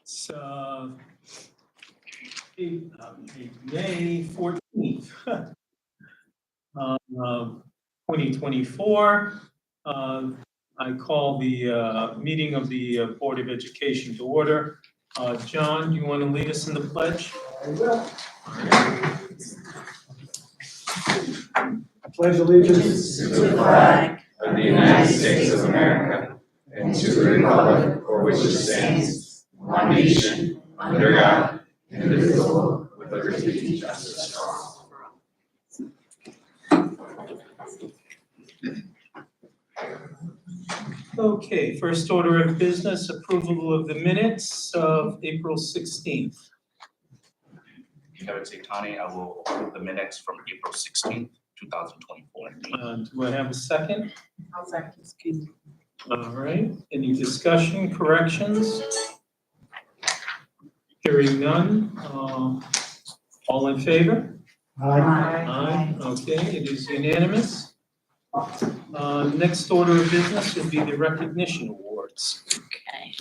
It's May 14th, 2024. I call the meeting of the Board of Education to order. John, do you want to lead us in the pledge? I will. I pledge allegiance to the flag of the United States of America and to the republic for which it stands, one nation, under God, indivisible, with liberty and justice for all. Okay, first order of business, approval of the minutes of April 16th. Kevin Saitani, I will approve the minutes from April 16th, 2024. Do I have a second? I'll second. All right, any discussion, corrections? Hearing none, all in favor? Aye. Okay, it is unanimous. Next order of business would be the recognition awards. Okay.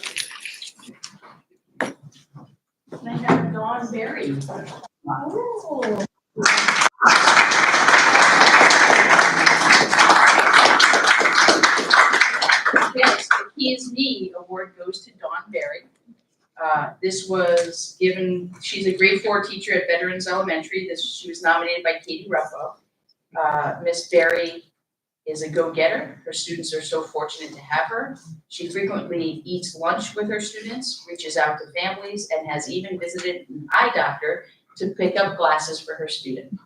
Can I have Dawn Berry? Oh. Yes, the He Is Me award goes to Dawn Berry. This was given, she's a grade 4 teacher at Veterans Elementary. She was nominated by Katie Ruffo. Miss Berry is a go-getter. Her students are so fortunate to have her. She frequently eats lunch with her students, reaches out to families, and has even visited an eye doctor to pick up glasses for her student.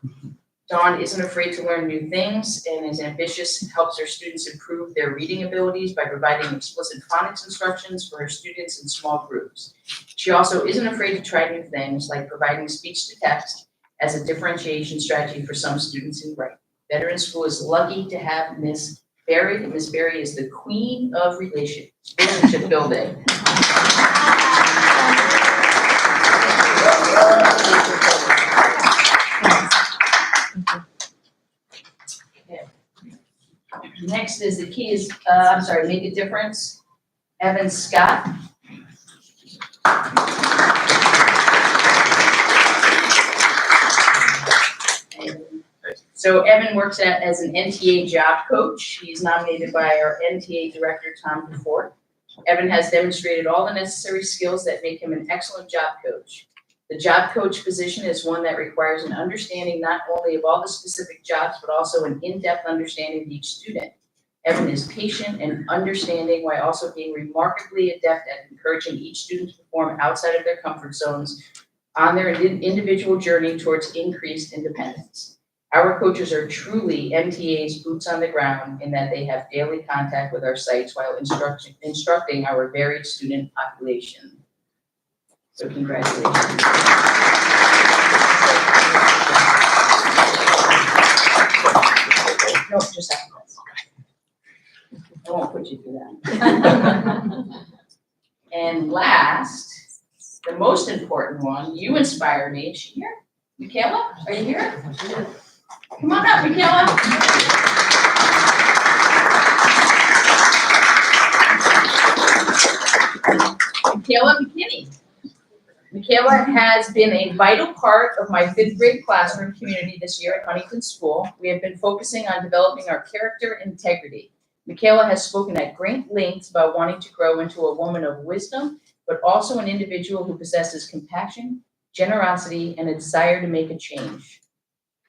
Dawn isn't afraid to learn new things and is ambitious, helps her students improve their reading abilities by providing explicit phonics instructions for her students in small groups. She also isn't afraid to try new things, like providing speech to text as a differentiation strategy for some students in writing. Veteran School is lucky to have Miss Berry. Miss Berry is the queen of relationship building. Next is the key is, Make a Difference, Evan Scott. So Evan works as an NTA job coach. He's nominated by our NTA director, Tom DeFort. Evan has demonstrated all the necessary skills that make him an excellent job coach. The job coach position is one that requires an understanding not only of all the specific jobs, but also an in-depth understanding of each student. Evan is patient and understanding while also being remarkably adept at encouraging each student to perform outside of their comfort zones on their individual journey towards increased independence. Our coaches are truly MTA's boots on the ground in that they have daily contact with our sites while instructing our varied student population. So congratulations. No, just after this. I won't put you through that. And last, the most important one, you inspire me. Is she here? Michaela, are you here? Come on up, Michaela. Michaela McKinney. Michaela has been a vital part of my 5th grade classroom community this year at Huntington School. We have been focusing on developing our character and integrity. Michaela has spoken at great lengths about wanting to grow into a woman of wisdom, but also an individual who possesses compassion, generosity, and a desire to make a change.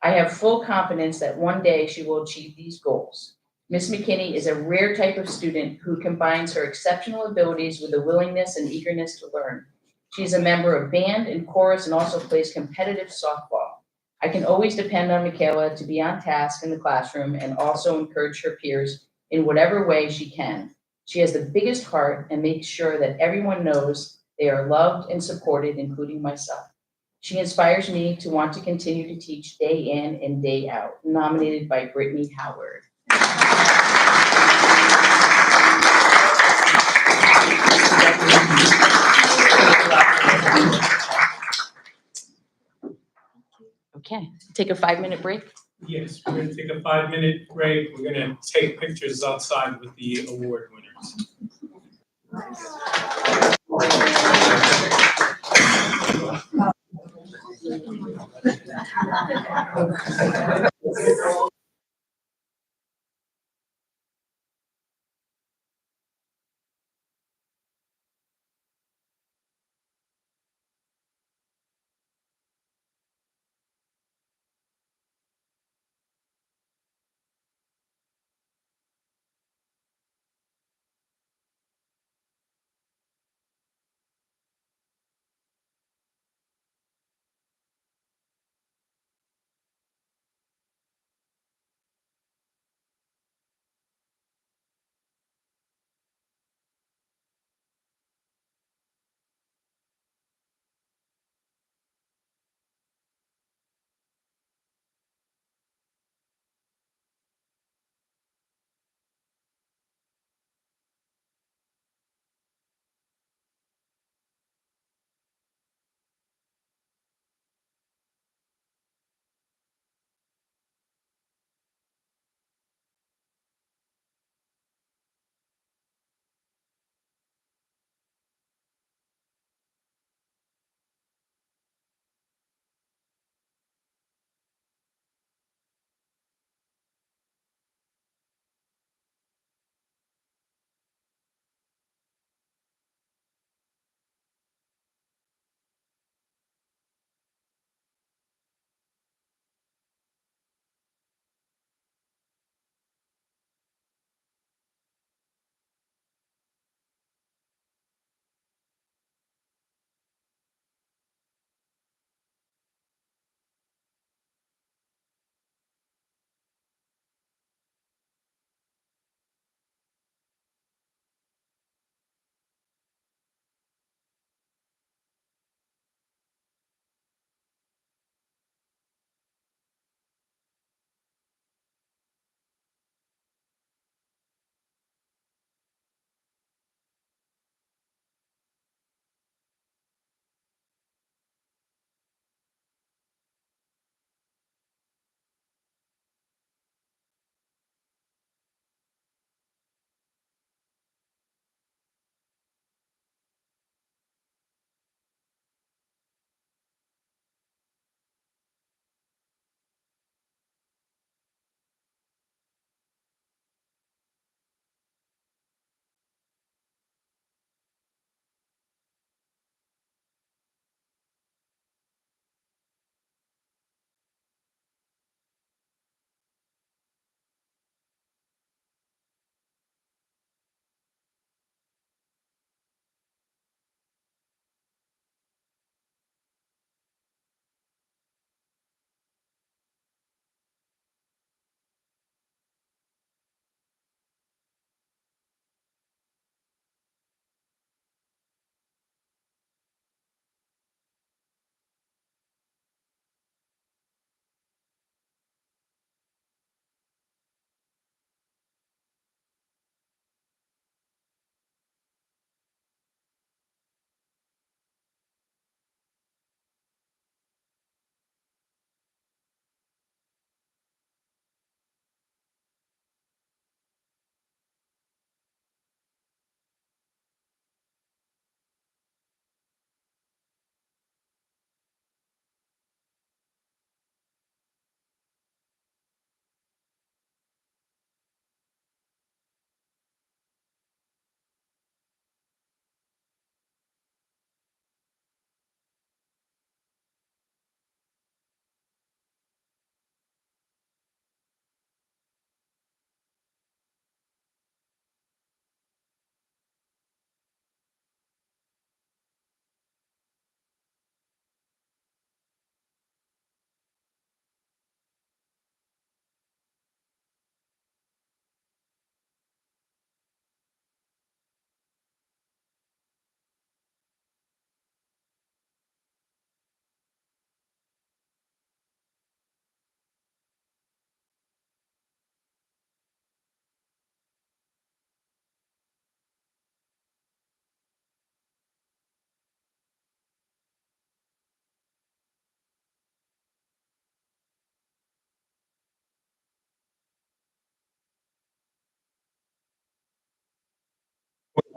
I have full confidence that one day she will achieve these goals. Ms. McKinney is a rare type of student who combines her exceptional abilities with a willingness and eagerness to learn. She's a member of band and chorus and also plays competitive softball. I can always depend on Michaela to be on task in the classroom and also encourage her peers in whatever way she can. She has the biggest heart and makes sure that everyone knows they are loved and supported, including myself. She inspires me to want to continue to teach day in and day out. Nominated by Brittany Howard. Okay, take a 5-minute break. Yes, we're going to take a 5-minute break. We're going to take pictures outside with the award winners.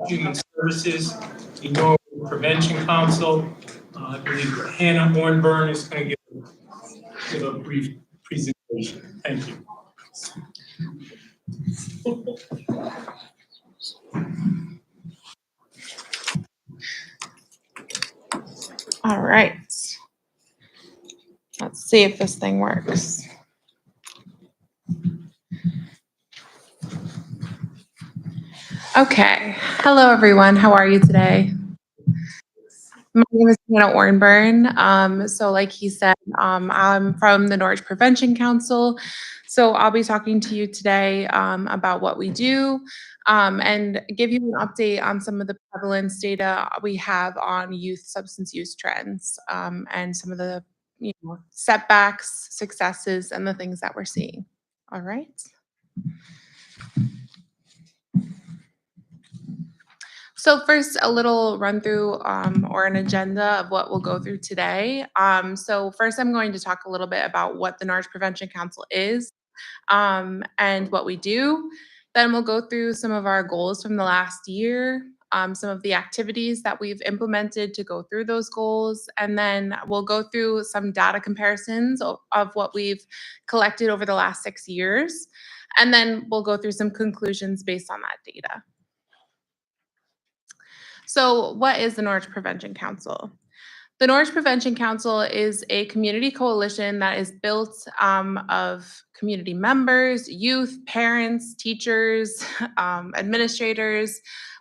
Human Services, the Norwich Prevention Council. I believe Hannah Ornburn is going to give give a brief presentation. Thank you. All right. Let's see if this thing works. Okay. Hello, everyone. How are you today? My name is Hannah Ornburn. So like he said, I'm from the Norwich Prevention Council. So I'll be talking to you today about what we do and give you an update on some of the prevalence data we have on youth substance use trends and some of the setbacks, successes, and the things that we're seeing. All right. So first, a little run through or an agenda of what we'll go through today. So first, I'm going to talk a little bit about what the Norwich Prevention Council is and what we do. Then we'll go through some of our goals from the last year, some of the activities that we've implemented to go through those goals, and then we'll go through some data comparisons of what we've collected over the last 6 years, and then we'll go through some conclusions based on that data. So what is the Norwich Prevention Council? The Norwich Prevention Council is a community coalition that is built of community members, youth, parents, teachers, administrators,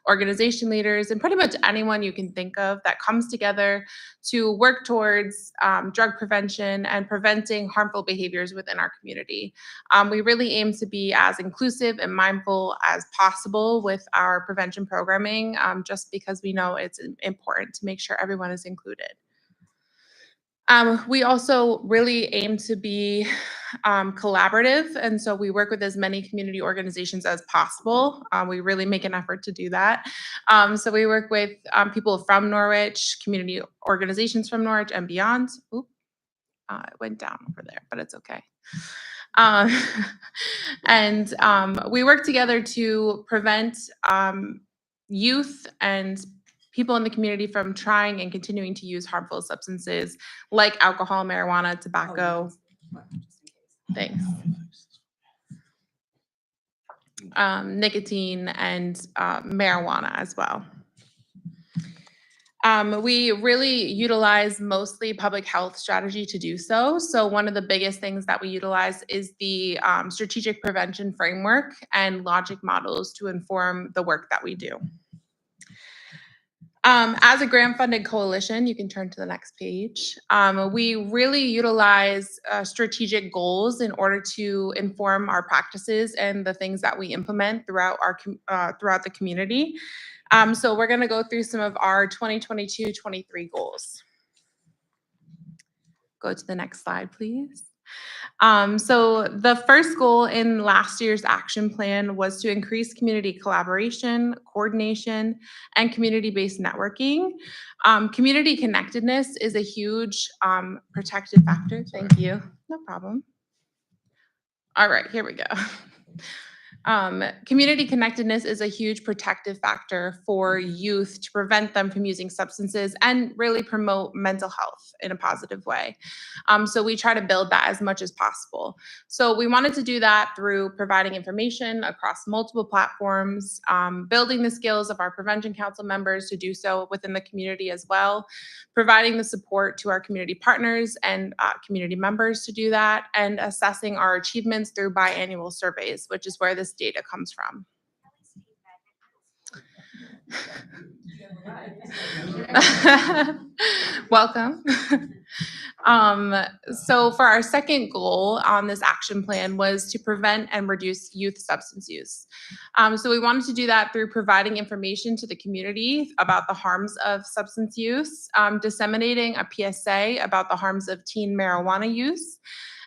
organization leaders, and pretty much anyone you can think of that comes together to work towards drug prevention and preventing harmful behaviors within our community. We really aim to be as inclusive and mindful as possible with our prevention programming, just because we know it's important to make sure everyone is included. We also really aim to be collaborative, and so we work with as many community organizations as possible. We really make an effort to do that. So we work with people from Norwich, community organizations from Norwich and beyond. Oop, it went down over there, but it's okay. And we work together to prevent youth and people in the community from trying and continuing to use harmful substances like alcohol, marijuana, tobacco. Thanks. Nicotine and marijuana as well. We really utilize mostly public health strategy to do so. So one of the biggest things that we utilize is the strategic prevention framework and logic models to inform the work that we do. As a grant-funded coalition, you can turn to the next page. We really utilize strategic goals in order to inform our practices and the things that we implement throughout the community. So we're going to go through some of our 2022-23 goals. Go to the next slide, please. So the first goal in last year's action plan was to increase community collaboration, coordination, and community-based networking. Community connectedness is a huge protective factor. Thank you. No problem. All right, here we go. Community connectedness is a huge protective factor for youth to prevent them from using substances and really promote mental health in a positive way. So we try to build that as much as possible. So we wanted to do that through providing information across multiple platforms, building the skills of our prevention council members to do so within the community as well, providing the support to our community partners and community members to do that, and assessing our achievements through biannual surveys, which is where this data comes from. Welcome. So for our second goal on this action plan was to prevent and reduce youth substance use. So we wanted to do that through providing information to the community about the harms of substance use, disseminating a PSA about the harms of teen marijuana use,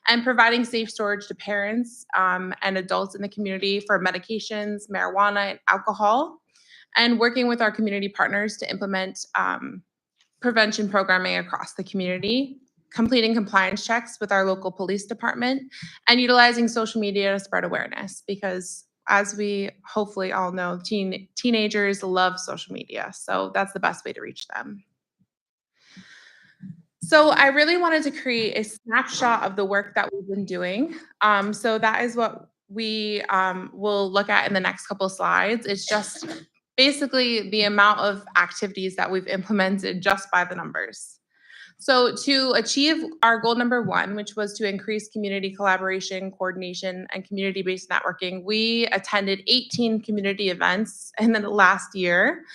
and providing safe storage to parents and adults in the community for medications, marijuana, and alcohol, and working with our community partners to implement prevention programming across the community, completing compliance checks with our local police department, and utilizing social media to spread awareness, because as we hopefully all know, teenagers love social media, so that's the best way to reach them. So I really wanted to create a snapshot of the work that we've been doing. So that is what we will look at in the next couple slides. It's just basically the amount of activities that we've implemented just by the numbers. So to achieve our goal number 1, which was to increase community collaboration, coordination, and community-based networking, we attended 18 community events in the last year.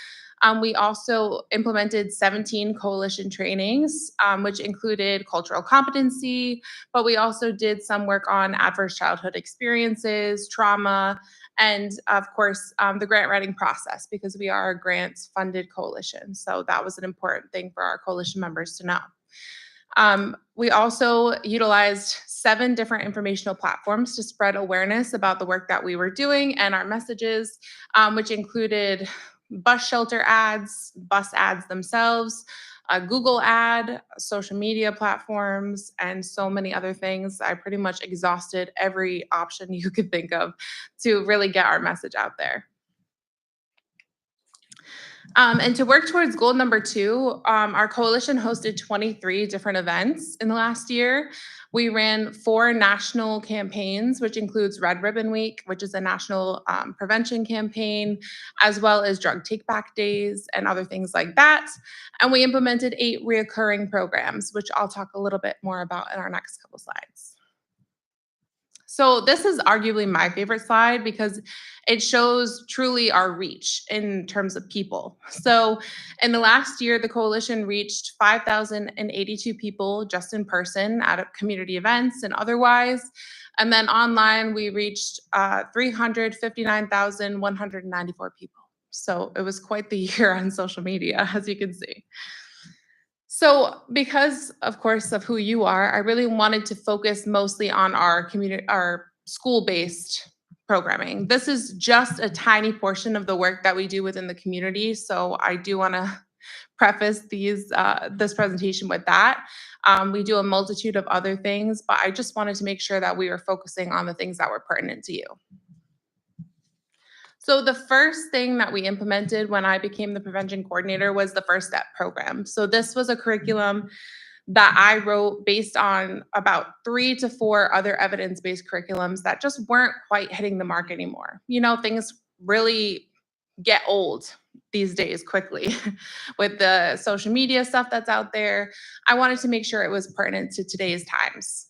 We also implemented 17 coalition trainings, which included cultural competency, but we also did some work on adverse childhood experiences, trauma, and of course, the grant writing process, because we are a grants-funded coalition. So that was an important thing for our coalition members to know. We also utilized 7 different informational platforms to spread awareness about the work that we were doing and our messages, which included bus shelter ads, bus ads themselves, a Google ad, social media platforms, and so many other things. I pretty much exhausted every option you could think of to really get our message out there. And to work towards goal number 2, our coalition hosted 23 different events in the last year. We ran 4 national campaigns, which includes Red Ribbon Week, which is a national prevention campaign, as well as drug take-back days and other things like that. And we implemented 8 reoccurring programs, which I'll talk a little bit more about in our next couple slides. So this is arguably my favorite slide because it shows truly our reach in terms of people. So in the last year, the coalition reached 5,082 people just in person at community events and otherwise. And then online, we reached 359,194 people. So it was quite the year on social media, as you can see. So because, of course, of who you are, I really wanted to focus mostly on our community, our school-based programming. This is just a tiny portion of the work that we do within the community. So I do want to preface this presentation with that. We do a multitude of other things, but I just wanted to make sure that we were focusing on the things that were pertinent to you. So the first thing that we implemented when I became the prevention coordinator was the First Step program. So this was a curriculum that I wrote based on about 3 to 4 other evidence-based curriculums that just weren't quite hitting the mark anymore. You know, things really get old these days quickly with the social media stuff that's out there. I wanted to make sure it was pertinent to today's times.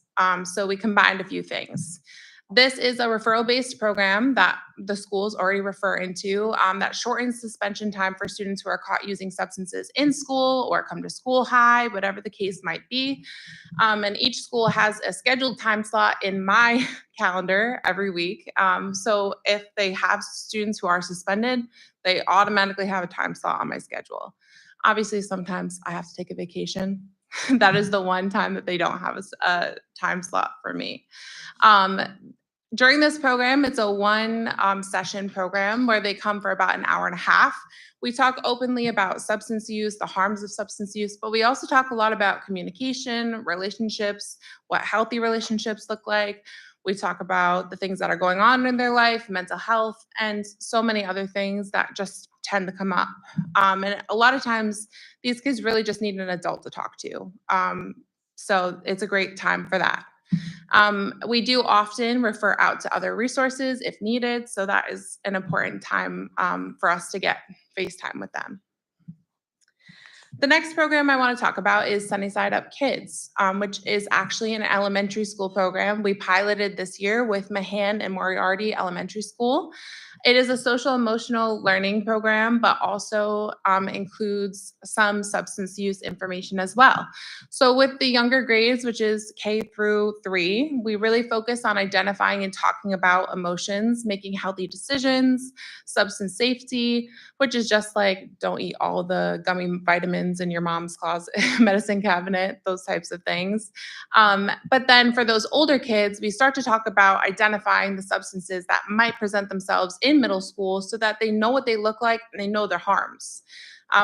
So we combined a few things. This is a referral-based program that the schools already refer into that shortens suspension time for students who are caught using substances in school or come to school high, whatever the case might be. And each school has a scheduled time slot in my calendar every week. So if they have students who are suspended, they automatically have a time slot on my schedule. Obviously, sometimes I have to take a vacation. That is the one time that they don't have a time slot for me. During this program, it's a one session program where they come for about an hour and a half. We talk openly about substance use, the harms of substance use, but we also talk a lot about communication, relationships, what healthy relationships look like. We talk about the things that are going on in their life, mental health, and so many other things that just tend to come up. And a lot of times, these kids really just need an adult to talk to. So it's a great time for that. We do often refer out to other resources if needed, so that is an important time for us to get FaceTime with them. The next program I want to talk about is Sunny Side Up Kids, which is actually an elementary school program we piloted this year with Mahan and Moriarty Elementary School. It is a social emotional learning program, but also includes some substance use information as well. So with the younger grades, which is K through 3, we really focus on identifying and talking about emotions, making healthy decisions, substance safety, which is just like don't eat all the gummy vitamins in your mom's closet medicine cabinet, those types of things. But then for those older kids, we start to talk about identifying the substances that might present themselves in middle school so that they know what they look like and they know their harms.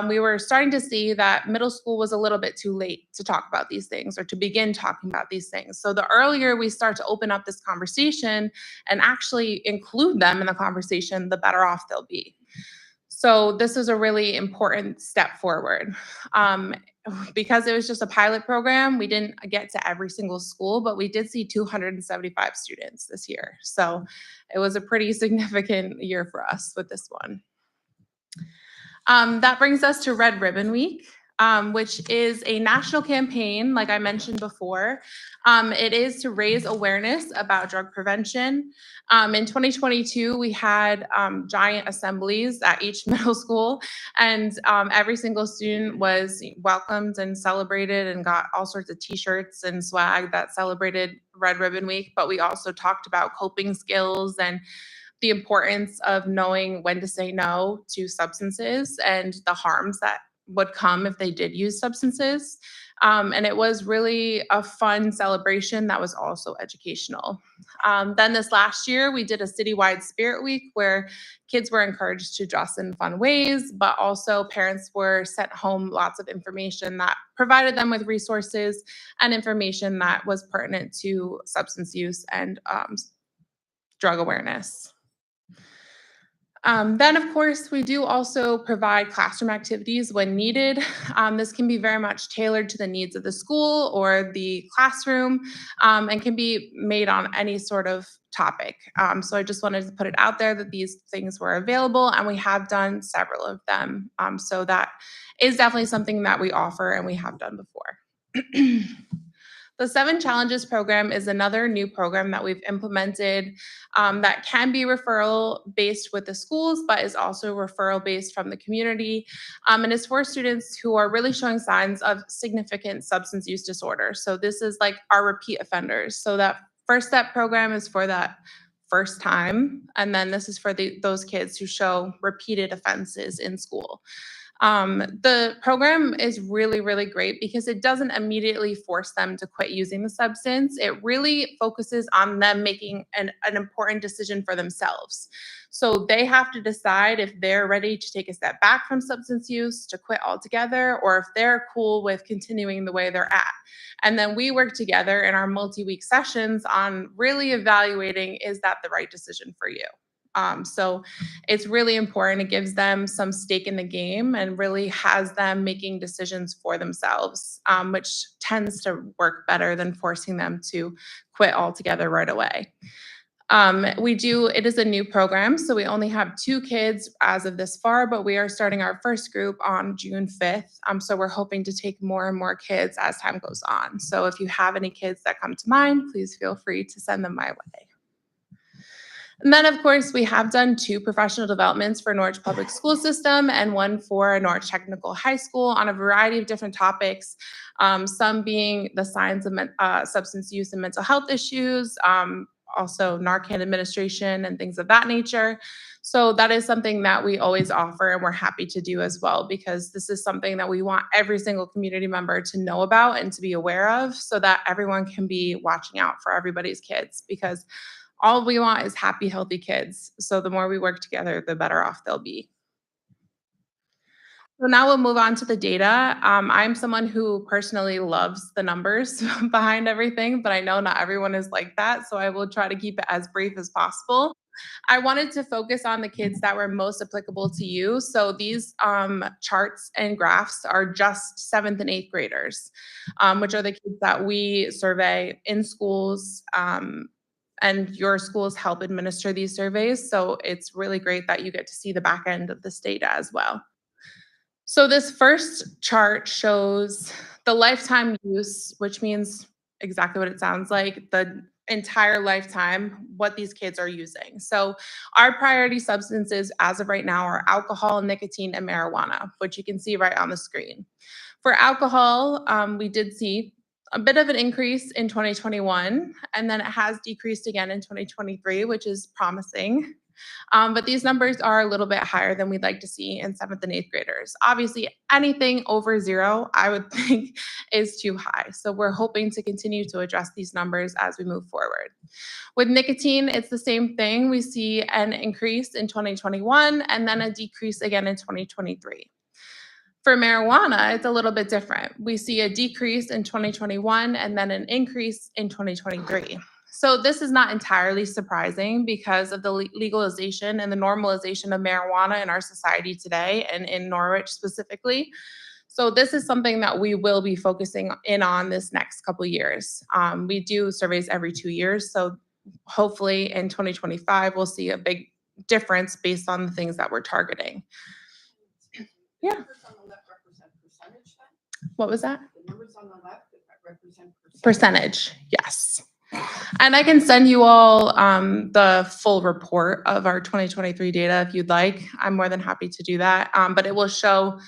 We were starting to see that middle school was a little bit too late to talk about these things or to begin talking about these things. So the earlier we start to open up this conversation and actually include them in the conversation, the better off they'll be. So this is a really important step forward. Because it was just a pilot program, we didn't get to every single school, but we did see 275 students this year. So it was a pretty significant year for us with this one. That brings us to Red Ribbon Week, which is a national campaign, like I mentioned before. It is to raise awareness about drug prevention. In 2022, we had giant assemblies at each middle school, and every single student was welcomed and celebrated and got all sorts of t-shirts and swag that celebrated Red Ribbon Week. But we also talked about coping skills and the importance of knowing when to say no to substances and the harms that would come if they did use substances. And it was really a fun celebration that was also educational. Then this last year, we did a citywide Spirit Week where kids were encouraged to dress in fun ways, but also parents were sent home lots of information that provided them with resources and information that was pertinent to substance use and drug awareness. Then, of course, we do also provide classroom activities when needed. This can be very much tailored to the needs of the school or the classroom, and can be made on any sort of topic. So I just wanted to put it out there that these things were available, and we have done several of them. So that is definitely something that we offer and we have done before. The 7 Challenges program is another new program that we've implemented that can be referral based with the schools, but is also referral based from the community. And it's for students who are really showing signs of significant substance use disorder. So this is like our repeat offenders. So that first step program is for that first time. And then this is for those kids who show repeated offenses in school. The program is really, really great because it doesn't immediately force them to quit using the substance. It really focuses on them making an important decision for themselves. So they have to decide if they're ready to take a step back from substance use, to quit altogether, or if they're cool with continuing the way they're at. And then we work together in our multi-week sessions on really evaluating, is that the right decision for you? So it's really important. It gives them some stake in the game and really has them making decisions for themselves, which tends to work better than forcing them to quit altogether right away. It is a new program, so we only have 2 kids as of this far, but we are starting our first group on June 5th. So we're hoping to take more and more kids as time goes on. So if you have any kids that come to mind, please feel free to send them my way. And then, of course, we have done 2 professional developments for Norwich Public School System and 1 for Norwich Technical High School on a variety of different topics, some being the signs of substance use and mental health issues, also Narcan administration and things of that nature. So that is something that we always offer and we're happy to do as well, because this is something that we want every single community member to know about and to be aware of so that everyone can be watching out for everybody's kids, because all we want is happy, healthy kids. So the more we work together, the better off they'll be. So now we'll move on to the data. I'm someone who personally loves the numbers behind everything, but I know not everyone is like that. So I will try to keep it as brief as possible. I wanted to focus on the kids that were most applicable to you. So these charts and graphs are just 7th and 8th graders, which are the kids that we survey in schools. And your schools help administer these surveys. So it's really great that you get to see the back end of this data as well. So this first chart shows the lifetime use, which means exactly what it sounds like, the entire lifetime, what these kids are using. So our priority substances as of right now are alcohol, nicotine, and marijuana, which you can see right on the screen. For alcohol, we did see a bit of an increase in 2021, and then it has decreased again in 2023, which is promising. But these numbers are a little bit higher than we'd like to see in 7th and 8th graders. Obviously, anything over 0, I would think is too high. So we're hoping to continue to address these numbers as we move forward. With nicotine, it's the same thing. We see an increase in 2021 and then a decrease again in 2023. For marijuana, it's a little bit different. We see a decrease in 2021 and then an increase in 2023. So this is not entirely surprising because of the legalization and the normalization of marijuana in our society today and in Norwich specifically. So this is something that we will be focusing in on this next couple years. We do surveys every 2 years, so hopefully in 2025 we'll see a big difference based on the things that we're targeting. Yeah. The numbers on the left represent percentage then? What was that? The numbers on the left represent Percentage, yes. And I can send you all the full report of our 2023 data if you'd like. I'm more than happy to do that. But it won't show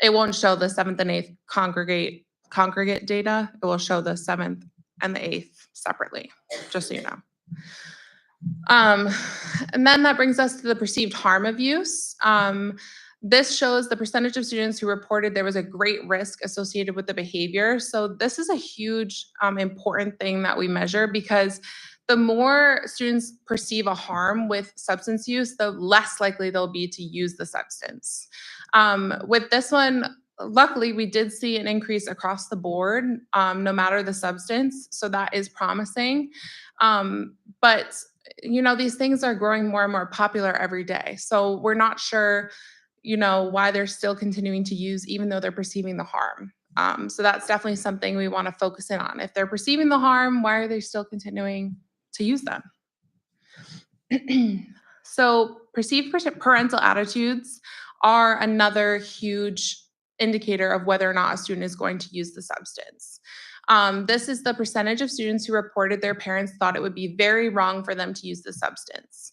the 7th and 8th congregate data. It will show the 7th and the 8th separately, just so you know. And then that brings us to the perceived harm of use. This shows the percentage of students who reported there was a great risk associated with the behavior. So this is a huge important thing that we measure, because the more students perceive a harm with substance use, the less likely they'll be to use the substance. With this one, luckily, we did see an increase across the board, no matter the substance. So that is promising. But you know, these things are growing more and more popular every day. So we're not sure, you know, why they're still continuing to use, even though they're perceiving the harm. So that's definitely something we want to focus in on. If they're perceiving the harm, why are they still continuing to use them? So perceived parental attitudes are another huge indicator of whether or not a student is going to use the substance. This is the percentage of students who reported their parents thought it would be very wrong for them to use the substance.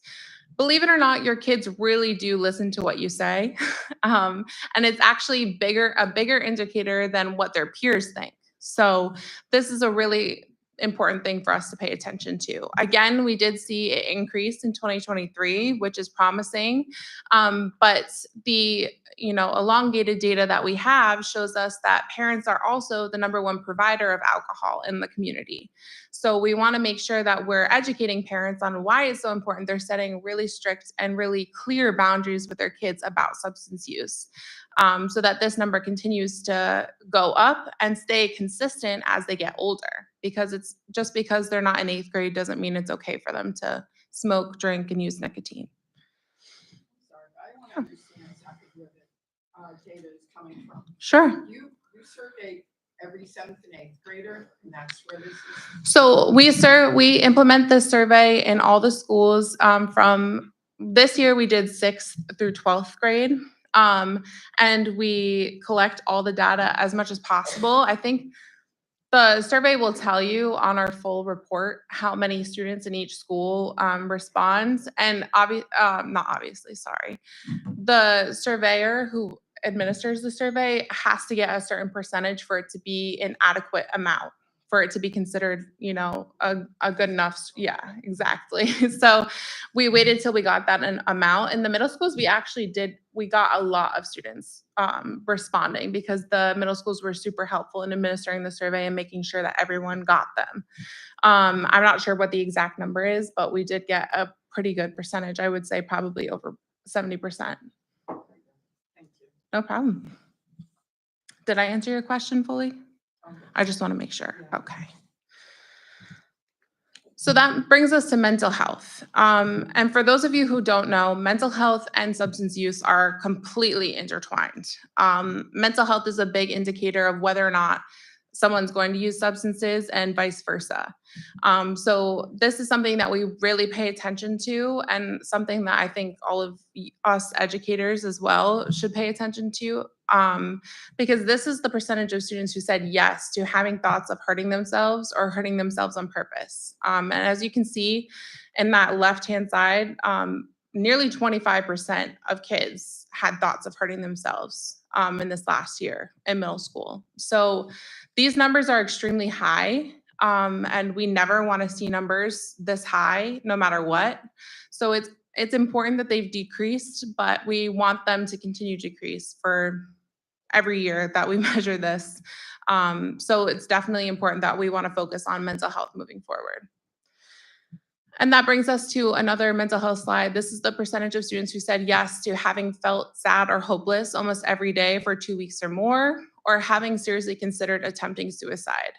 Believe it or not, your kids really do listen to what you say. And it's actually a bigger indicator than what their peers think. So this is a really important thing for us to pay attention to. Again, we did see an increase in 2023, which is promising. But the elongated data that we have shows us that parents are also the #1 provider of alcohol in the community. So we want to make sure that we're educating parents on why it's so important they're setting really strict and really clear boundaries with their kids about substance use, so that this number continues to go up and stay consistent as they get older. Because it's just because they're not in 8th grade doesn't mean it's okay for them to smoke, drink, and use nicotine. Sorry, I want to understand exactly where the data is coming from. Sure. You survey every 7th and 8th grader, and that's where this is. So we implement this survey in all the schools. From this year, we did 6th through 12th grade. And we collect all the data as much as possible. I think the survey will tell you on our full report how many students in each school responds. And the surveyor who administers the survey has to get a certain percentage for it to be an adequate amount, for it to be considered, a good enough. Yeah, exactly. So we waited till we got that amount. In the middle schools, we got a lot of students responding, because the middle schools were super helpful in administering the survey and making sure that everyone got them. I'm not sure what the exact number is, but we did get a pretty good percentage. I would say probably over 70%. Thank you. No problem. Did I answer your question fully? Okay. I just want to make sure. Okay. So that brings us to mental health. And for those of you who don't know, mental health and substance use are completely intertwined. Mental health is a big indicator of whether or not someone's going to use substances, and vice versa. So this is something that we really pay attention to, and something that I think all of us educators as well should pay attention to, because this is the percentage of students who said yes to having thoughts of hurting themselves or hurting themselves on purpose. And as you can see in that left-hand side, nearly 25% of kids had thoughts of hurting themselves in this last year in middle school. So these numbers are extremely high, and we never want to see numbers this high, no matter what. So it's important that they've decreased, but we want them to continue to decrease for every year that we measure this. So it's definitely important that we want to focus on mental health moving forward. And that brings us to another mental health slide. This is the percentage of students who said yes to having felt sad or hopeless almost every day for 2 weeks or more, or having seriously considered attempting suicide.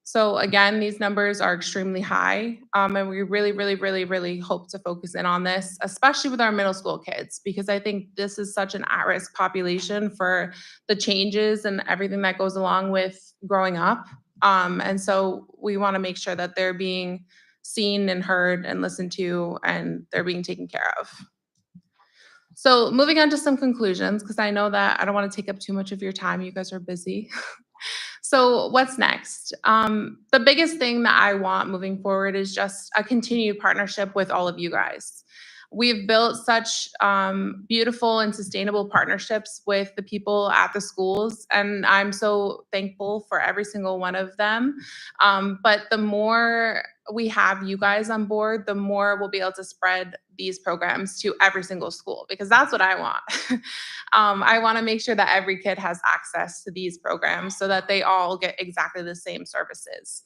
So again, these numbers are extremely high, and we really hope to focus in on this, especially with our middle school kids, because I think this is such an at-risk population for the changes and everything that goes along with growing up. And so we want to make sure that they're being seen and heard and listened to, and they're being taken care of. So moving on to some conclusions, because I know that I don't want to take up too much of your time. You guys are busy. So what's next? The biggest thing that I want moving forward is just a continued partnership with all of you guys. We've built such beautiful and sustainable partnerships with the people at the schools, and I'm so thankful for every single one of them. But the more we have you guys on board, the more we'll be able to spread these programs to every single school, because that's what I want. I want to make sure that every kid has access to these programs so that they all get exactly the same services.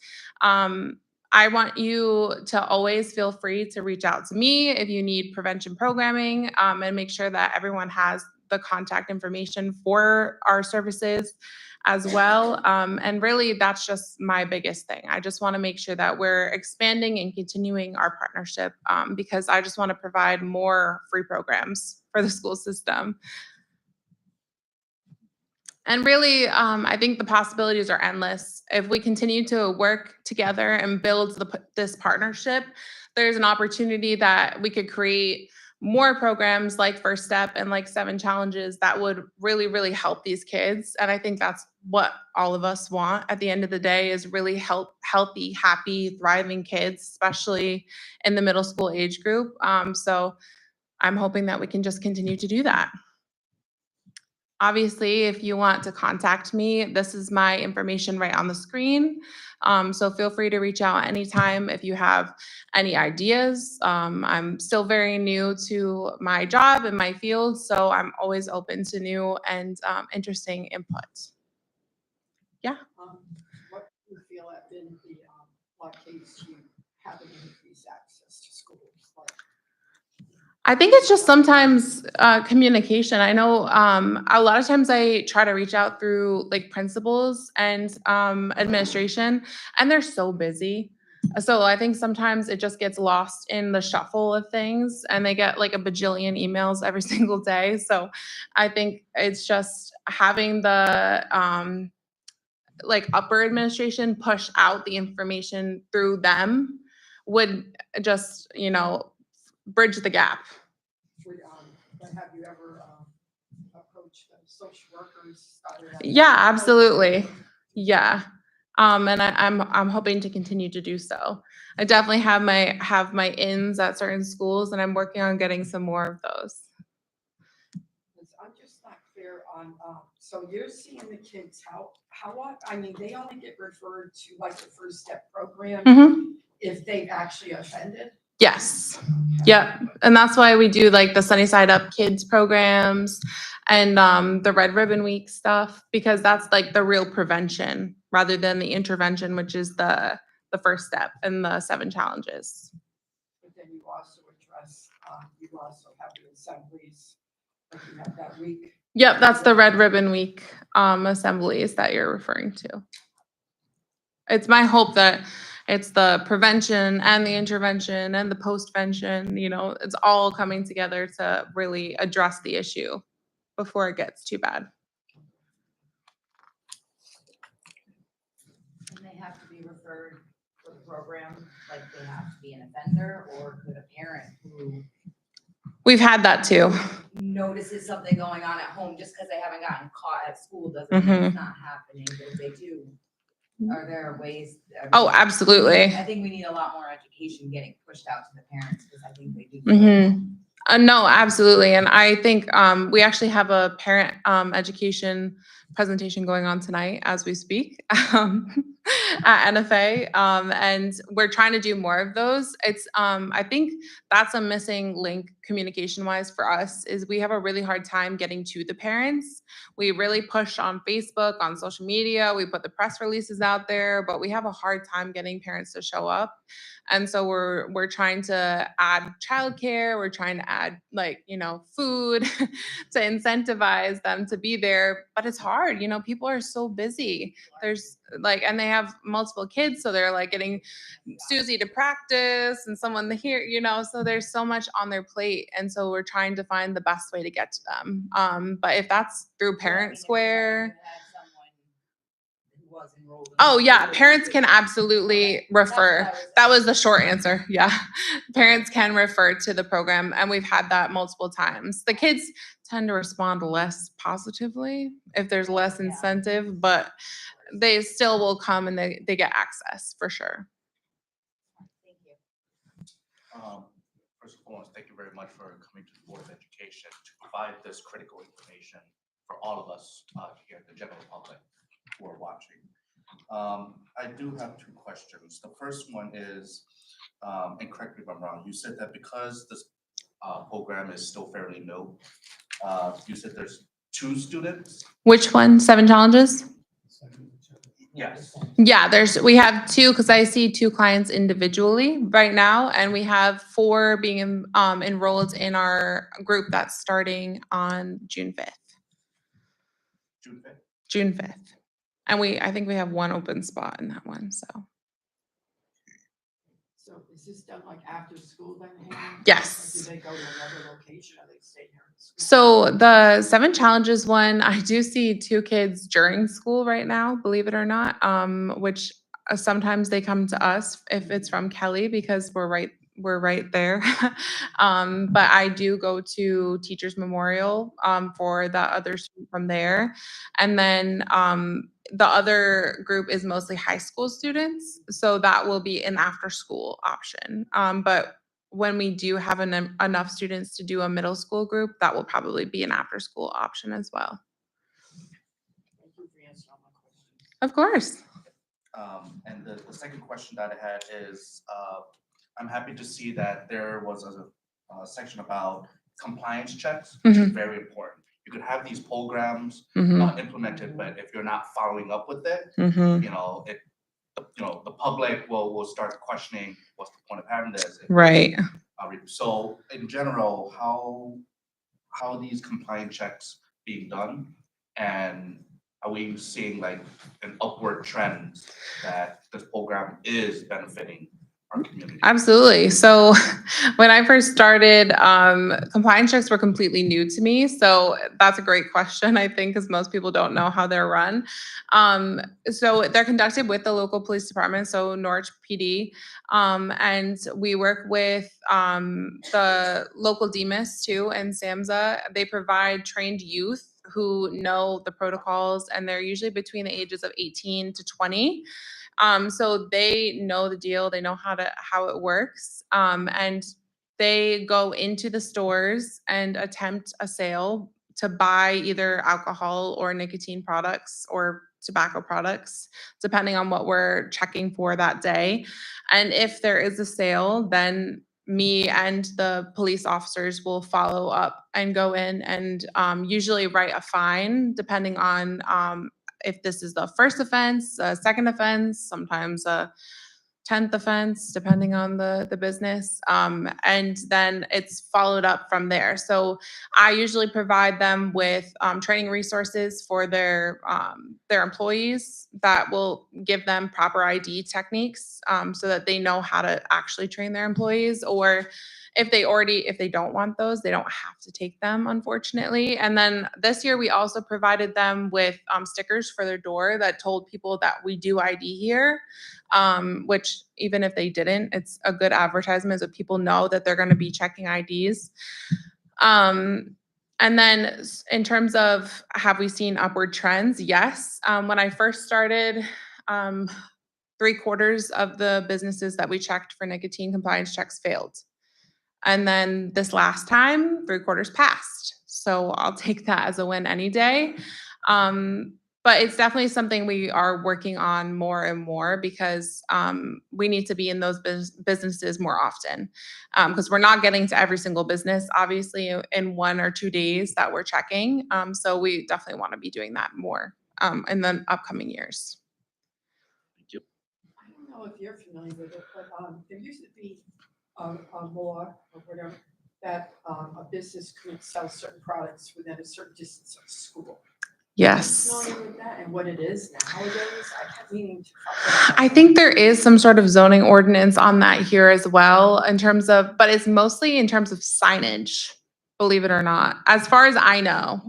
I want you to always feel free to reach out to me if you need prevention programming, and make sure that everyone has the contact information for our services as well. And really, that's just my biggest thing. I just want to make sure that we're expanding and continuing our partnership, because I just want to provide more free programs for the school system. And really, I think the possibilities are endless. If we continue to work together and build this partnership, there's an opportunity that we could create more programs like First Step and like 7 Challenges that would really help these kids. And I think that's what all of us want at the end of the day, is really healthy, happy, thriving kids, especially in the middle school age group. So I'm hoping that we can just continue to do that. Obviously, if you want to contact me, this is my information right on the screen. So feel free to reach out anytime if you have any ideas. I'm still very new to my job and my field, so I'm always open to new and interesting input. What do you feel have been the blockades to having increased access to schools? Like, I think it's just sometimes communication. I know a lot of times I try to reach out through like principals and administration, and they're so busy. So I think sometimes it just gets lost in the shuffle of things, and they get like a bajillion emails every single day. So I think it's just having the like upper administration push out the information through them would just, bridge the gap. but have you ever approached the social workers? Yeah, absolutely. Yeah. And I'm hoping to continue to do so. I definitely have my ins at certain schools, and I'm working on getting some more of those. I'm just not clear on, so you're seeing the kids, I mean, they only get referred to like the First Step program if they've actually offended? Yes. Yep. And that's why we do like the Sunny Side Up kids programs and the Red Ribbon Week stuff, because that's like the real prevention rather than the intervention, which is the first step and the 7 challenges. But then you also address, you also have the assemblies, like you have that week. Yep, that's the Red Ribbon Week assemblies that you're referring to. It's my hope that it's the prevention and the intervention and the postvention, it's all coming together to really address the issue before it gets too bad. And they have to be referred for the program, like they have to be an offender, or could a parent who We've had that too. notices something going on at home just because they haven't gotten caught at school doesn't mean it's not happening, but if they do, are there ways? Oh, absolutely. I think we need a lot more education getting pushed out to the parents, because I think they do. No, absolutely. And I think we actually have a parent education presentation going on tonight as we speak at NFA. And we're trying to do more of those. It's I think that's a missing link communication wise for us, is we have a really hard time getting to the parents. We really push on Facebook, on social media. We put the press releases out there, but we have a hard time getting parents to show up. And so we're trying to add childcare. We're trying to add food to incentivize them to be there, but it's hard. hard. You know, people are so busy. There's like, and they have multiple kids, so they're like getting Susie to practice and someone to hear, you know, so there's so much on their plate. And so we're trying to find the best way to get to them. But if that's through Parent Square, oh yeah, parents can absolutely refer. That was the short answer. Yeah. Parents can refer to the program, and we've had that multiple times. The kids tend to respond less positively if there's less incentive, but they still will come and they get access for sure. First and foremost, thank you very much for coming to the Board of Education to provide this critical information for all of us here, the general public who are watching. I do have two questions. The first one is, and correct me if I'm wrong, you said that because this program is still fairly new, you said there's 2 students? Which one? 7 challenges? Yes. Yeah, we have 2 because I see 2 clients individually right now, and we have 4 being enrolled in our group that's starting on June 5th. June 5th? June 5th. And I think we have 1 open spot in that one, so. So is this done like after school then? Hannah? Yes. Or do they go to another location or they stay here in school? So the 7 challenges one, I do see 2 kids during school right now, believe it or not, which sometimes they come to us if it's from Kelly because we're right there. But I do go to Teachers Memorial for the other student from there. And then the other group is mostly high school students. So that will be an after school option. But when we do have enough students to do a middle school group, that will probably be an after school option as well. Thank you for answering all my questions. Of course. And the second question that I had is, I'm happy to see that there was a section about compliance checks, which is very important. You could have these programs implemented, but if you're not following up with it, you know, the public will start questioning what's the point of having this. Right. So in general, how are these compliance checks being done? And are we seeing like an upward trend that this program is benefiting our community? Absolutely. So when I first started, compliance checks were completely new to me. So that's a great question, I think, because most people don't know how they're run. So they're conducted with the local police department, so Norwich PD. And we work with the local DMIS too and SAMHSA. They provide trained youth who know the protocols, and they're usually between the ages of 18 to 20. So they know the deal, they know how it works. And they go into the stores and attempt a sale to buy either alcohol or nicotine products or tobacco products, depending on what we're checking for that day. And if there is a sale, then me and the police officers will follow up and go in and usually write a fine, depending on if this is the first offense, second offense, sometimes a 10th offense, depending on the business. And then it's followed up from there. So I usually provide them with training resources for their employees that will give them proper ID techniques so that they know how to actually train their employees. Or if they don't want those, they don't have to take them, unfortunately. And then this year we also provided them with stickers for their door that told people that we do ID here, which even if they didn't, it's a good advertisement so people know that they're going to be checking IDs. And then in terms of have we seen upward trends? Yes. When I first started, 3/4 of the businesses that we checked for nicotine compliance checks failed. And then this last time, 3/4 passed. So I'll take that as a win any day. But it's definitely something we are working on more and more because we need to be in those businesses more often because we're not getting to every single business, obviously, in 1 or 2 days that we're checking. So we definitely want to be doing that more in the upcoming years. I don't know if you're familiar with it, but there used to be a law or whatever that a business could sell certain products within a certain distance of school. Yes. familiar with that and what it is nowadays? I kept meaning to find out. I think there is some sort of zoning ordinance on that here as well in terms of, but it's mostly in terms of signage, believe it or not, as far as I know,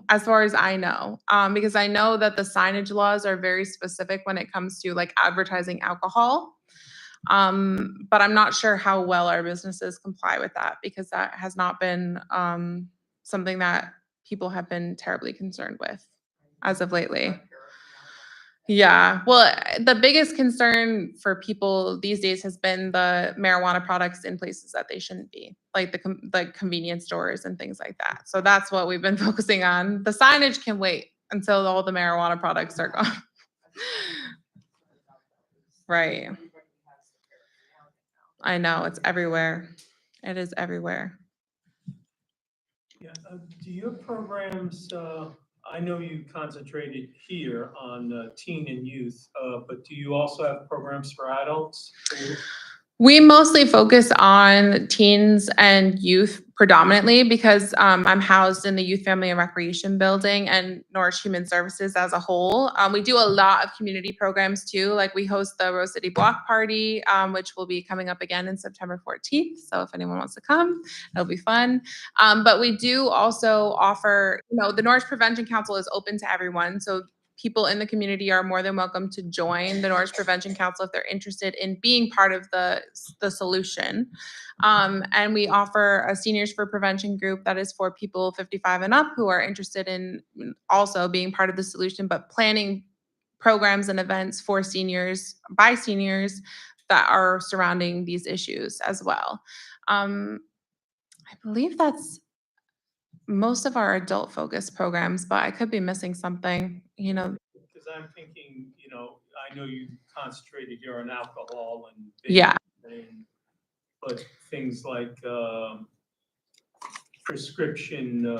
because I know that the signage laws are very specific when it comes to like advertising alcohol. But I'm not sure how well our businesses comply with that because that has not been, something that people have been terribly concerned with as of lately. Yeah, well, the biggest concern for people these days has been the marijuana products in places that they shouldn't be, like like convenience stores and things like that. So that's what we've been focusing on. The signage can wait until all the marijuana products are gone. Right. I know, it's everywhere. It is everywhere. Yeah, do your programs, I know you concentrated here on teen and youth, but do you also have programs for adults? We mostly focus on teens and youth predominantly because I'm housed in the Youth, Family, and Recreation Building and Norwich Human Services as a whole. We do a lot of community programs too. Like we host the Rose City Block Party, which will be coming up again in September 14th. So if anyone wants to come, it'll be fun. But we do also offer, the Norwich Prevention Council is open to everyone. So people in the community are more than welcome to join the Norwich Prevention Council if they're interested in being part of the solution. And we offer a Seniors for Prevention group that is for people 55 and up who are interested in also being part of the solution, but planning programs and events for seniors by seniors that are surrounding these issues as well. I believe that's most of our adult focused programs, but I could be missing something, Because I'm thinking, I know you concentrated here on alcohol and Yeah. but things like prescription.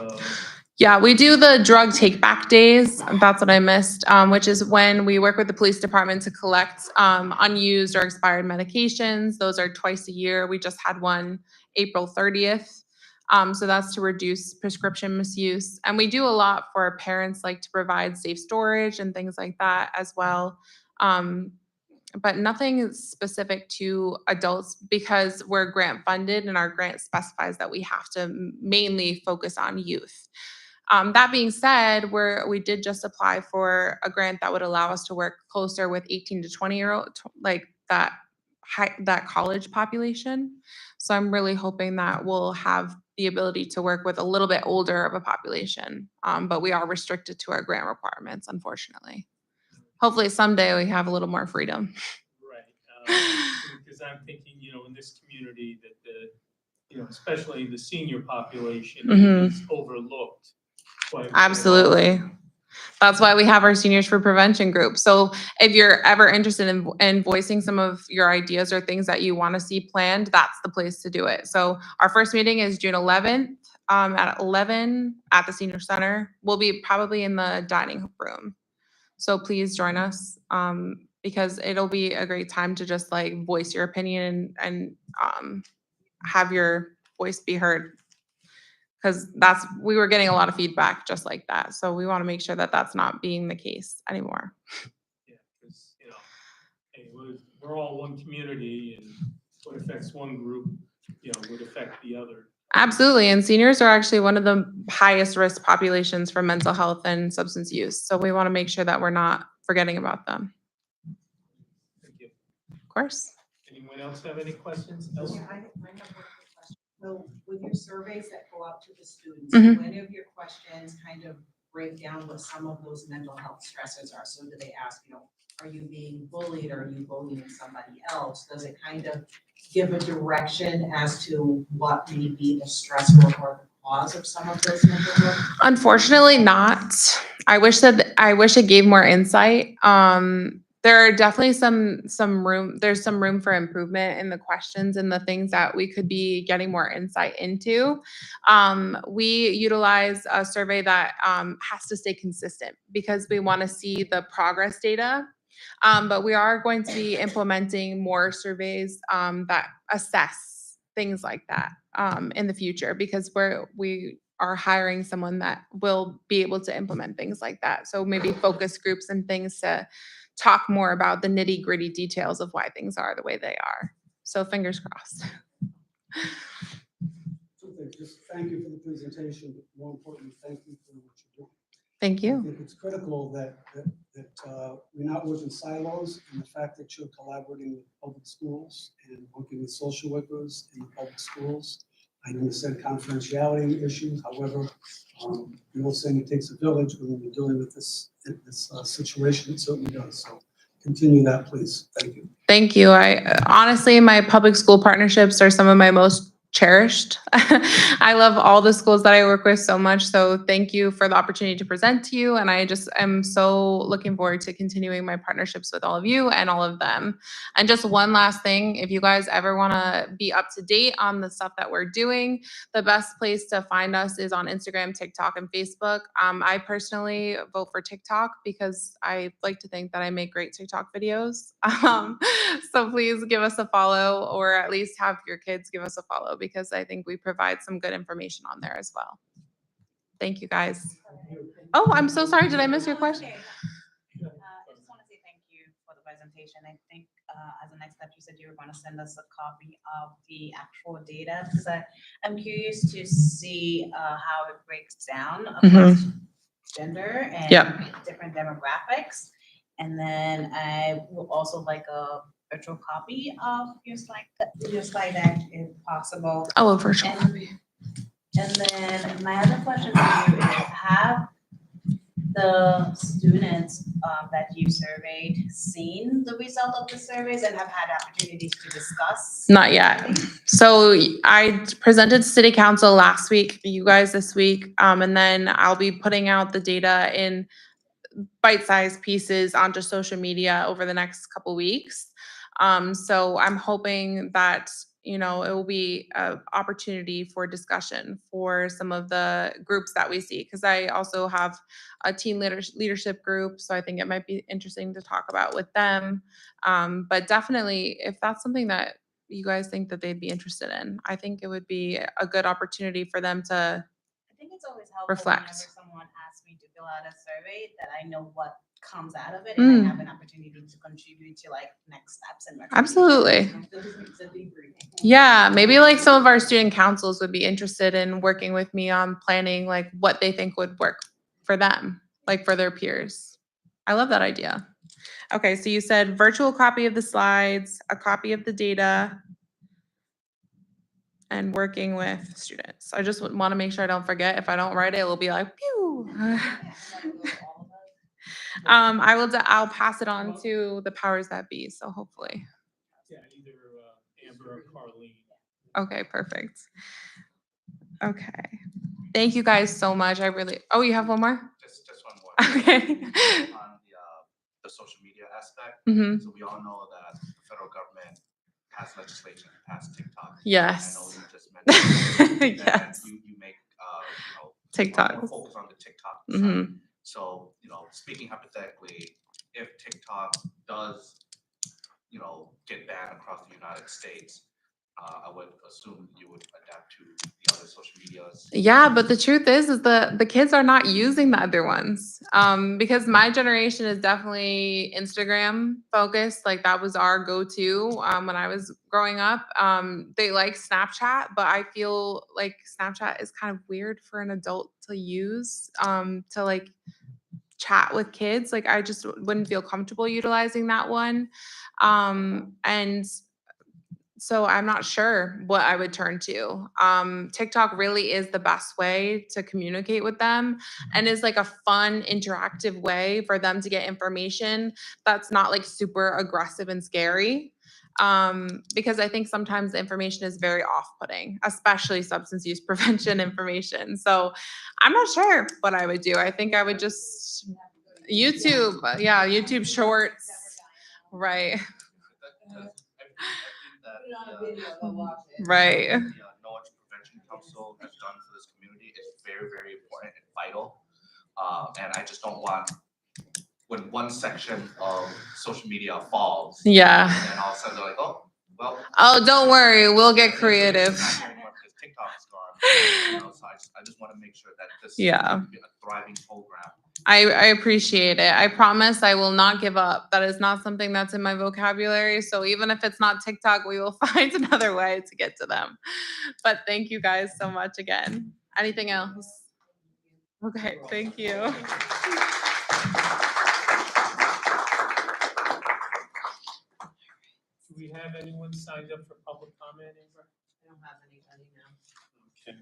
Yeah, we do the drug take back days. That's what I missed, which is when we work with the police department to collect unused or expired medications. Those are twice a year. We just had one April 30th. So that's to reduce prescription misuse. And we do a lot for parents, like to provide safe storage and things like that as well. But nothing specific to adults because we're grant funded and our grant specifies that we have to mainly focus on youth. That being said, we did just apply for a grant that would allow us to work closer with 18 to 20-year-old, like that college population. So I'm really hoping that we'll have the ability to work with a little bit older of a population. But we are restricted to our grant requirements, unfortunately. Hopefully someday we have a little more freedom. Right, because I'm thinking, in this community that especially the senior population is overlooked. Absolutely. That's why we have our Seniors for Prevention group. So if you're ever interested in voicing some of your ideas or things that you want to see planned, that's the place to do it. So our first meeting is June 11th at 11 at the Senior Center. We'll be probably in the dining room. So please join us because it'll be a great time to just like voice your opinion and have your voice be heard. Because we were getting a lot of feedback just like that. So we want to make sure that that's not being the case anymore. Yeah, because, hey, we're all one community and what affects one group, would affect the other. Absolutely. And seniors are actually one of the highest risk populations for mental health and substance use. So we want to make sure that we're not forgetting about them. Thank you. Of course. Anyone else have any questions? Yeah, I have one question. So with your surveys that go out to the students, Mhm. do any of your questions kind of break down what some of those mental health stressors are? So do they ask, are you being bullied? Are you bullying somebody else? Does it kind of give a direction as to what may be the stressor or the cause of some of those mental health? Unfortunately not. I wish it gave more insight. There are definitely there's some room for improvement in the questions and the things that we could be getting more insight into. We utilize a survey that has to stay consistent because we want to see the progress data. But we are going to be implementing more surveys that assess things like that in the future because we are hiring someone that will be able to implement things like that. So maybe focus groups and things to talk more about the nitty gritty details of why things are the way they are. So fingers crossed. Two things, just thank you for the presentation, but more importantly, thank you for what you're doing. Thank I you. think it's critical that we not work in silos, and the fact that you're collaborating with public schools and working with social workers in the public schools. I understand confidentiality issues, however, you know, saying it takes a village when you're dealing with this situation, it certainly does. So continue that, please. Thank you. Thank you. I honestly, my public school partnerships are some of my most cherished. I love all the schools that I work with so much. So thank you for the opportunity to present to you. And I just am so looking forward to continuing my partnerships with all of you and all of them. And just one last thing, if you guys ever want to be up to date on the stuff that we're doing, the best place to find us is on Instagram, TikTok, and Facebook. I personally vote for TikTok because I like to think that I make great TikTok videos. So please give us a follow, or at least have your kids give us a follow, because I think we provide some good information on there as well. Thank you, guys. Oh, I'm so sorry. Did I miss your question? I just want to say thank you for the presentation. I think as a next step, you said you were going to send us a copy of the actual data, because I'm curious to see how it breaks down across gender and different demographics. And then I will also like a virtual copy of your slide deck if possible. Oh, a virtual copy. And then my other question for you is, have the students that you surveyed seen the result of the surveys and have had opportunities to discuss? Not yet. So I presented to City Council last week, you guys this week, and then I'll be putting out the data in bite-sized pieces onto social media over the next couple weeks. So I'm hoping that, you know, it will be an opportunity for discussion for some of the groups that we see, because I also have a teen leadership group, so I think it might be interesting to talk about with them. But definitely, if that's something that you guys think that they'd be interested in, I think it would be a good opportunity for them to I think it's always helpful reflect. whenever someone asks me to fill out a survey that I know what comes out of it and I have an opportunity to contribute to like next steps and Absolutely. Yeah, maybe like some of our student councils would be interested in working with me on planning like what they think would work for them, like for their peers. I love that idea. Okay, so you said virtual copy of the slides, a copy of the data, and working with students. I just want to make sure I don't forget. If I don't write it, it'll be like, pew. I'll pass it on to the powers that be, so hopefully. Yeah, either Amber or Carlene. Okay, perfect. Okay. Thank you guys so much. Oh, you have one more? Just one more. Okay. On the social media aspect, Mhm. so we all know that the federal government has legislation to pass TikTok. Yes. I know you just mentioned that Yes. you make TikTok. more focus on the TikTok side. Mhm. So, speaking hypothetically, if TikTok does, get banned across the United States, I would assume you would adapt to the other social medias. Yeah, but the truth is the kids are not using the other ones. Because my generation is definitely Instagram focused. Like that was our go-to when I was growing up. They like Snapchat, but I feel like Snapchat is kind of weird for an adult to use to like chat with kids. Like I just wouldn't feel comfortable utilizing that one. And so I'm not sure what I would turn to. TikTok really is the best way to communicate with them and is like a fun, interactive way for them to get information that's not like super aggressive and scary. Because I think sometimes the information is very off-putting, especially substance use prevention information. So I'm not sure what I would do. I think I would just YouTube, YouTube Shorts, right? Right. The Norwich Prevention Council has done for this community is very, very important and vital. And I just don't want, when one section of social media falls. Yeah. And then all of a sudden they're like, oh, well. Oh, don't worry. We'll get creative. Because TikTok's gone. So I just want to make sure that this is Yeah. going to be a thriving program. I appreciate it. I promise I will not give up. That is not something that's in my vocabulary. So even if it's not TikTok, we will find another way to get to them. But thank you guys so much again. Anything else? Okay, thank you. Do we have anyone signed up for public comment, Amber? I don't have anybody now. Okay.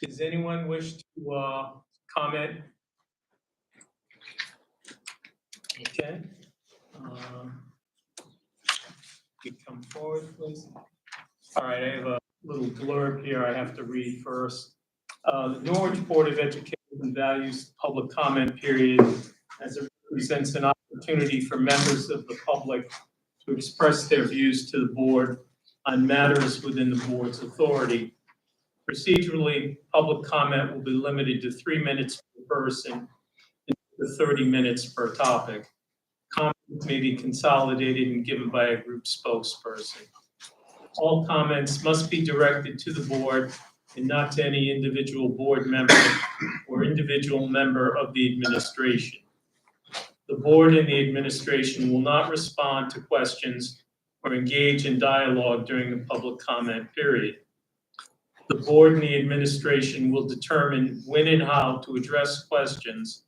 Does anyone wish to comment? Okay. You come forward, please. All right, I have a little blurb here I have to read first. The Norwich Board of Education values public comment period as it represents an opportunity for members of the public to express their views to the board on matters within the board's authority. Procedurally, public comment will be limited to 3 minutes per person and to 30 minutes per topic. Comments may be consolidated and given by a group spokesperson. All comments must be directed to the board and not to any individual board member or individual member of the administration. The board and the administration will not respond to questions or engage in dialogue during the public comment period. The board and the administration will determine when and how to address questions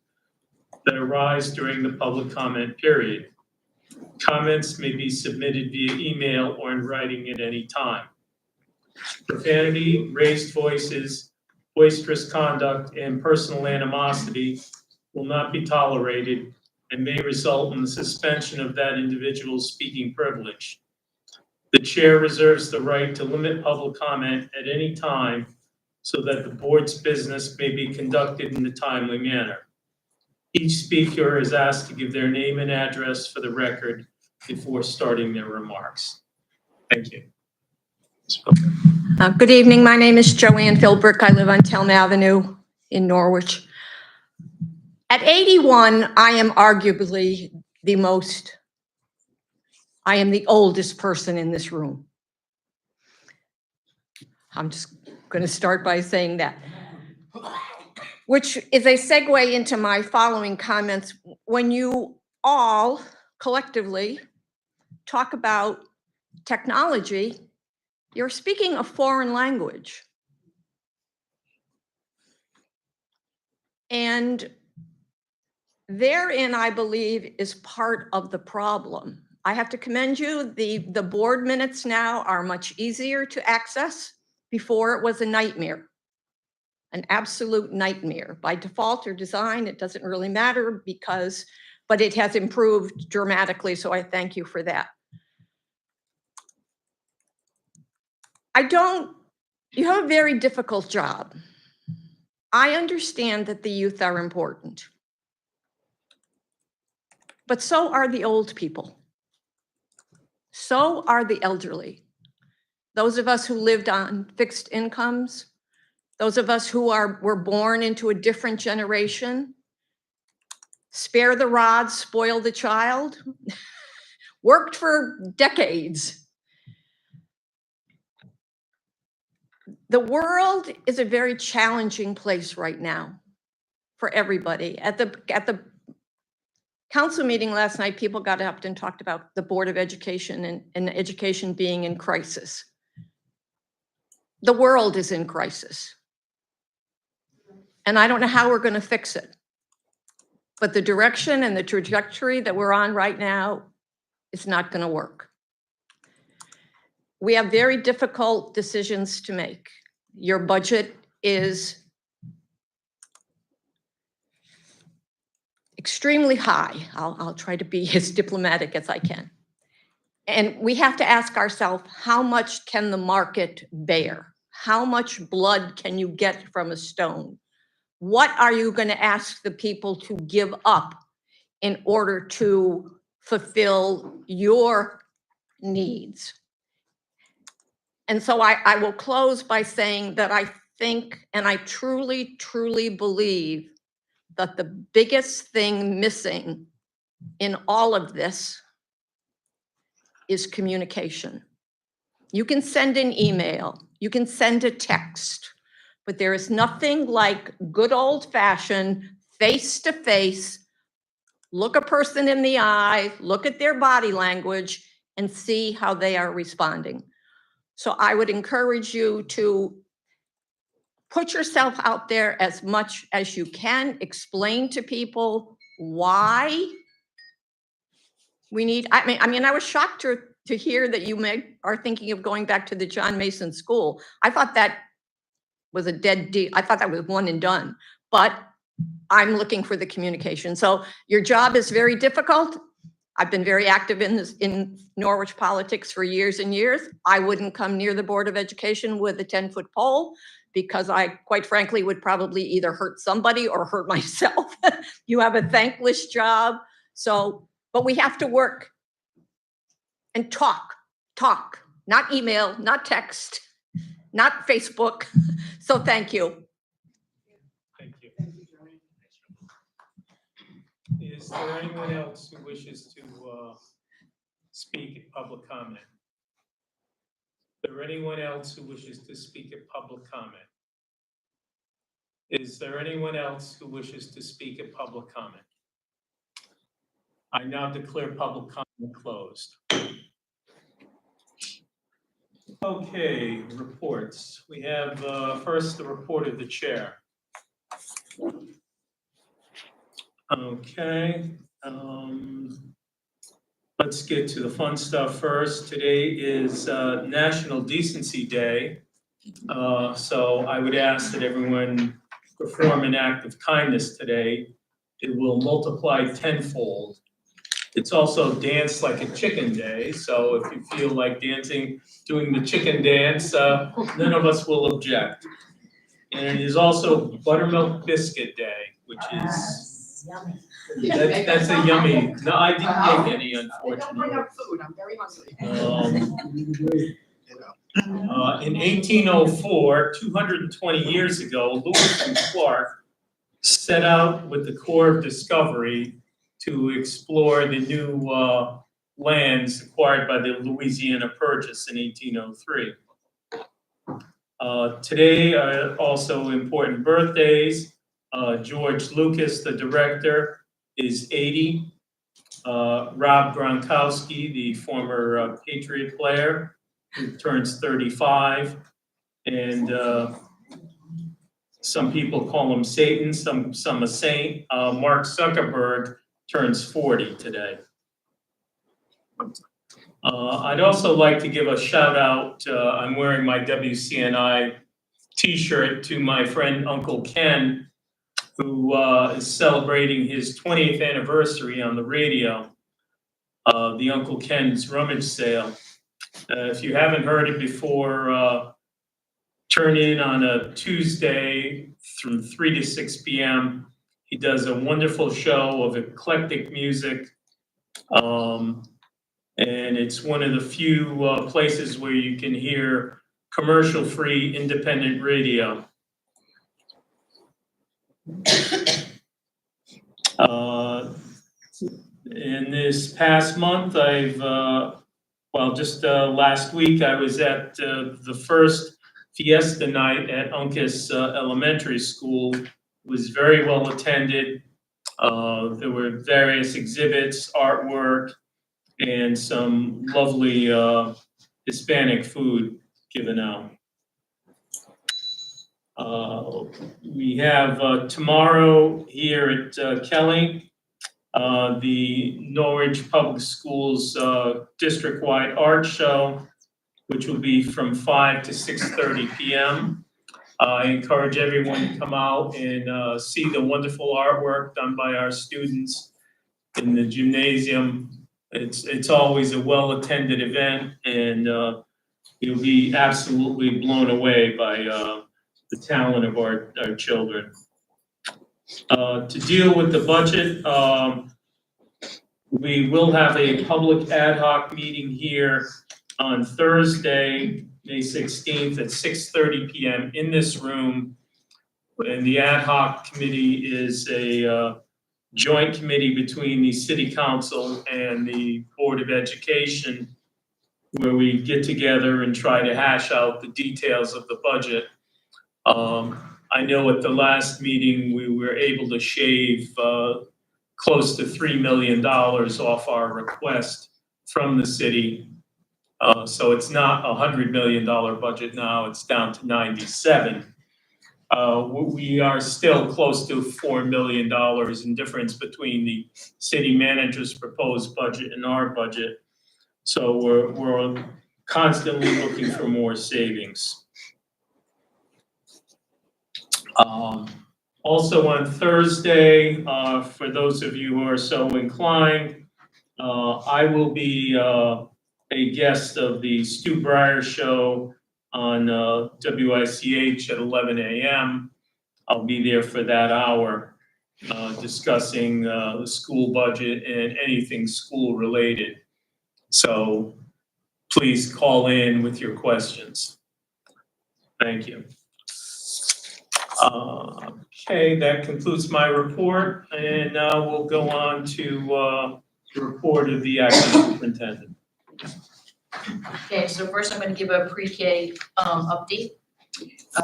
that arise during the public comment period. Comments may be submitted via email or in writing at any time. Profanity, raised voices, boisterous conduct, and personal animosity will not be tolerated and may result in the suspension of that individual's speaking privilege. The chair reserves the right to limit public comment at any time so that the board's business may be conducted in a timely manner. Each speaker is asked to give their name and address for the record before starting their remarks. Thank you. Good evening. My name is Joanne Philbrick. I live on Telm Avenue in Norwich. At 81, I am arguably I am the oldest person in this room. I'm just going to start by saying that, which is a segue into my following comments. When you all collectively talk about technology, you're speaking a foreign language. And therein, I believe, is part of the problem. I have to commend you. The board minutes now are much easier to access. Before, it was a nightmare, an absolute nightmare. By default or design, it doesn't really matter but it has improved dramatically, so I thank you for that. You have a very difficult job. I understand that the youth are important, but so are the old people. So are the elderly. Those of us who lived on fixed incomes, those of us who were born into a different generation, spare the rod, spoil the child, worked for decades. The world is a very challenging place right now for everybody. At the council meeting last night, people got up and talked about the Board of Education and education being in crisis. The world is in crisis. And I don't know how we're going to fix it. But the direction and the trajectory that we're on right now is not going to work. We have very difficult decisions to make. Your budget is extremely high. I'll try to be as diplomatic as I can. And we have to ask ourselves, how much can the market bear? How much blood can you get from a stone? What are you going to ask the people to give up in order to fulfill your needs? And so I will close by saying that I think, and I truly, truly believe that the biggest thing missing in all of this is communication. You can send an email, you can send a text, but there is nothing like good old fashioned face to face. Look a person in the eye, look at their body language, and see how they are responding. So I would encourage you to put yourself out there as much as you can, explain to people why we need, I mean, I was shocked to hear that you are thinking of going back to the John Mason School. I thought that was a dead deal. I thought that was one and done, but I'm looking for the communication. So your job is very difficult. I've been very active in Norwich politics for years and years. I wouldn't come near the Board of Education with a 10-foot pole because I, quite frankly, would probably either hurt somebody or hurt myself. You have a thankless job. So, but we have to work and talk, not email, not text, not Facebook. So thank you. Thank you. Is there anyone else who wishes to speak at public comment? Is there anyone else who wishes to speak at public comment? Is there anyone else who wishes to speak at public comment? I now declare public comment closed. Okay, reports. We have first the report of the chair. Okay, let's get to the fun stuff first. Today is National Decency Day. So I would ask that everyone perform an act of kindness today. It will multiply tenfold. It's also Dance Like a Chicken Day. So if you feel like dancing, doing the chicken dance, none of us will object. And it is also Buttermilk Biscuit Day, which is, that's a yummy. No, I didn't make any, Don't bring unfortunately. up food, I'm very hungry. In 1804, 220 years ago, Lewis and Clark set out with the Corps of Discovery to explore the new lands acquired by the Louisiana Purchase in 1803. Today are also important birthdays. George Lucas, the director, is 80. Rob Gronkowski, the former Patriot player, who turns 35. And some people call him Satan, some a saint. Mark Zuckerberg turns 40 today. I'd also like to give a shout out, I'm wearing my WCNI t-shirt, to my friend Uncle Ken, who is celebrating his 20th anniversary on the radio, the Uncle Ken's Rummage Sale. If you haven't heard it before, turn in on a Tuesday from 3 to 6 p.m. He does a wonderful show of eclectic music. And it's one of the few places where you can hear commercial-free independent radio. In this past month, just last week, I was at the first Fiesta Night at Uncas Elementary School. It was very well attended. There were various exhibits, artwork, and some lovely Hispanic food given out. We have tomorrow here at Kelly, the Norwich Public Schools district-wide art show, which will be from 5 to 6:30 p.m. I encourage everyone to come out and see the wonderful artwork done by our students in the gymnasium. It's always a well-attended event, and you'll be absolutely blown away by the talent of our children. To deal with the budget, we will have a public ad hoc meeting here on Thursday, May 16th at 6:30 p.m. in this room. And the ad hoc committee is a joint committee between the City Council and the Board of Education, where we get together and try to hash out the details of the budget. I know at the last meeting, we were able to shave close to $3 million off our request from the city. So it's not a $100 million budget now, it's down to 97. We are still close to $4 million in difference between the city manager's proposed budget and our budget. So we're constantly looking for more savings. Also on Thursday, for those of you who are so inclined, I will be a guest of the Stu Breyer Show on WICH at 11 a.m. I'll be there for that hour, discussing the school budget and anything school related. So please call in with your questions. Thank you. Okay, that concludes my report, and now we'll go on to the report of the acting superintendent. Okay, so first I'm going to give a pre-K update.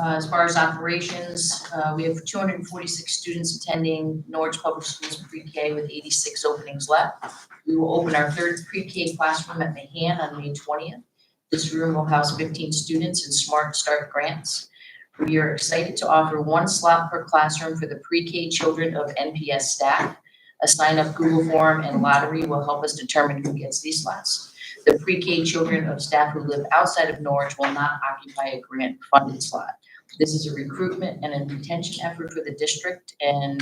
As far as operations, we have 246 students attending Norwich Public Schools pre-K with 86 openings left. We will open our third pre-K classroom at Mahan on May 20th. This room will house 15 students in Smart Start grants. We are excited to offer 1 slot per classroom for the pre-K children of NPS staff. A sign-up Google form and lottery will help us determine who gets these slots. The pre-K children of staff who live outside of Norwich will not occupy a grant-funded slot. This is a recruitment and a retention effort for the district, and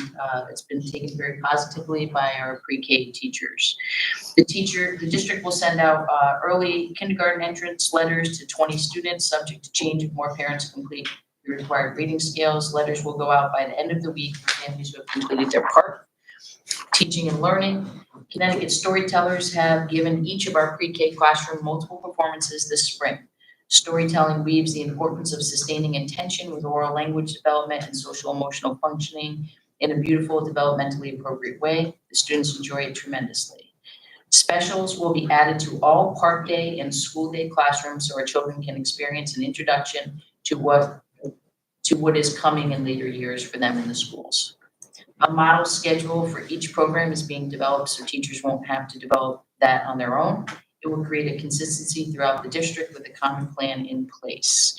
it's been taken very positively by our pre-K teachers. The district will send out early kindergarten entrance letters to 20 students, subject to change if more parents complete the required reading scales. Letters will go out by the end of the week for families who have completed their part. Teaching and learning. Connecticut storytellers have given each of our pre-K classroom multiple performances this spring. Storytelling weaves the importance of sustaining intention with oral language development and social emotional functioning in a beautiful, developmentally appropriate way. The students enjoy it tremendously. Specials will be added to all part day and school day classrooms so our children can experience an introduction to what is coming in later years for them in the schools. A model schedule for each program is being developed so teachers won't have to develop that on their own. It will create a consistency throughout the district with a common plan in place.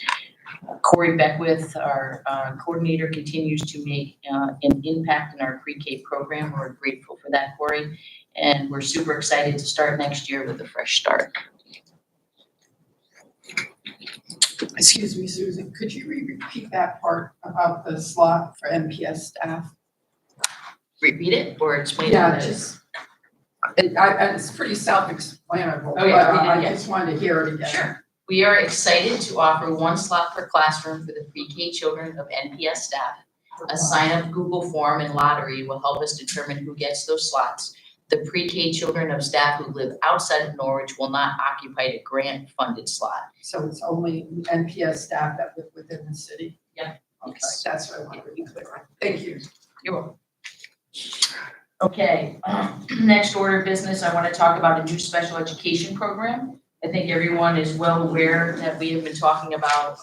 Corey Beckwith, our coordinator, continues to make an impact in our pre-K program. We're grateful for that, Corey, and we're super excited to start next year with a fresh start. Excuse me, Susan, could you repeat that part about the slot for NPS staff? Repeat it or explain it? Yeah, just, it's pretty self-explanatory, but Okay, I yeah. just wanted to hear it again. Sure. We are excited to offer 1 slot per classroom for the pre-K children of NPS staff. A sign-up Google form and lottery will help us determine who gets those slots. The pre-K children of staff who live outside of Norwich will not occupy a grant-funded slot. So it's only NPS staff that live within the city? Yeah. Okay, that's what I wanted to be clear on. Thank you. You're welcome. Okay, next order of business, I want to talk about a new special education program. I think everyone is well aware that we have been talking about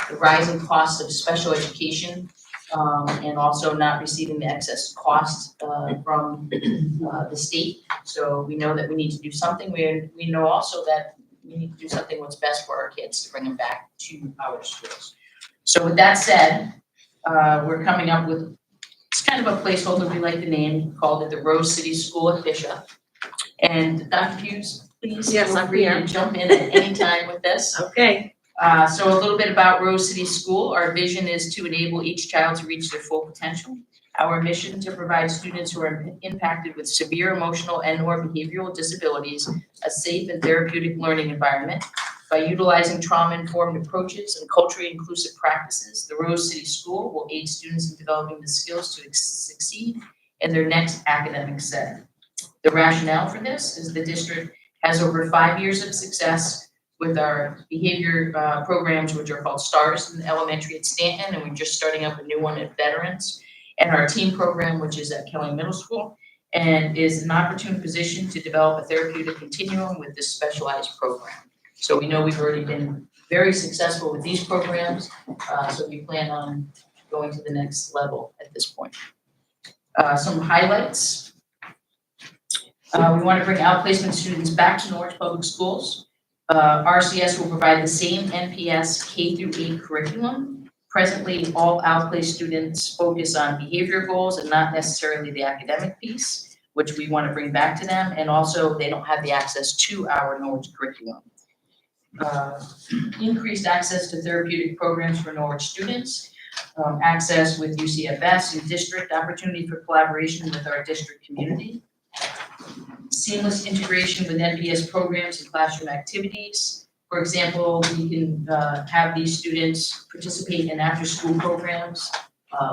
the rising costs of special education and also not receiving the excess cost from the state. So we know that we need to do something. We know also that we need to do something what's best for our kids to bring them back to our schools. So with that said, we're coming up with, it's kind of a placeholder, we like the name, called it the Rose City School at Bishop. And Dr. Hughes, please Yes, feel I'm free to here. jump in at any time with this. Okay. So a little bit about Rose City School. Our vision is to enable each child to reach their full potential. Our mission to provide students who are impacted with severe emotional and/or behavioral disabilities a safe and therapeutic learning environment. By utilizing trauma-informed approaches and culturally inclusive practices, the Rose City School will aid students in developing the skills to succeed in their next academic setting. The rationale for this is the district has over 5 years of success with our behavior programs, which are called STARS in elementary at Stanton, and we're just starting up a new one at Veterans, and our team program, which is at Kelly Middle School, and is an opportune position to develop a therapeutic continuum with this specialized program. So we know we've already been very successful with these programs, so we plan on going to the next level at this point. Some highlights. We want to bring outplacement students back to Norwich Public Schools. RCS will provide the same NPS K-8 curriculum. Presently, all outplaced students focus on behavior goals and not necessarily the academic piece, which we want to bring back to them. And also, they don't have the access to our Norwich curriculum. Increased access to therapeutic programs for Norwich students. Access with UCFS and district opportunity for collaboration with our district community. Seamless integration with NPS programs and classroom activities. For example, we can have these students participate in after-school programs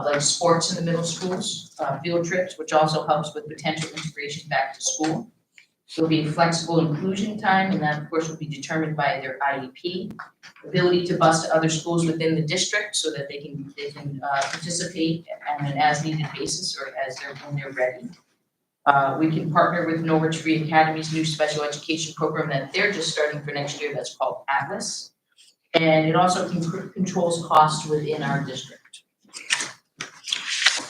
like sports in the middle schools, field trips, which also helps with potential integration back to school. There'll be flexible inclusion time, and that of course will be determined by their IEP. Ability to bus to other schools within the district so that they can participate on an as-needed basis or when they're ready. We can partner with Norwich Free Academy's new special education program that they're just starting for next year that's called Atlas. And it also controls costs within our district.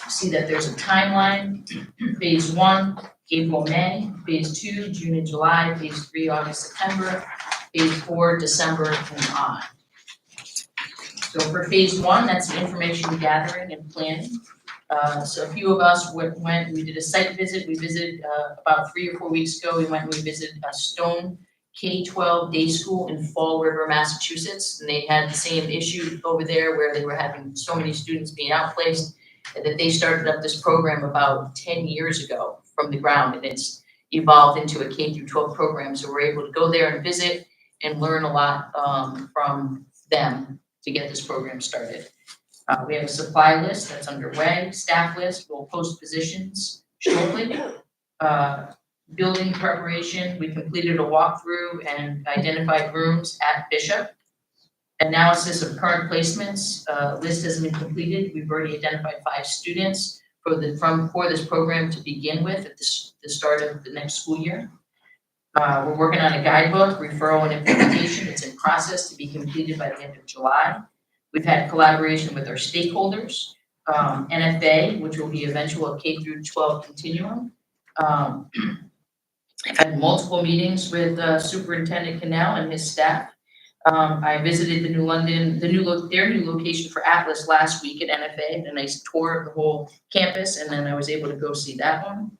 See that there's a timeline. Phase 1, April, May. Phase 2, June and July. Phase 3, August, September. Phase 4, December and on. So for phase 1, that's the information gathering and planning. So a few of us we did a site visit. We visited about 3 or 4 weeks ago. We went and we visited a Stone K-12 day school in Fall River, Massachusetts. And they had the same issue over there where they were having so many students being outplaced, and that they started up this program about 10 years ago from the ground, and it's evolved into a K-12 program. So we're able to go there and visit and learn a lot from them to get this program started. We have a supply list that's underway, staff list, we'll post positions shortly. Building preparation, we completed a walkthrough and identified rooms at Bishop. Analysis of current placements, list hasn't been completed. We've already identified 5 students for this program to begin with at the start of the next school year. We're working on a guidebook, referral and implementation. It's in process to be completed by the end of July. We've had collaboration with our stakeholders, NFA, which will be eventual K-12 continuum. I've had multiple meetings with Superintendent Cannell and his staff. I visited their new location for Atlas last week at NFA, and a nice tour of the whole campus, and then I was able to go see that one.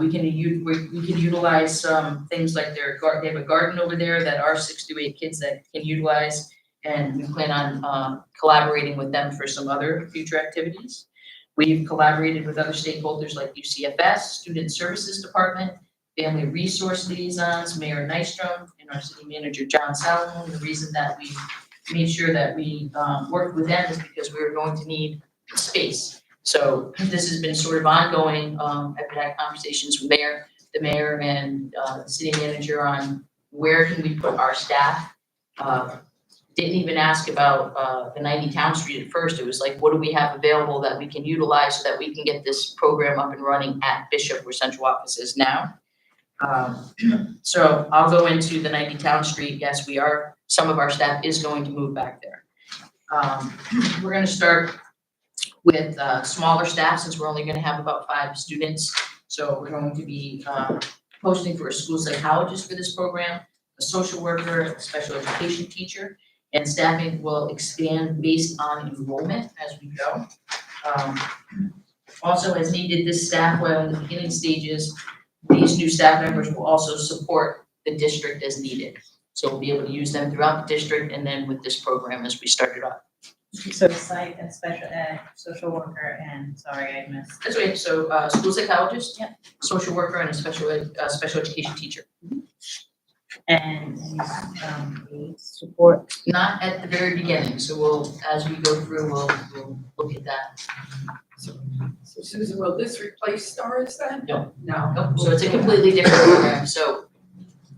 We can utilize some things like they have a garden over there that our 6 to 8 kids that can utilize, and we plan on collaborating with them for some other future activities. We've collaborated with other stakeholders like UCFS, Student Services Department, Family Resource Liaisons, Mayor Nystrom, and our City Manager John Salomon. The reason that we made sure that we worked with them is because we were going to need space. So this has been sort of ongoing. I've had conversations with the mayor and the city manager on where can we put our staff. Didn't even ask about the 90 Town Street at first. It was like, what do we have available that we can utilize so that we can get this program up and running at Bishop, where central office is now. So I'll go into the 90 Town Street. Yes, some of our staff is going to move back there. We're going to start with smaller staff since we're only going to have about 5 students. So we're going to be posting for a school psychologist for this program, a social worker, a special education teacher, and staffing will expand based on enrollment as we go. Also, as needed, this staff, while in the beginning stages, these new staff members will also support the district as needed. So we'll be able to use them throughout the district and then with this program as we start it up. So psych and special ed, social worker, and sorry, I missed. That's right. So school psychologist, yeah, social worker, and a special education teacher. And support. Not at the very beginning. So as we go through, we'll look at that. So Susan, will this replace STARS then? No. No. Nope. So it's a completely different program. So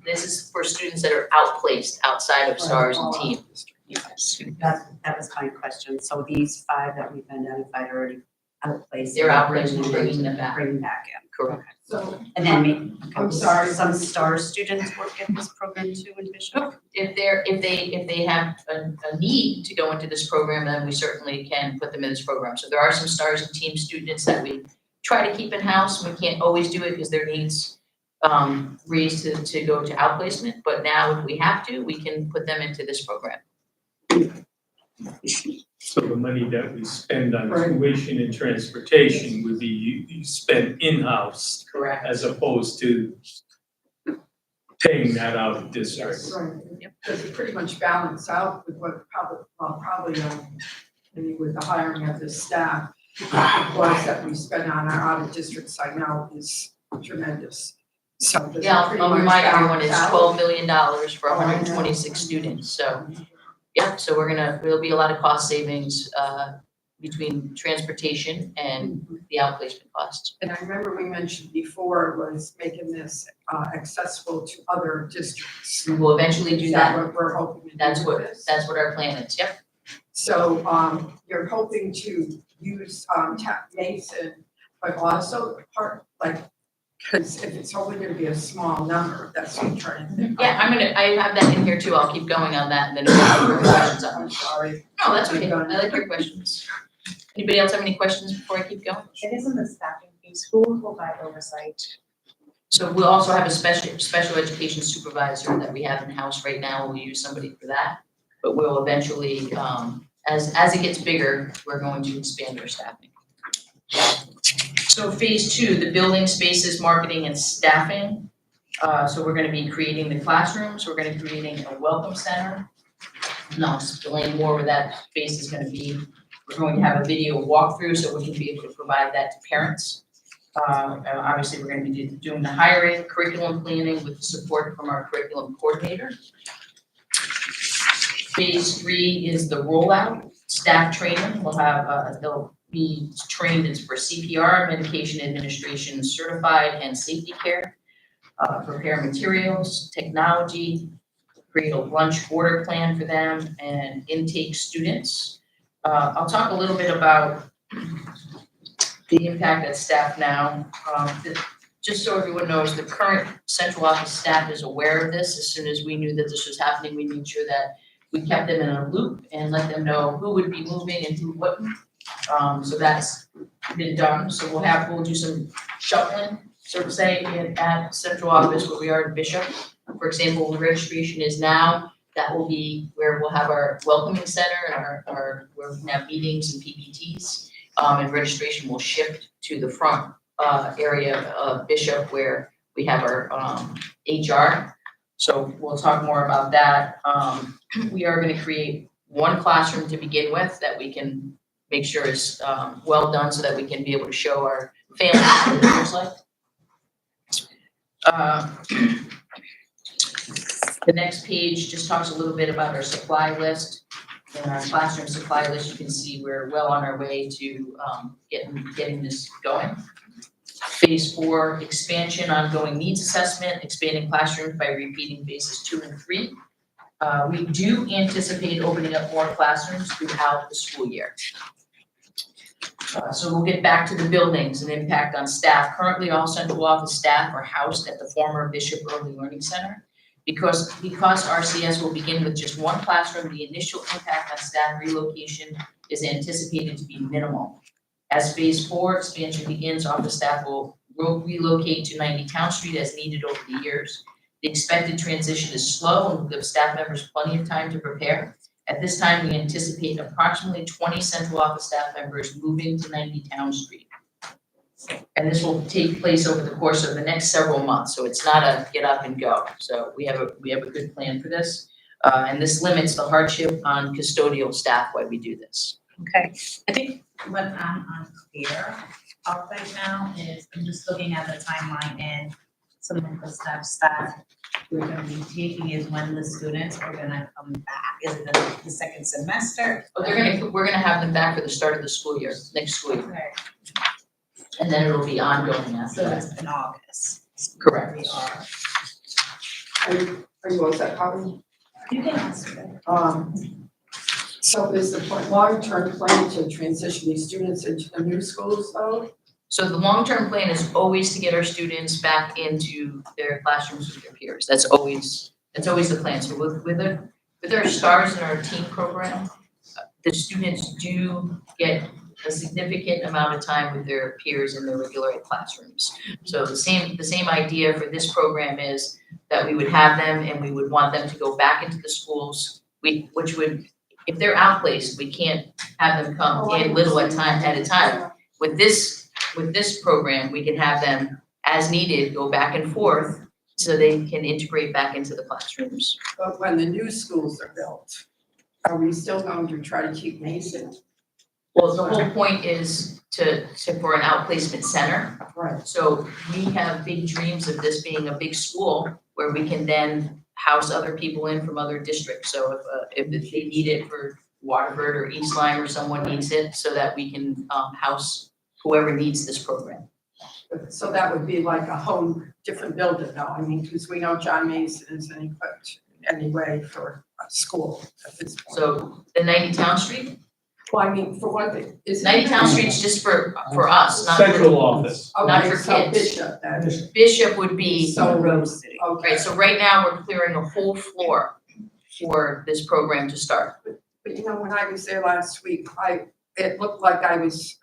this is for students that are outplaced outside of STARS and team. That was my question. So these 5 that we've identified already outplacement. They're outplacement, bringing them back. Bringing back in. Correct. So, And then maybe. I'm sorry. Some STAR students work in this program too in Bishop? If they have a need to go into this program, then we certainly can put them in this program. So there are some STARS and team students that we try to keep in-house. We can't always do it because their needs raise to go to outplacement, but now if we have to, we can put them into this program. So the money that we spend on Right. tuition and transportation would be you spend in-house Correct. as opposed to paying that out of district. right, does it pretty much balance out with what probably, maybe with the hiring of the staff, the cost that we spend on our out-of-district site now is tremendous. So does it Yeah, pretty I'll much remind everyone, balance it's out? $12 million for Oh, I know. 126 students, so, yeah, so there'll be a lot of cost savings, between transportation and the outplacement costs. And I remember we mentioned before was making this accessible to other districts. We will eventually do Is that. what we're hoping to do That's with what, this? that's what our plan is, yep. So, you're hoping to use, Mason, but also because if it's only gonna be a small number, that's what I'm trying to think. Yeah, I have that in here too, I'll keep going on that, and then if you have further questions on I'm it. sorry. No, that's okay, I like your questions. Anybody else have any questions before I keep going? It is in the staffing piece. Who will provide oversight? So we'll also have a special education supervisor that we have in-house right now, we'll use somebody for that. But we'll eventually, as it gets bigger, we're going to expand our staffing. So phase 2, the building, spaces, marketing, and staffing. So we're gonna be creating the classrooms, we're gonna be creating a welcome center. No, explain more where that space is gonna be. We're going to have a video walkthrough, so we can be able to provide that to parents. Obviously, we're gonna be doing the hiring, curriculum planning with support from our curriculum coordinator. Phase 3 is the rollout, staff training. We'll have, they'll be trained for CPR, medication administration certified, and safety care. Prepare materials, technology, create a lunch order plan for them, and intake students. I'll talk a little bit about the impact at staff now. Just so everyone knows, the current central office staff is aware of this. As soon as we knew that this was happening, we made sure that we kept them in a loop and let them know who would be moving and who wouldn't. So that's been done. So we'll do some shuffling, so to say, at central office where we are in Bishop. For example, where registration is now, that will be where we'll have our welcoming center and our where we have meetings and PPTs. And registration will shift to the front area of Bishop where we have our HR. So we'll talk more about that. We are gonna create one classroom to begin with that we can make sure is well done so that we can be able to show our families what it looks like. The next page just talks a little bit about our supply list. In our classroom supply list, you can see we're well on our way to getting this going. Phase 4, expansion, ongoing needs assessment, expanding classrooms by repeating phases 2 and 3. We do anticipate opening up more classrooms throughout the school year. So we'll get back to the buildings and impact on staff. Currently, all central office staff are housed at the former Bishop Early Learning Center. Because RCS will begin with just one classroom, the initial impact on staff relocation is anticipated to be minimal. As phase 4 expansion begins, office staff will relocate to 90 Town Street as needed over the years. The expected transition is slow and will give staff members plenty of time to prepare. At this time, we anticipate approximately 20 central office staff members moving to 90 Town Street. And this will take place over the course of the next several months, so it's not a get up and go. So we have a good plan for this. And this limits the hardship on custodial staff while we do this. Okay, I think what I'm unclear of right now is I'm just looking at the timeline and some of the steps that we're gonna be taking is when the students are gonna come back. Is it the second semester? But we're gonna have them back for the start of the school year, next school year, Okay, and then it'll be ongoing after so that. it's in August. Correct. We are. Are you all set, Colin? You can answer that. So is the long-term plan to transition these students into the new schools though? So the long-term plan is always to get our students back into their classrooms with their peers. That's always the plan. So with our STARS and our teen program, the students do get a significant amount of time with their peers in their regular ed classrooms. So the same idea for this program is that we would have them and we would want them to go back into the schools, which would, if they're outplaced, we can't have them come in little at a time. With this program, we can have them as needed, go back and forth so they can integrate back into the classrooms. But when the new schools are built, are we still going to try to keep Mason? Well, the whole point is for an outplacement center. Right. So we have big dreams of this being a big school where we can then house other people in from other districts. So if they need it for Waterford or East Lyme or someone needs it, so that we can house whoever needs this program. So that would be like a whole different building though, I mean, because we know John Mason isn't equipped anyway for a school at this point. So the 90 Town Street, Well, I mean, for one thing, is. 90 Town Street's just for us, not Central for, office. not Okay, for so kids. Bishop then. Bishop would be, So, Rose City. okay, right, so right now we're clearing a whole floor for this program to start. but you know, when I was there last week, it looked like I was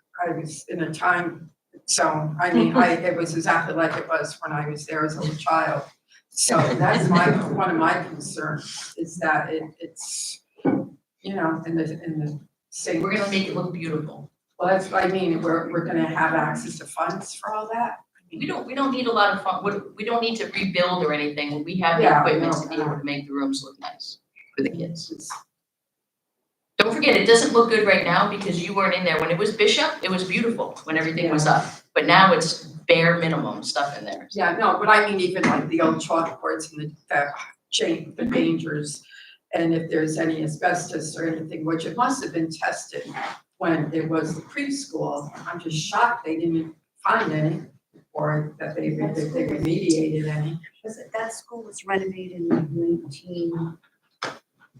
in a time zone. I mean, it was exactly like it was when I was there as a child. So that's one of my concerns is that it's, you know, in the same. We're gonna make it look beautiful. Well, that's what I mean, we're gonna have access to funds for all that? We don't need a lot of fun, we don't need to rebuild or anything, we have the Yeah, equipment no, to be able to make the rooms look nice for the kids. Don't forget, it doesn't look good right now because you weren't in there. When it was Bishop, it was beautiful when everything was up. But now it's bare minimum stuff in there. Yeah, no, but I mean, even like the old chalkboards and the dangers, and if there's any asbestos or anything, which it must have been tested when it was the preschool. I'm just shocked they didn't find any, or that they remediated any. That school was renovated in 19,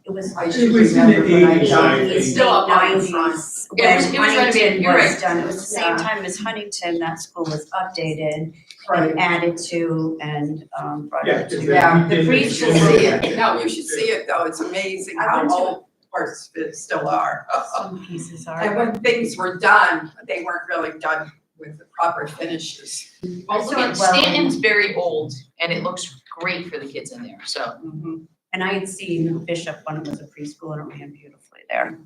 it was. I should was in the remember when I 80s, got I it. think. It's still up on the front. 90s. Yeah, it was When renovated, Huntington you're was right. done, it was the same Yeah. time as Huntington, that school was updated Right, and added to and brought Yeah, it to. yeah, the We did preschool, it. see it, no, you should see it though, it's amazing I how went to old parts of it still are. Some pieces are. And when things were done, they weren't really done with the proper finishes. Well, look at Stanton's very old and it looks great for the kids in there, so. Mhm. And I had seen Bishop when it was a preschool and it ran beautifully there.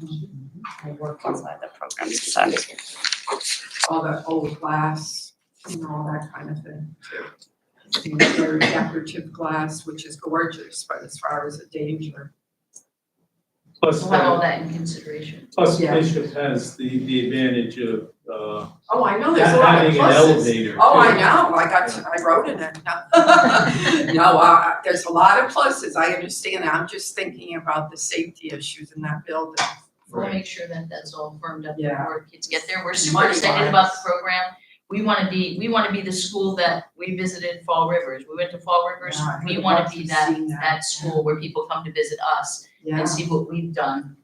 I worked inside the program, so. All that old glass, you know, all that kind of thing too. And their decorative glass, which is gorgeous, but as far as a danger. Plus, We'll have all that in consideration. plus Yeah. Bishop has the advantage of, Oh, I know, there's a lot of having an pluses. elevator. Oh, too. I know, I wrote in it. No, there's a lot of pluses, I understand that, I'm just thinking about the safety issues in that building. We'll make sure that that's all firmed up Yeah. before kids get there. We're super Money excited wise. about the program. We wanna be the school that we visited Fall Rivers. We went to Fall Rivers. Yeah, I We would wanna love be to that, see that. that school where people come to visit us Yeah, and see what we've done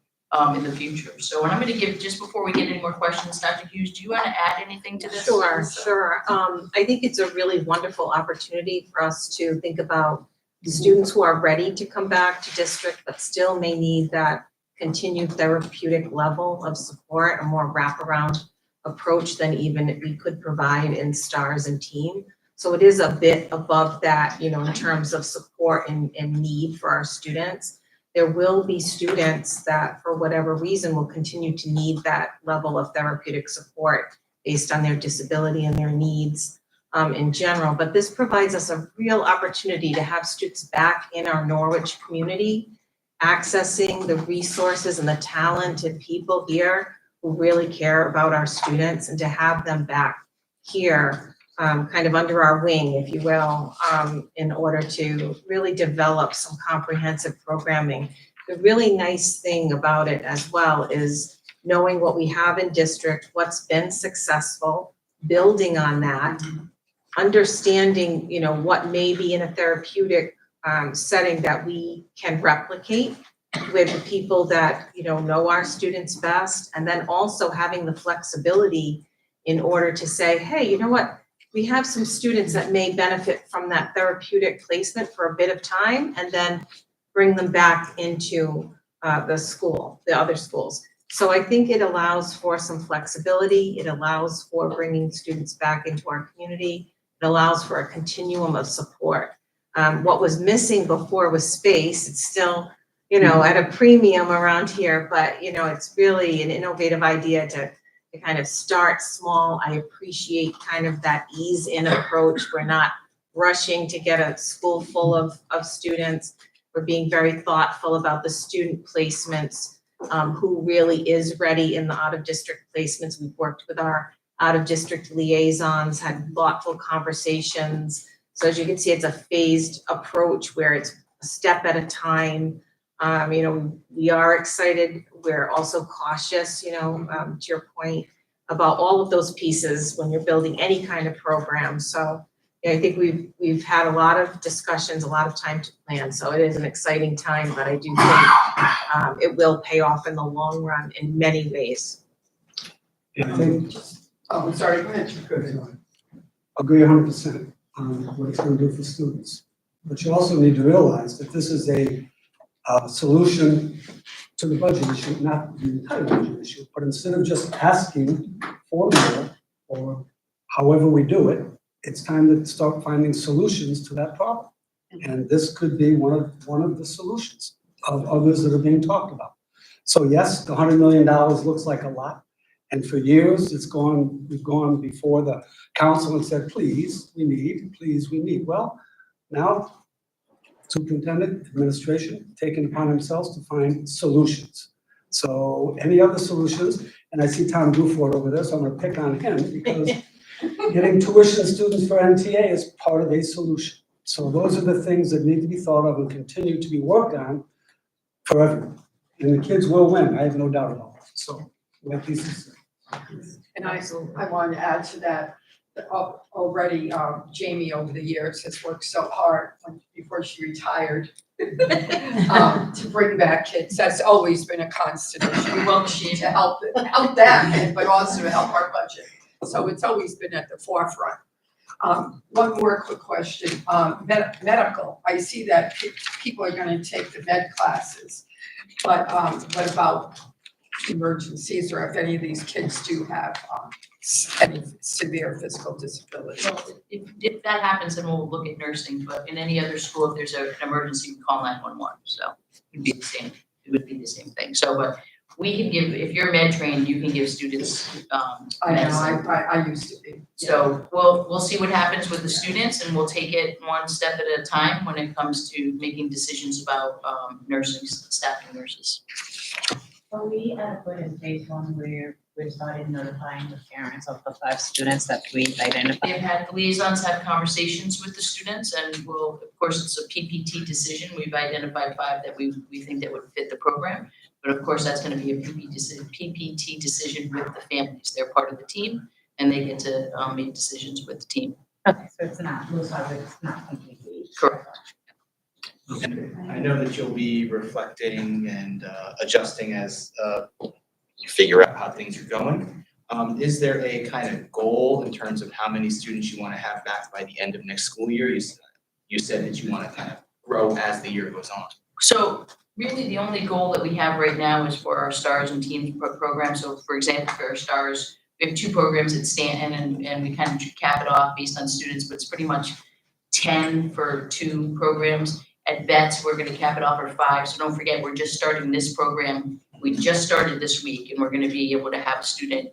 in the future. So, and I'm gonna give, just before we get any more questions, Dr. Hughes, do you wanna add anything to this? Sure. I think it's a really wonderful opportunity for us to think about students who are ready to come back to district, but still may need that continued therapeutic level of support, a more wraparound approach than even we could provide in STARS and team. So it is a bit above that, you know, in terms of support and need for our students. There will be students that, for whatever reason, will continue to need that level of therapeutic support based on their disability and their needs in general. But this provides us a real opportunity to have students back in our Norwich community, accessing the resources and the talented people here who really care about our students, and to have them back here kind of under our wing, if you will, in order to really develop some comprehensive programming. The really nice thing about it as well is knowing what we have in district, what's been successful, building on that, understanding, you know, what may be in a therapeutic setting that we can replicate with the people that, know our students best, and then also having the flexibility in order to say, hey, you know what? We have some students that may benefit from that therapeutic placement for a bit of time, and then bring them back into the other schools. So I think it allows for some flexibility. It allows for bringing students back into our community. It allows for a continuum of support. What was missing before was space. It's still, at a premium around here, but, it's really an innovative idea to kind of start small. I appreciate kind of that ease in approach. We're not rushing to get a school full of students. We're being very thoughtful about the student placements, who really is ready in the out-of-district placements. We've worked with our out-of-district liaisons, had thoughtful conversations. So as you can see, it's a phased approach where it's a step at a time. We are excited. We're also cautious, to your point about all of those pieces when you're building any kind of program. So I think we've had a lot of discussions, a lot of time to plan. So it is an exciting time, but I do think it will pay off in the long run in many ways. I think, Oh, I'm sorry, go ahead. agree 100% on what it's going to do for students. But you also need to realize that this is a solution to the budget issue, not the entire budget issue, but instead of just asking for more or however we do it, it's time to start finding solutions to that problem. And this could be one of the solutions of others that are being talked about. So yes, the $100 million looks like a lot. And for years, we've gone before the council and said, please, we need. Well, now superintendent, administration, taking upon themselves to find solutions. So any other solutions, and I see Tom Duford over there, so I'm gonna pick on him because getting tuition students for NTA is part of a solution. So those are the things that need to be thought of and continue to be worked on for everyone. And the kids will win, I have no doubt about it. So, like Lisa said. And I wanted to add to that already, Jamie over the years has worked so hard before she retired to bring back kids. That's always been a constant issue. Well, to help them, but also to help our budget. So it's always been at the forefront. One more quick question. Medical, I see that people are going to take the med classes, but what about emergencies, or if any of these kids do have any severe physical disability? Well, if that happens, then we'll look at nursing, but in any other school, if there's an emergency, we call 911, so it would be the same thing. So, but we can give, if you're med trained, you can give students, I medicine. know, I used to be. So we'll see what happens with the students, and we'll take it one step at a time when it comes to making decisions about nursing, staffing nurses. Are we at a point in phase one where we're starting notifying the parents of the 5 students that we've identified? They've had, the liaisons had conversations with the students, and of course, it's a PPT decision. We've identified 5 that we think that would fit the program. But of course, that's gonna be a PPT decision with the families. They're part of the team, and they get to make decisions with the team. Okay, so it's not, it's not completely. Correct. I know that you'll be reflecting and adjusting as you figure out how things are going. Is there a kind of goal in terms of how many students you want to have back by the end of next school year? You said that you want to kind of grow as the year goes on. So really, the only goal that we have right now is for our STARS and Teams program. So for example, for our STARS, we have 2 programs at Stanton, and we kind of cap it off based on students, but it's pretty much 10 for 2 programs. At VETS, we're gonna cap it off for 5, so don't forget, we're just starting this program. We just started this week, and we're gonna be able to have a student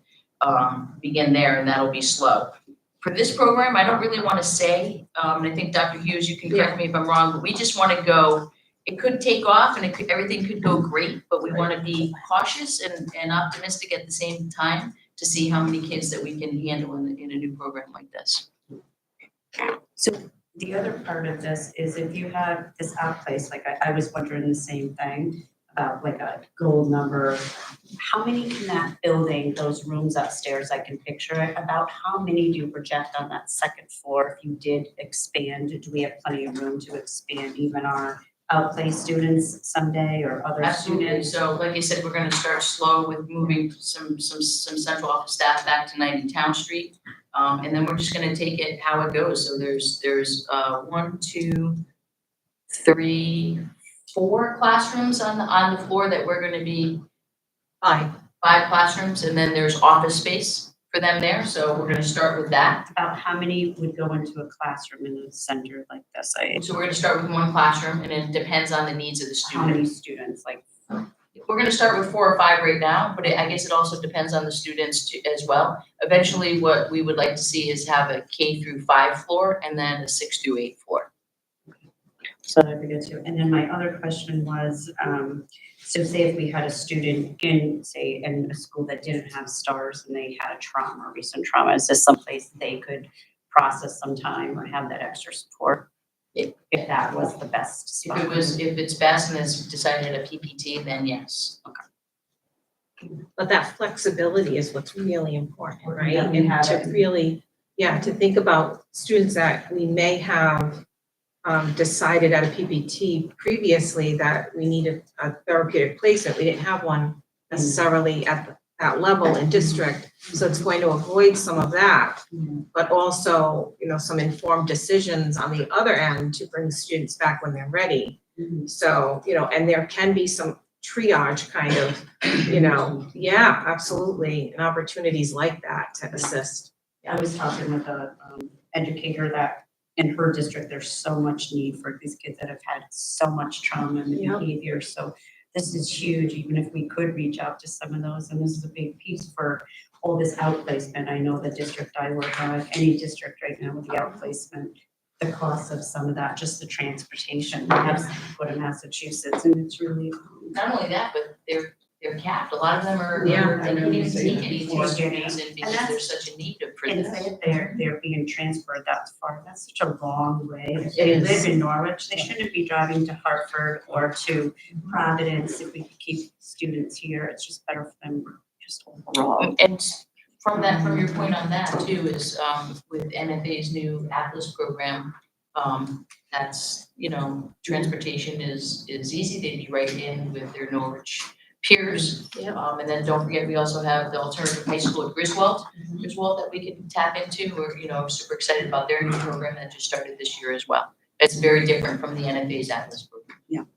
begin there, and that'll be slow. For this program, I don't really wanna say, and I think Dr. Hughes, you can correct me if I'm wrong, but we just wanna go, it could take off and everything could go great, but we wanna be cautious and optimistic at the same time to see how many kids that we can handle in a new program like this. So the other part of this is if you have this outplace, like I was wondering the same thing about like a goal number. How many can that building, those rooms upstairs, I can picture it, about how many do you project on that second floor if you did expand? Do we have plenty of room to expand even our outplay students someday or other Absolutely. students? So like I said, we're gonna start slow with moving some central office staff back to 90 Town Street. And then we're just gonna take it how it goes. So there's 1, 2, 3, 4 classrooms on the floor that we're gonna be, 5 classrooms, and then there's office space for them there. So we're gonna start with that. About how many would go into a classroom in a center like this? So we're gonna start with 1 classroom, and it depends on the needs of the How many student. students, like? We're gonna start with 4 or 5 right now, but I guess it also depends on the students as well. Eventually, what we would like to see is have a K through 5 floor and then a 6 through 8 floor. So that'd be good too. And then my other question was, so say if we had a student in, say, in a school that didn't have stars and they had a trauma, recent trauma, is this someplace they could process some time or have that extra support? If that was the best spot? If it's best and it's decided a PPT, then yes. But that flexibility is what's really important, right? That we And have to it. really, to think about students that we may have decided at a PPT previously that we needed a therapeutic placement. We didn't have one necessarily at that level in district. So it's going to avoid some of that, but also, some informed decisions on the other end to bring students back when they're ready. So, and there can be some triage kind of, absolutely, and opportunities like that to assist. I was talking with a educator that in her district, there's so much need for these kids that have had so much trauma and behavior. So this is huge, even if we could reach out to some of those. And this is a big piece for all this outplacement. I know the district I work on, any district right now with the outplacement, the cost of some of that, just the transportation. We have some people in Massachusetts, and it's really. Not only that, but they're capped. A lot of them are, Yeah, they I know. can't even sneak any Yeah. more students in And because that's- there's such a need for And this. say if they're being transferred that far, that's such a long way. If It they is. live in Norwich, they shouldn't be driving to Hartford or to Providence. If we could keep students here, it's just better for them just overall. And from your point on that too, is with NFA's new Atlas program, that's, transportation is easy. They'd be right in with their Norwich peers. And then don't forget, we also have the alternative high school at Griswold that we can tap into. We're, super excited about their new program that just started this year as well. It's very different from the NFA's Atlas program.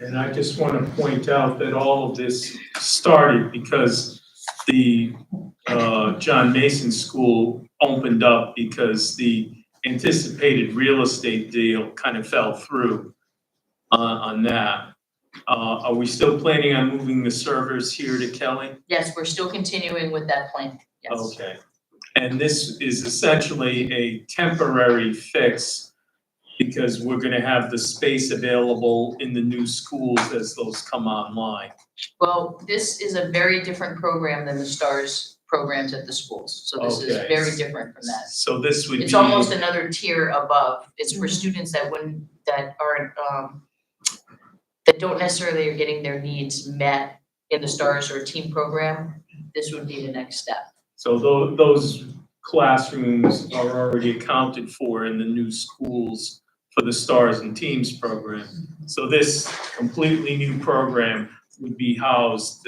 And I just want to point out that all of this started because the John Mason School opened up because the anticipated real estate deal kind of fell through on that. Are we still planning on moving the servers here to Kelly? Yes, we're still continuing with that plan, yes. Okay. And this is essentially a temporary fix because we're gonna have the space available in the new schools as those come online. Well, this is a very different program than the STARS programs at the schools. So this is Okay. very different from that. So this would be. It's almost another tier above. It's for students that aren't, that don't necessarily are getting their needs met in the STARS or team program. This would be the next step. So those classrooms are already accounted for in the new schools for the Stars and Teams program. So this completely new program would be housed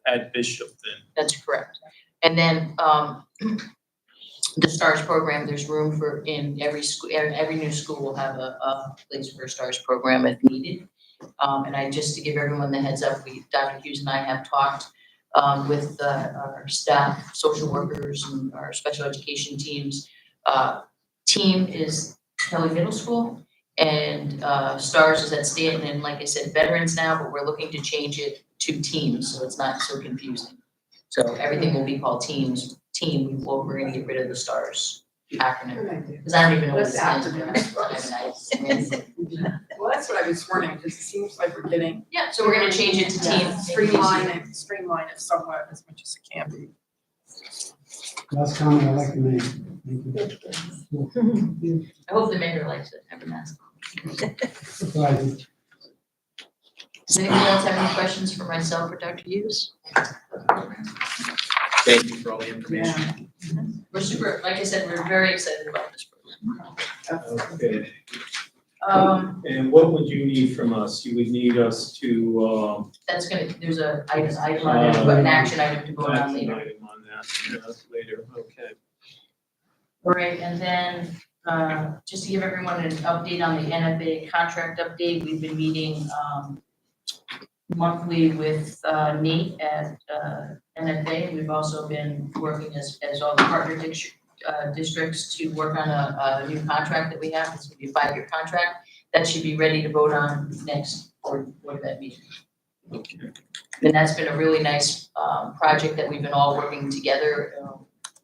at Bishop then. That's correct. And then the STARS program, there's room for in every school, every new school will have a place for a STARS program if needed. And just to give everyone the heads up, Dr. Hughes and I have talked with our staff, social workers, and our special education teams. Team is Kelly Middle School, and STARS is at Stanton, and like I said, veterans now, but we're looking to change it to teams, so it's not so confusing. So everything will be called teams. We're gonna get rid of the STARS acronym, because I don't even know what it stands for. Well, that's what I was wondering, because it seems like we're getting. Yeah, so we're gonna change it to team. Streamline it somewhat as much as it can be. Last comment I'd like to make. Thank you. I hope the mayor likes it, have a mask. Surprising. Does anyone else have any questions for myself or Dr. Hughes? Thank you for all the information. We're super, like I said, we're very excited about this program. Okay. And what would you need from us? You would need us to, there's a item on it, but an action item to vote on action later. item on that, yeah, later, okay. All right, and then, just to give everyone an update on the NFA contract update, we've been meeting, monthly with, Nate at, NFA. We've also been working as all the partner districts to work on a new contract that we have. It's gonna be a 5-year contract. That should be ready to vote on next board event meeting. Okay. And that's been a really nice, project that we've been all working together,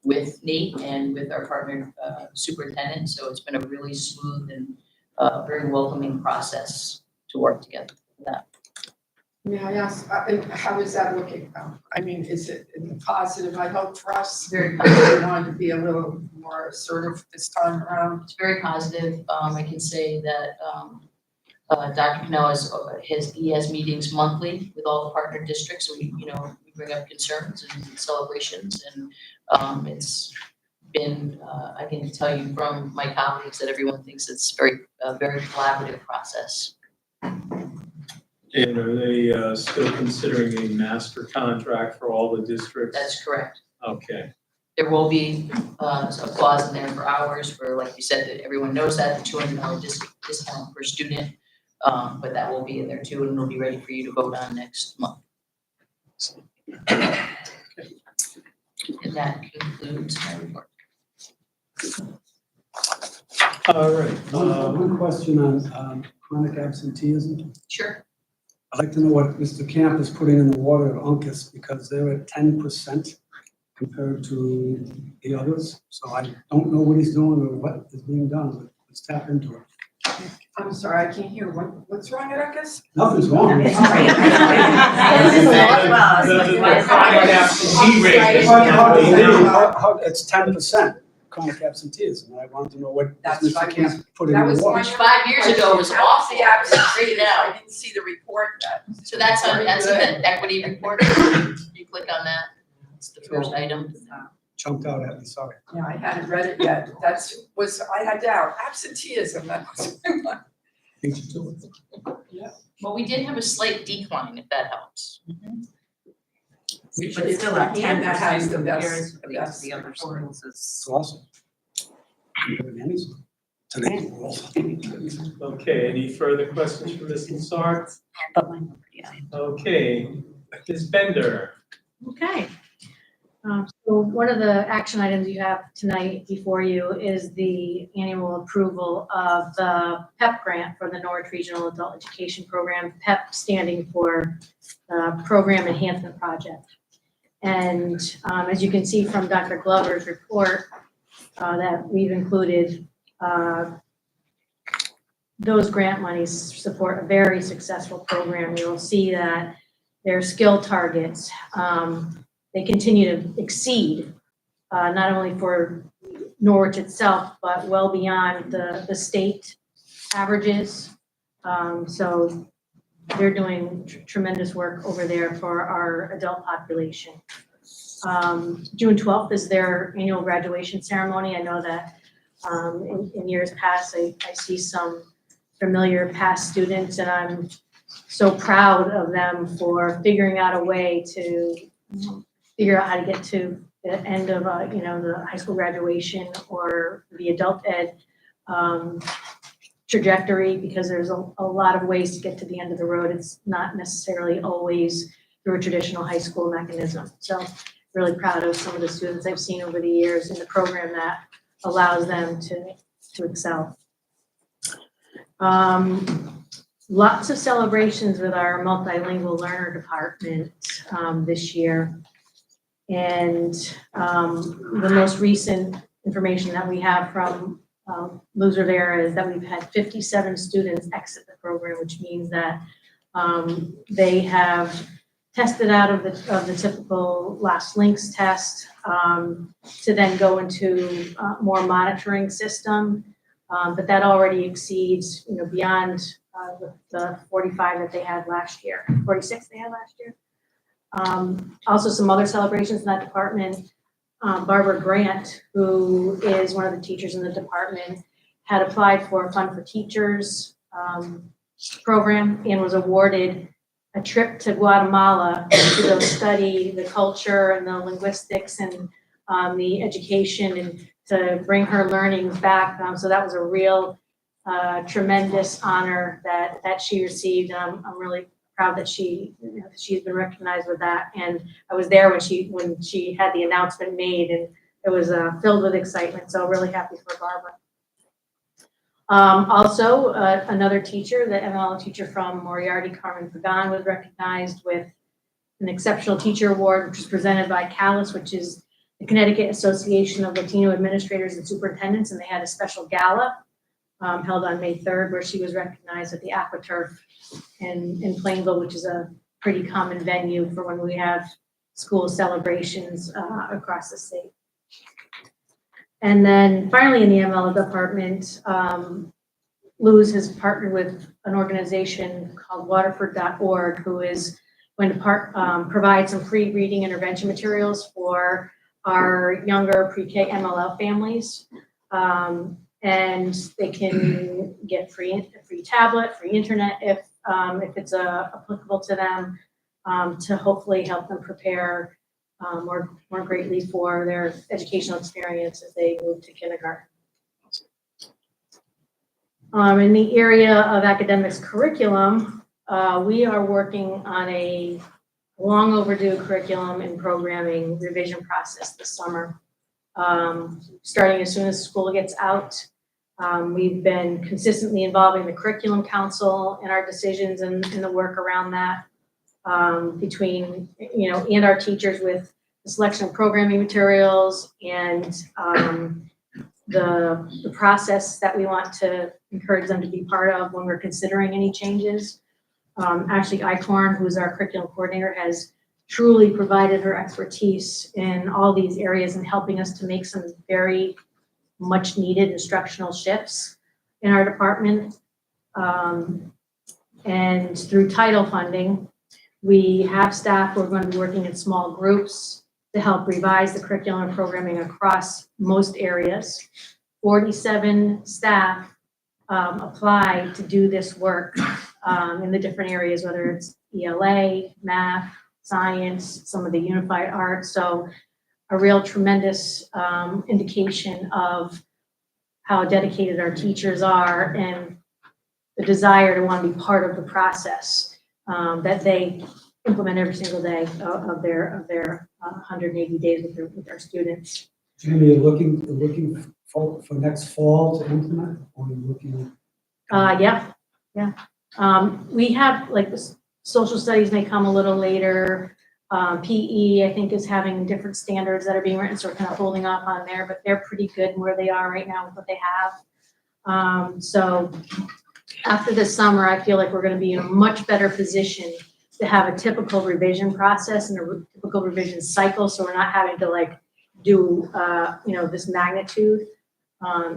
with Nate and with our partner, superintendent. So it's been a really smooth and, very welcoming process to work together for that. May I ask, how is that looking? I mean, is it positive? I hope for us, Very we wanted to be a little more assertive this time around. It's very positive. I can say that, Dr. Cannell has meetings monthly with all the partner districts. We bring up concerns and celebrations, and, it's been, I can tell you from my colleagues that everyone thinks it's a very collaborative process. And are they still considering a master contract for all the districts? That's correct. Okay, There will be, a clause in there for hours for, like you said, that everyone knows that, the $200 discount per student. But that will be in there too, and it'll be ready for you to vote on next month. And that concludes my report. all right. One question on chronic absenteeism. Sure. I'd like to know what Mr. Camp is putting in the water at Uncas, because they're at 10% compared to the others. So I don't know what he's doing or what is being done, but let's tap into it. I'm sorry, I can't hear. What's wrong at Uncas? Nothing's wrong. It's great. It's 10% chronic absenteeism, and I wanted to know what That's Mr. right, Camp's putting That in was the water. Which 5 years ago was awful. The absence Right rate, now. I didn't see the report yet. So that's in the equity report. You click on that. It's the first item. Jumped out at me, sorry. Yeah, I hadn't read it yet. I had doubt. Absenteeism, that was. Beat you to it. Well, we did have a slight decline, if that helps. But still at And that has the 10% best- compared to the other schools is. It's awesome. Today's world. Okay, any further questions for Ms. Lassard? Okay, Ms. Bender. Okay. So one of the action items you have tonight before you is the annual approval of the PEP grant for the Norwich Regional Adult Education Program, PEP standing for Program Enhancement Project. And as you can see from Dr. Glover's report, that we've included, those grant monies support a very successful program. You'll see that their skill targets, they continue to exceed, not only for Norwich itself, but well beyond the state averages. So they're doing tremendous work over there for our adult population. June 12th is their annual graduation ceremony. I know that in years past, I see some familiar past students, and I'm so proud of them for figuring out a way to figure out how to get to the end of, the high school graduation or the adult ed trajectory, because there's a lot of ways to get to the end of the road. It's not necessarily always through a traditional high school mechanism. So really proud of some of the students I've seen over the years in the program that allows them to excel. Lots of celebrations with our multilingual learner department this year. And the most recent information that we have from Luz Rivera is that we've had 57 students exit the program, which means that they have tested out of the typical last links test to then go into more monitoring system. But that already exceeds, beyond the 45 that they had last year, 46 they had last year. Also some other celebrations in that department. Barbara Grant, who is one of the teachers in the department, had applied for a Fund for Teachers program and was awarded a trip to Guatemala to go study the culture and the linguistics and the education and to bring her learnings back. So that was a real tremendous honor that she received. I'm really proud that she's been recognized with that. And I was there when she had the announcement made, and it was filled with excitement. So really happy for Barbara. Also, another teacher, the ML teacher from Moriarty, Carmen Pagan, was recognized with an Exceptional Teacher Award, which was presented by CALAS, which is the Connecticut Association of Latino Administrators and Superintendents, and they had a special gala held on May 3rd, where she was recognized at the AquaTurf in Plainville, which is a pretty common venue for when we have school celebrations across the state. And then finally in the ML department, Luz has partnered with an organization called Waterford.org, who is going to provide some free reading intervention materials for our younger pre-K MLL families. And they can get free tablet, free internet if it's applicable to them, to hopefully help them prepare more greatly for their educational experience as they move to kindergarten. In the area of academics curriculum, we are working on a long overdue curriculum and programming revision process this summer. Starting as soon as school gets out. We've been consistently involving the Curriculum Council in our decisions and the work around that, between, and our teachers with the selection of programming materials and the process that we want to encourage them to be part of when we're considering any changes. Ashley Eichhorn, who's our curriculum coordinator, has truly provided her expertise in all these areas and helping us to make some very much needed instructional shifts in our department. And through title funding, we have staff who are going to be working in small groups to help revise the curriculum and programming across most areas. 47 staff applied to do this work in the different areas, whether it's ELA, math, science, some of the unified arts. So a real tremendous indication of how dedicated our teachers are and the desire to want to be part of the process that they implement every single day of their 180 days with their students. Jamie, you're looking for next fall to implement, or are you looking? Yeah. We have, like, the social studies may come a little later. PE, I think, is having different standards that are being written, so we're kind of holding off on there, but they're pretty good in where they are right now with what they have. So after this summer, I feel like we're going to be in a much better position to have a typical revision process and a typical revision cycle, so we're not having to do this magnitude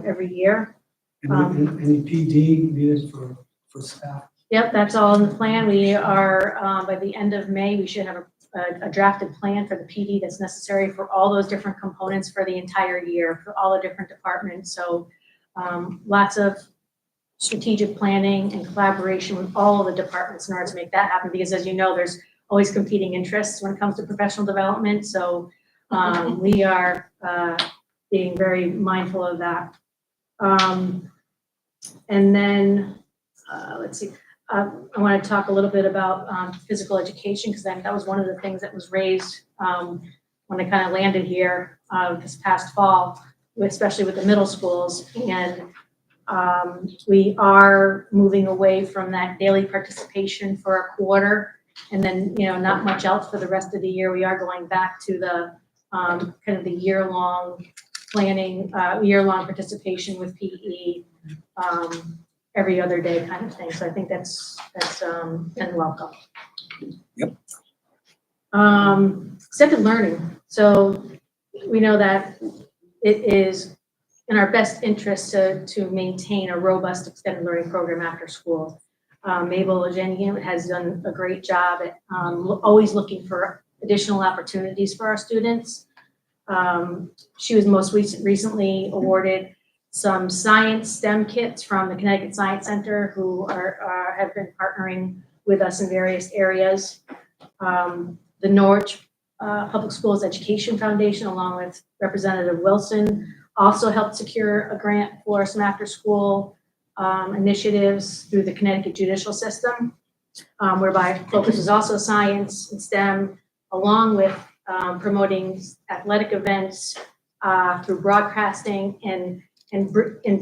every year. Any PD needed for staff? Yep, that's all in the plan. We are, by the end of May, we should have a drafted plan for the PD that's necessary for all those different components for the entire year, for all the different departments. So lots of strategic planning and collaboration with all of the departments in order to make that happen, because as you know, there's always competing interests when it comes to professional development. So we are being very mindful of that. And then, let's see. I want to talk a little bit about physical education, because that was one of the things that was raised when I kind of landed here this past fall, especially with the middle schools. And we are moving away from that daily participation for a quarter, and then not much else for the rest of the year. We are going back to the kind of the year-long planning, year-long participation with PE. Every other day kind of thing. So I think that's been welcome. Yep. Extended learning. So we know that it is in our best interest to maintain a robust extended learning program after school. Mabel Agenian has done a great job at always looking for additional opportunities for our students. She was most recently awarded some science STEM kits from the Connecticut Science Center, who have been partnering with us in various areas. The Norwich Public Schools Education Foundation, along with Representative Wilson, also helped secure a grant for some after-school initiatives through the Connecticut judicial system, whereby focus is also science and STEM, along with promoting athletic events through broadcasting and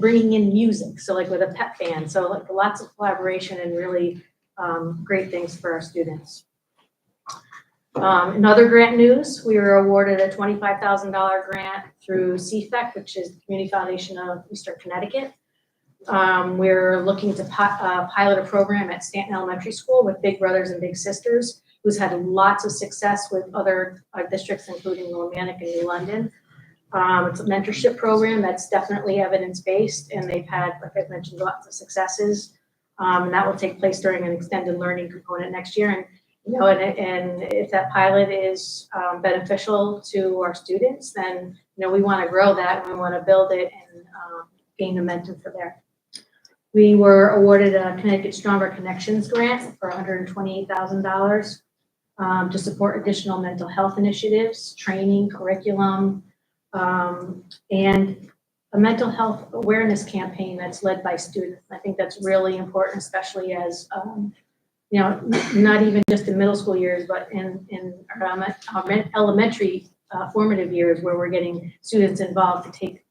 bringing in music. So like with a pep band, so like lots of collaboration and really great things for our students. In other grant news, we were awarded a $25,000 grant through CFEC, which is the Community Foundation of Eastern Connecticut. We're looking to pilot a program at Stanton Elementary School with Big Brothers and Big Sisters, who's had lots of success with other districts, including Willimantic and New London. It's a mentorship program that's definitely evidence-based, and they've had, like I mentioned, lots of successes. And that will take place during an extended learning component next year. And you know, and if that pilot is beneficial to our students, then you know we want to grow that and we want to build it and gain momentum for there. We were awarded a Connecticut Stronger Connections grant for $128,000 to support additional mental health initiatives, training, curriculum, and a mental health awareness campaign that's led by students. I think that's really important, especially as you know, not even just in middle school years, but in our elementary formative years, where we're getting students involved to take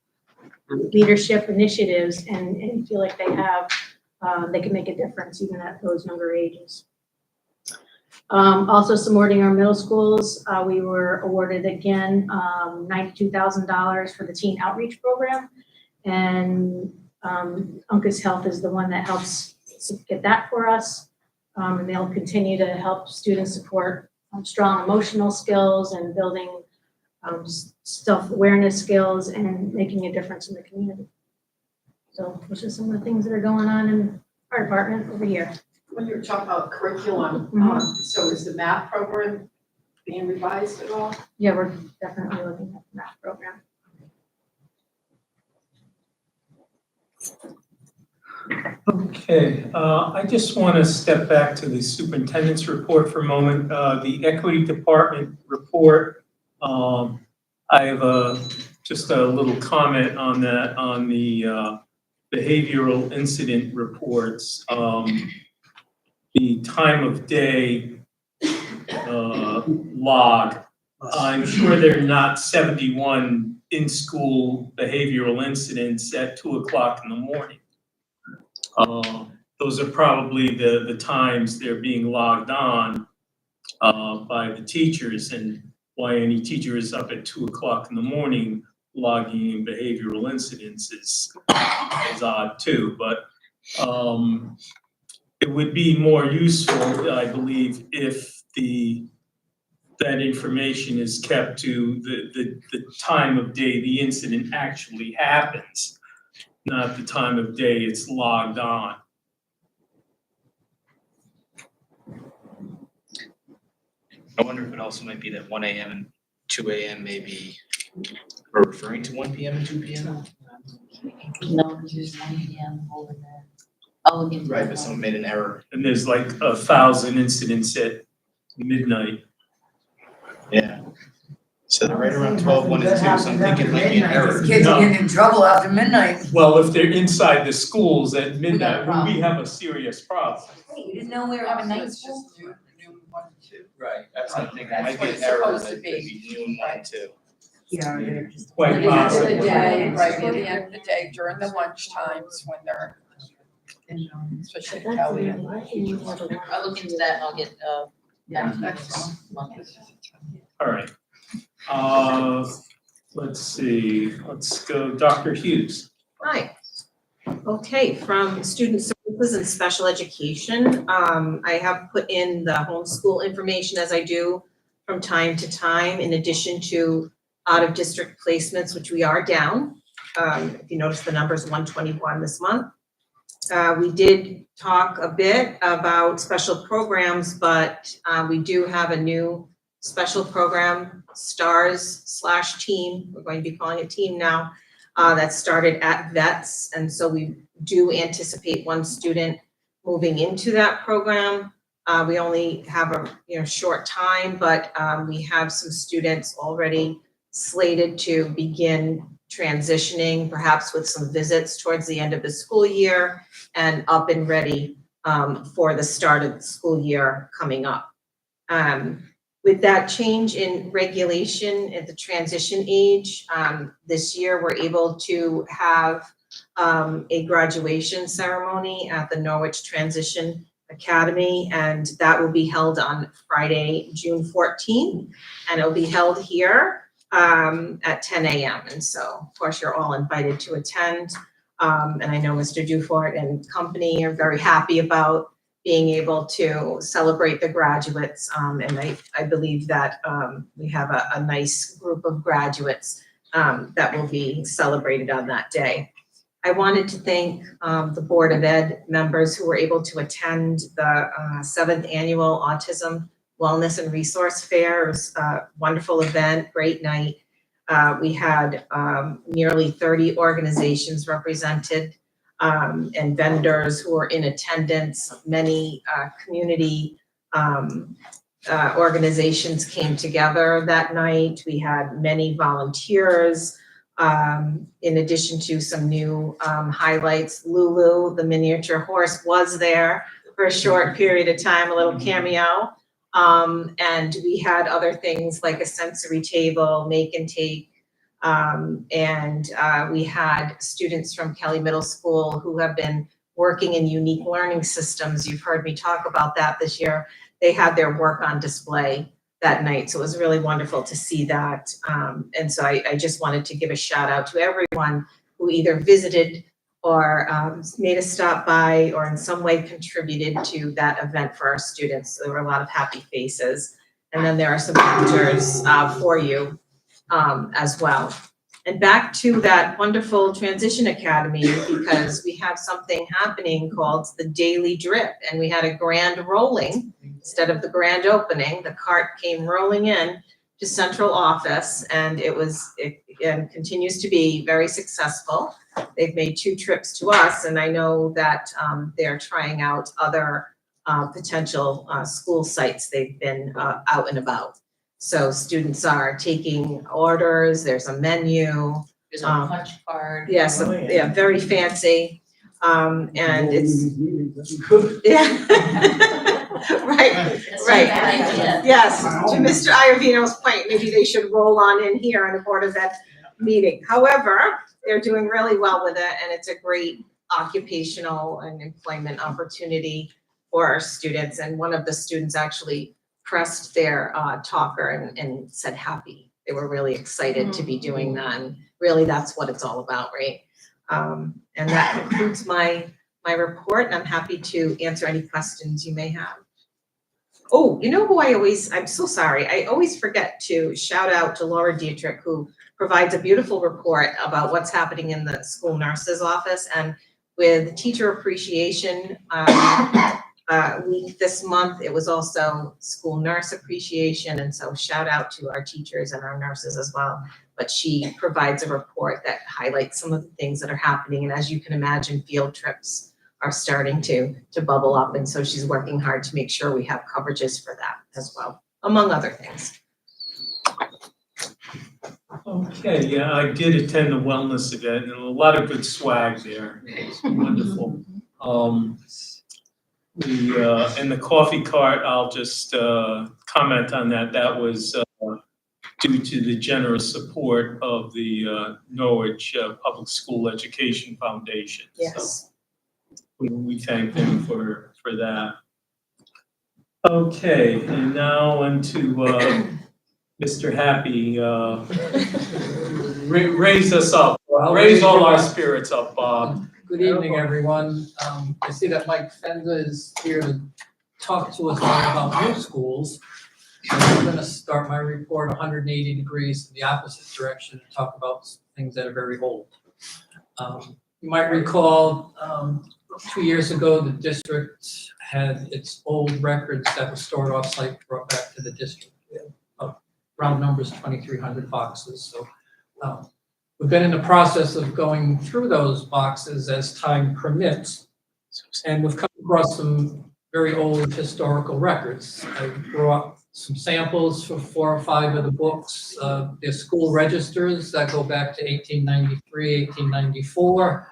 leadership initiatives and feel like they can make a difference even at those younger ages. Also supporting our middle schools, we were awarded again $92,000 for the teen outreach program, and Uncas Health is the one that helps get that for us. And they'll continue to help students support strong emotional skills and building self-awareness skills and making a difference in the community. So those are some of the things that are going on in our department over here. When you're talking about curriculum, so is the math program being revised at all? Yeah, we're definitely looking at the math program. Okay, I just want to step back to the superintendent's report for a moment. The equity department report, I have just a little comment on that, on the behavioral incident reports. The time of day log, I'm sure there are not 71 in-school behavioral incidents at 2 o'clock in the morning. Those are probably the times they're being logged on by the teachers, and why any teacher is up at 2 o'clock in the morning logging in behavioral incidents is odd too. But it would be more useful, I believe, if that information is kept to the time of day the incident actually happens, not the time of day it's logged on. I wonder if it also might be that 1 a.m. and 2 a.m. maybe we're referring to 1 p.m. and 2 p.m. No, because there's 1 p.m. over there. I'll look into Right, that but one. someone made an error. And there's like 1,000 incidents at midnight. Yeah. So they're right around 12, 1 and 2, so I'm thinking it might be an error. Kids No. are getting in trouble after midnight. Well, if they're inside the schools at midnight, got a problem. we have a serious problem. Wait, you didn't know we were having night school? Noon 1 to 2. Right, that's what I'm thinking. It That's might what be an it's error supposed that to could be. be noon, 1 and 2. Yeah, they're just. Quite At the end of the possible. day, right, at the end of the day, during the lunch times when they're, especially Kelly and my I'll look into that and I'll get, Yeah, back to you that's next Monday. All right. Let's see, let's go Dr. Hughes. Hi. Okay, from Student Services and Special Education, I have put in the homeschool information as I do from time to time, in addition to out-of-district placements, which we are down. If you notice, the number is 121 this month. We did talk a bit about special programs, but we do have a new special program, STARS/team, we're going to be calling it team now, that started at Vets. And so we do anticipate one student moving into that program. We only have a short time, but we have some students already slated to begin transitioning, perhaps with some visits towards the end of the school year and up and ready for the start of the school year coming up. With that change in regulation at the transition age, this year we're able to have a graduation ceremony at the Norwich Transition Academy, and that will be held on Friday, June 14th, and it'll be held here at 10 a.m. And so, of course, you're all invited to attend. And I know Mr. Dufort and company are very happy about being able to celebrate the graduates. And I believe that we have a nice group of graduates that will be celebrated on that day. I wanted to thank the Board of Ed members who were able to attend the 7th Annual Autism Wellness and Resource Fair. It was a wonderful event, great night. We had nearly 30 organizations represented and vendors who were in attendance. Many community organizations came together that night. We had many volunteers. In addition to some new highlights, Lulu, the miniature horse, was there for a short period of time, a little cameo. And we had other things like a sensory table, make and take. And we had students from Kelly Middle School who have been working in unique learning systems. You've heard me talk about that this year. They had their work on display that night. So it was really wonderful to see that. And so I just wanted to give a shout out to everyone who either visited or made a stop by or in some way contributed to that event for our students. There were a lot of happy faces. And then there are some pictures for you as well. And back to that wonderful Transition Academy, because we have something happening called the Daily Drip, and we had a grand rolling instead of the grand opening. The cart came rolling in to central office, and it continues to be very successful. They've made 2 trips to us, and I know that they're trying out other potential school sites. They've been out and about. So students are taking orders, there's a menu. There's a punch card. Yes, yeah, very fancy. And it's, yeah. Right. Yes, to Mr. Iovino's point, maybe they should roll on in here in a Board of Ed meeting. However, they're doing really well with it, and it's a great occupational and employment opportunity for our students. And one of the students actually pressed their talker and said happy. They were really excited to be doing that, and really that's what it's all about, right? And that concludes my report, and I'm happy to answer any questions you may have. Oh, you know who I'm so sorry, I always forget to shout out to Laura Dietrich, who provides a beautiful report about what's happening in the school nurse's office. And with Teacher Appreciation Week this month, it was also School Nurse Appreciation, and so shout out to our teachers and our nurses as well. But she provides a report that highlights some of the things that are happening, and as you can imagine, field trips are starting to bubble up, and so she's working hard to make sure we have coverages for that as well, among other things. Okay, yeah, I did attend the wellness event, and a lot of good swag there. It was wonderful. And the coffee cart, I'll just comment on that. That was due to the generous support of the Norwich Public School Education Foundation. Yes. So we thank them for that. Okay, and now on to Mr. Happy. Raise us up. Raise all our spirits up, Bob. Good evening, everyone. I see that Mike Fenda is here to talk to us all about new schools. So I'm going to start my report 180 degrees in the opposite direction and talk about things that are very old. You might recall 2 years ago, the district had its old records that were stored off-site brought back to the district. Round numbers, 2,300 boxes. So We've been in the process of going through those boxes as time permits, and we've come across some very old historical records. I brought some samples for 4 or 5 of the books. There's school registers that go back to 1893, 1894,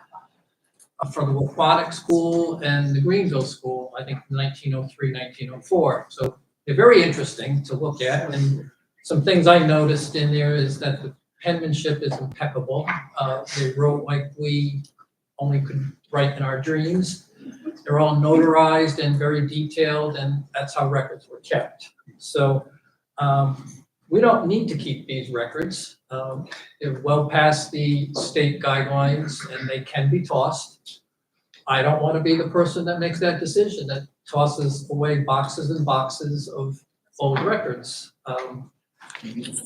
for the aquatic school and the Greenville School, I think 1903, 1904. So they're very interesting to look at, and some things I noticed in there is that the penmanship is impeccable. They wrote like we only could write in our dreams. They're all notarized and very detailed, and that's how records were kept. So we don't need to keep these records. They're well past the state guidelines and they can be tossed. I don't want to be the person that makes that decision, that tosses away boxes and boxes of old records.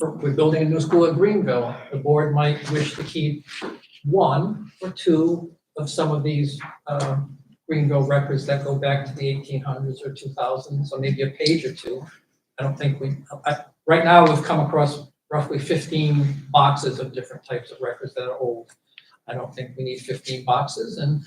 We're building a new school at Greenville. The board might wish to keep 1 or 2 of some of these Greenville records that go back to the 1800s or 2000s, so maybe a page or 2. I don't think right now we've come across roughly 15 boxes of different types of records that are old. I don't think we need 15 boxes, and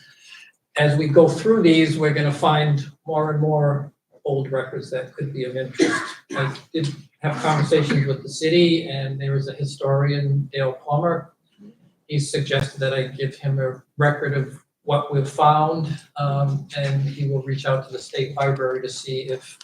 as we go through these, we're going to find more and more old records that could be of interest. I did have conversations with the city, and there is a historian, Dale Plummer. He suggested that I give him a record of what we've found, and he will reach out to the state library to see if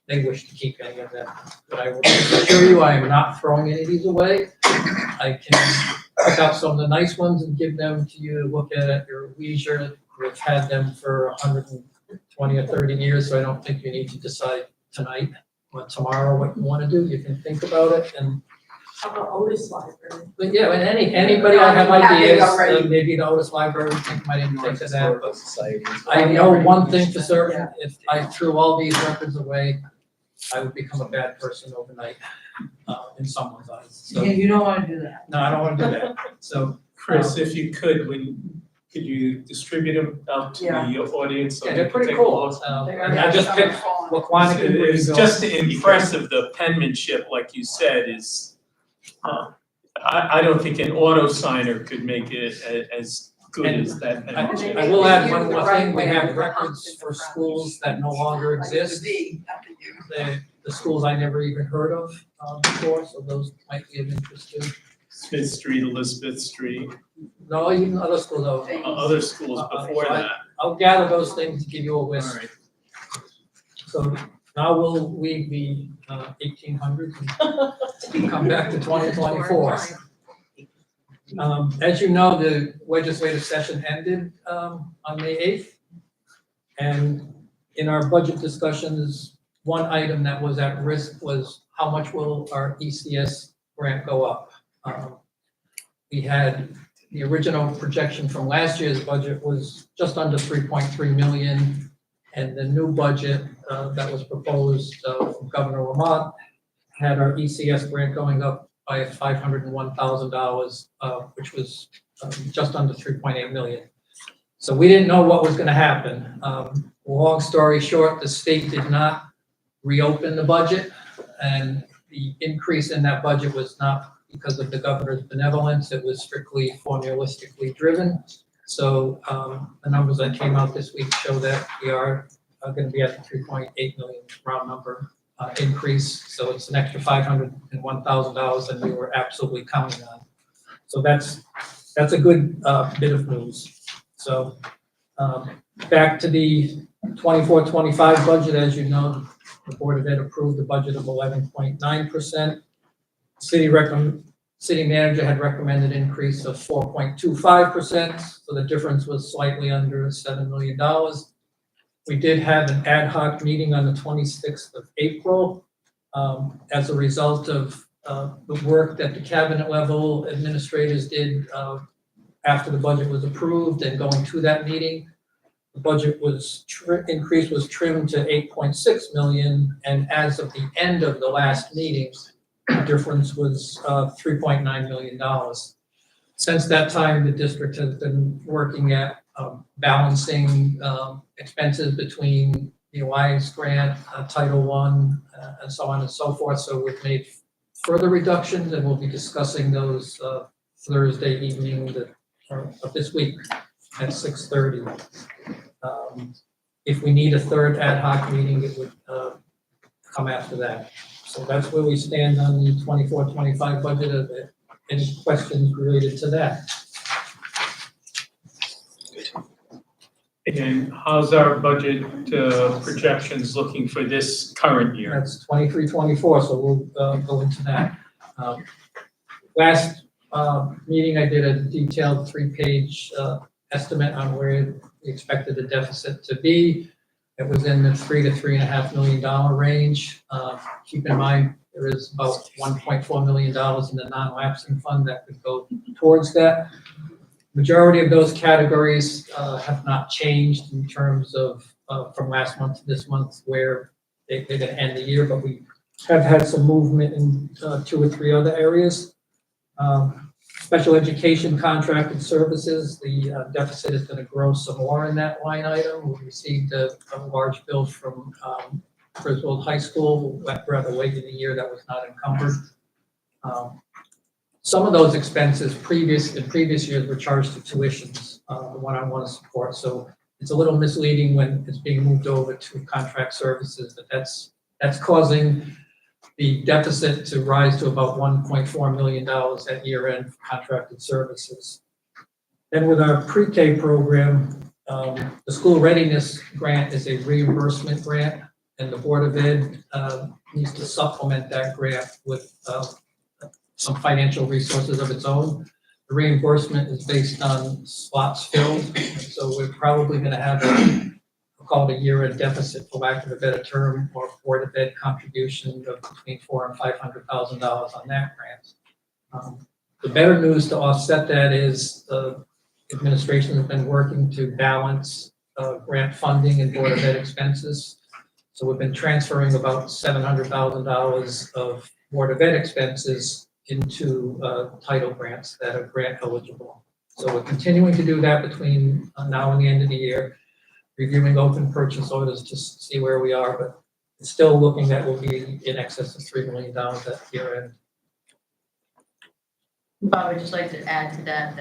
they wish to keep any of them. But I will assure you, I am not throwing any of these away. I can pick out some of the nice ones and give them to you to look at your leisure. We've had them for 120 or 30 years, so I don't think you need to decide tonight or tomorrow what you want to do. You can think about it, and How about Otis Library? but yeah, and anybody I have ideas, maybe the Otis Library might even think of that, but I know one thing for certain, if I threw all these records away, I would become a bad person overnight, in someone's eyes. So, Yeah, you don't wanna do that. no, I don't want to do that. So, Chris, if you could, could you distribute them out to the audience? so yeah, they they're can pretty take a cool. look? And I just picked Waquanic and It's Greenville. just impressive, the penmanship, like you said, is, I don't think an auto signer could make it as good as that penmanship. I will add one more thing, we have records for schools that no longer exist. The schools I never even heard of before, so those might be of interest too. Smith Street, Elizabeth Street, No, even other schools. other schools before that. I'll gather those things to give you a list. All right. So now we'll leave the 1800s and come back to 2024. As you know, the legislative session ended on May 8th. And in our budget discussions, one item that was at risk was how much will our ECS grant go up? We had the original projection from last year's budget was just under 3.3 million. And the new budget that was proposed from Governor Lamont had our ECS grant going up by $501,000, which was just under 3.8 million. So we didn't know what was going to happen. Long story short, the state did not reopen the budget, and the increase in that budget was not because of the governor's benevolence. It was strictly formalistically driven. So the numbers that came out this week show that we are going to be at the 3.8 million round number increase. So it's an extra $501,000 than we were absolutely counting on. So that's a good bit of news. So back to the 24-25 budget, as you know, the Board of Ed approved a budget of 11.9%. City manager had recommended increase of 4.25%, so the difference was slightly under $7 million. We did have an ad hoc meeting on the 26th of April. As a result of the work that the cabinet level administrators did after the budget was approved and going to that meeting, the budget increase was trimmed to 8.6 million, and as of the end of the last meeting, the difference was $3.9 million. Since that time, the district has been working at balancing expenses between the Alliance Grant, Title I, and so on and so forth. So we've made further reductions, and we'll be discussing those Thursday evening of this week at 6:30. If we need a third ad hoc meeting, it would come after that. So that's where we stand on the 24-25 budget. Any questions related to that? And how's our budget projections looking for this current year? That's 23-24, so we'll go into that. Last meeting, I did a detailed 3-page estimate on where we expected the deficit to be. It was in the $3 to $3.5 million range. Keep in mind, there is about $1.4 million in the non-lapsing fund that could go towards that. Majority of those categories have not changed in terms of from last month to this month where they're gonna end the year, but we have had some movement in 2 or 3 other areas. Special education contracted services, the deficit is gonna grow some more in that line item. We received a large bill from Griswold High School, rather late in the year, that was not encumbered. Some of those expenses in previous years were charged to tuitions, the one-on-one support. So it's a little misleading when it's being moved over to contract services, but that's causing the deficit to rise to about $1.4 million at year end for contracted services. Then with our pre-K program, the school readiness grant is a reimbursement grant, and the Board of Ed needs to supplement that grant with some financial resources of its own. The reimbursement is based on slots filled, so we're probably going to have we'll call it a year-end deficit, for lack of a better term, or Board of Ed contribution of between $400,000 and $500,000 on that grant. The better news to offset that is the administration has been working to balance grant funding and Board of Ed expenses. So we've been transferring about $700,000 of Board of Ed expenses into title grants that are grant eligible. So we're continuing to do that between now and the end of the year, reviewing open purchase orders to see where we are, but it's still looking that we'll be in excess of $3 million at year end. Bob, I'd just like to add to that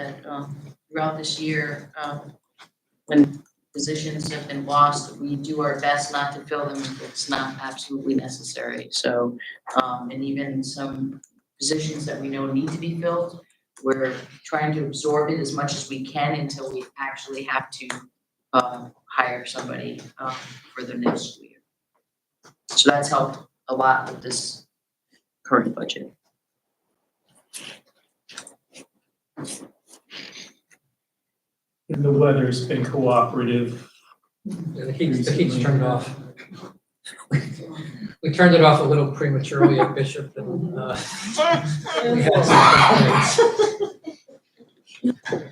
throughout this year, when positions have been lost, we do our best not to fill them if it's not absolutely necessary. So, and even some positions that we know need to be filled, we're trying to absorb it as much as we can until we actually have to hire somebody for the next school year. So that's helped a lot with this current budget. And the weather's been cooperative. Yeah, the heat's turned off. We turned it off a little prematurely at Bishop, and we had some complaints.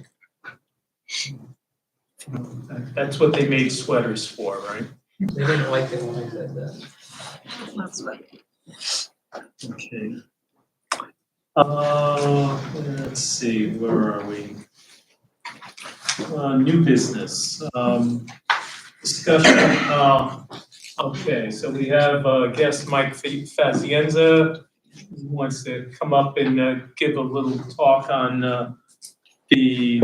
That's what they made sweaters for, right? They didn't like it when I said that. That's right. Okay. Let's see, where are we? New business, discussion, okay, so we have guest Mike Fazienza, who wants to come up and give a little talk on the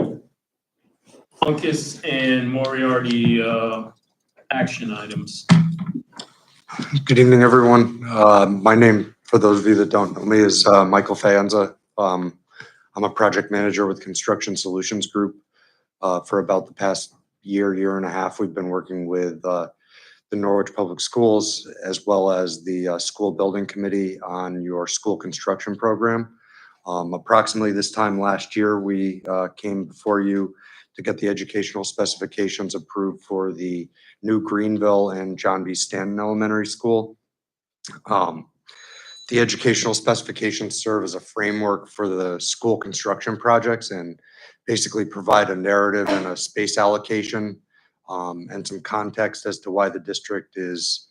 Uncas and Moriarty action items. Good evening, everyone. My name, for those of you that don't know me, is Michael Fazienza. I'm a project manager with Construction Solutions Group. For about the past year and a half, we've been working with the Norwich Public Schools as well as the School Building Committee on your school construction program. Approximately this time last year, we came before you to get the educational specifications approved for the new Greenville and John B. Stanton Elementary School. The educational specifications serve as a framework for the school construction projects and basically provide a narrative and a space allocation and some context as to why the district is,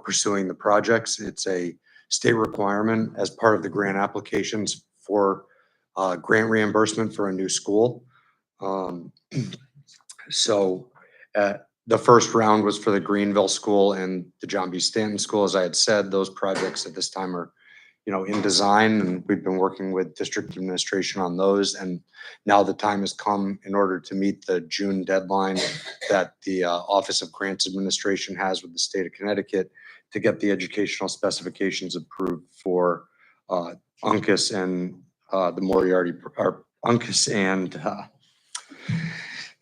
pursuing the projects. It's a state requirement as part of the grant applications for grant reimbursement for a new school. So the first round was for the Greenville School and the John B. Stanton School. As I had said, those projects at this time are in design, and we've been working with district administration on those. And now the time has come in order to meet the June deadline that the Office of Grants Administration has with the state of Connecticut to get the educational specifications approved for UNCUS and the Moriarty, or UNCUS and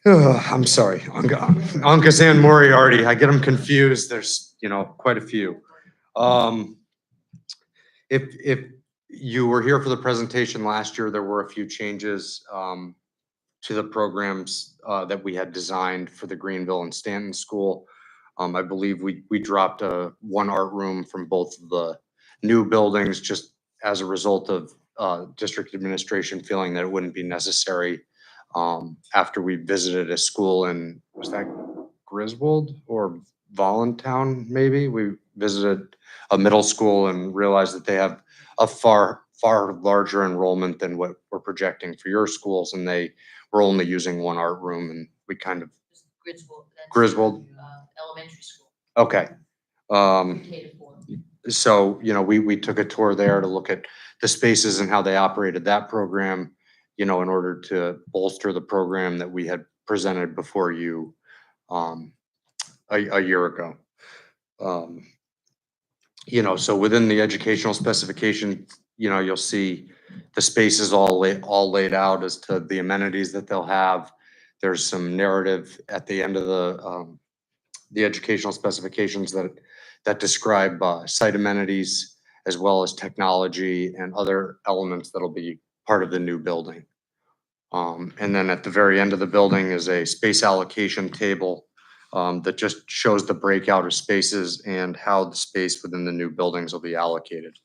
I'm sorry, UNCUS and Moriarty. I get them confused. There's, quite a few. If you were here for the presentation last year, there were a few changes to the programs that we had designed for the Greenville and Stanton School. I believe we dropped one art room from both of the new buildings just as a result of district administration feeling that it wouldn't be necessary after we visited a school in, was that Griswold or Voluntown, maybe? We visited a middle school and realized that they have a far larger enrollment than what we're projecting for your schools, and they were only using one art room, and we kind of. Griswold. Elementary school. Okay. K-4. So, we took a tour there to look at the spaces and how they operated that program, in order to bolster the program that we had presented before you a year ago. So within the educational specification, you'll see the spaces all laid out as to the amenities that they'll have. There's some narrative at the end of the educational specifications that describe site amenities as well as technology and other elements that'll be part of the new building. And then at the very end of the building is a space allocation table that just shows the breakout of spaces and how the space within the new buildings will be allocated.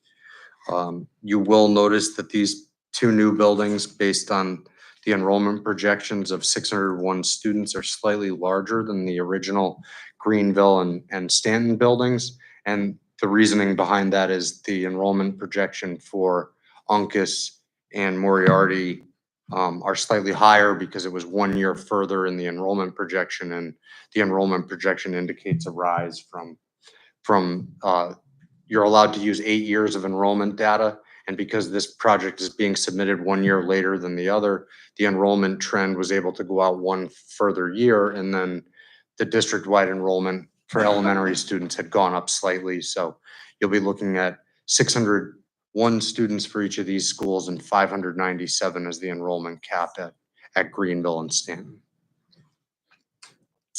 You will notice that these two new buildings, based on the enrollment projections of 601 students, are slightly larger than the original Greenville and Stanton buildings. And the reasoning behind that is the enrollment projection for UNCUS and Moriarty are slightly higher because it was 1 year further in the enrollment projection, and the enrollment projection indicates a rise from you're allowed to use 8 years of enrollment data. And because this project is being submitted 1 year later than the other, the enrollment trend was able to go out one further year, and then the district-wide enrollment for elementary students had gone up slightly. So you'll be looking at 601 students for each of these schools and 597 as the enrollment cap at Greenville and Stanton.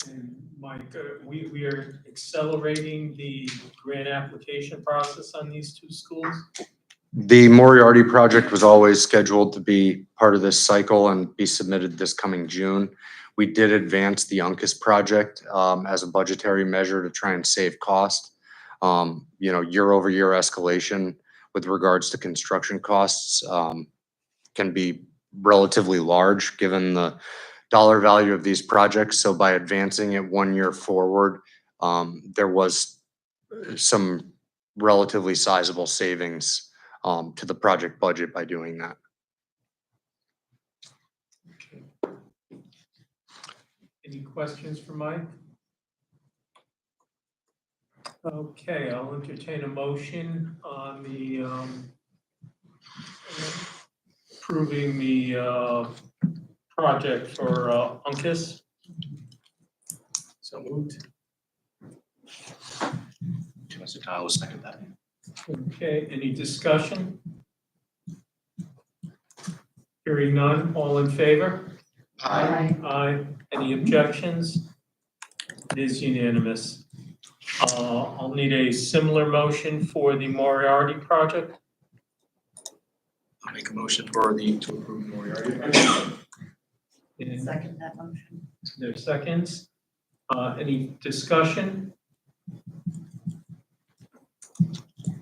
And Mike, we are accelerating the grant application process on these two schools? The Moriarty project was always scheduled to be part of this cycle and be submitted this coming June. We did advance the UNCUS project as a budgetary measure to try and save cost. Year over year escalation with regards to construction costs can be relatively large given the dollar value of these projects. So by advancing it 1 year forward, there was some relatively sizable savings to the project budget by doing that. Okay. Any questions for Mike? Okay, I'll entertain a motion on the approving the project for UNCUS. So moved. Mr. Kyle will second that. Okay, any discussion? Hearing none, all in favor? Aye. Aye. Any objections? It is unanimous. I'll need a similar motion for the Moriarty project. I'll make a motion to approve Moriarty project. And Second that motion. there's seconds. Any discussion?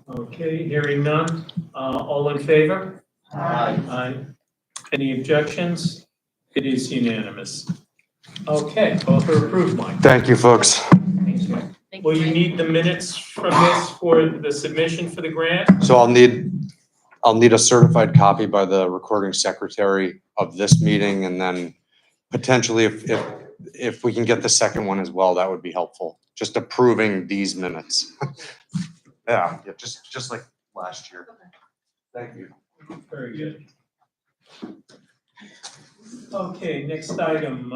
Okay, hearing none. All in favor? Aye. Aye. Any objections? It is unanimous. Okay, both are approved, Mike. Thank you, folks. Thanks, Mike. Will you need the minutes from this for the submission for the grant? So I'll need a certified copy by the recording secretary of this meeting, and then potentially if we can get the second one as well, that would be helpful. Just approving these minutes. Yeah, just like last year. Thank you. Very good. Okay, next item,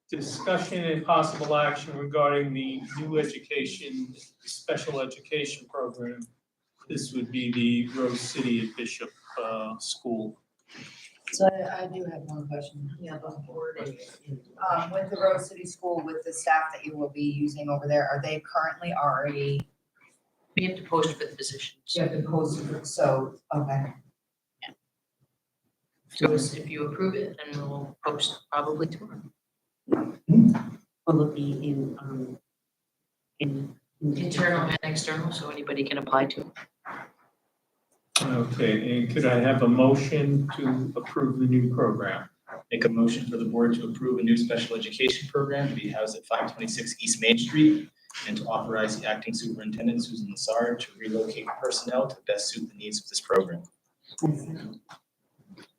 discussion and possible action regarding the new education, special education program. This would be the Rose City at Bishop School. So I do have one question. Yeah, the board. With the Rose City School, with the staff that you will be using over there, are they currently already? We have to post for the positions. You have to post, so, okay. So if you approve it, then we'll post probably tomorrow. Will it be in internal and external, so anybody can apply to it? Okay, and could I have a motion to approve the new program? Make a motion for the board to approve a new special education program to be housed at 526 East Main Street and to authorize the acting superintendent, Susan Lassard, to relocate personnel to best suit the needs of this program.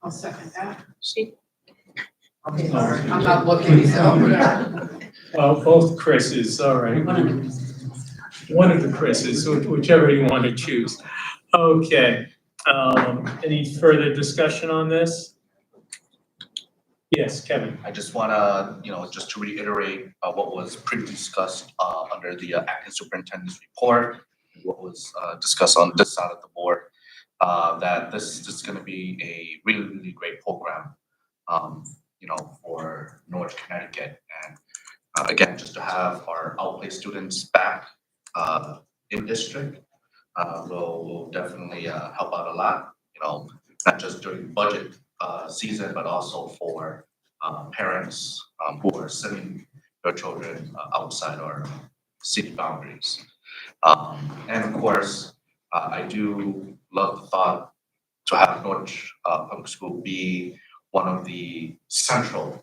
I'll second that. Okay, I'm not looking, so. Well, both Chris's, all right. One of the Chris's, whichever you want to choose. Okay, any further discussion on this? Yes, Kevin. I just wanna, just to reiterate what was previously discussed under the acting superintendent's report, what was discussed on this side of the board, that this is gonna be a really, really great program, for Norwich, Connecticut. And again, just to have our outplay students back in district will definitely help out a lot, not just during budget season, but also for parents who are sending their children outside our city boundaries. And of course, I do love the thought to have Norwich Public School be one of the central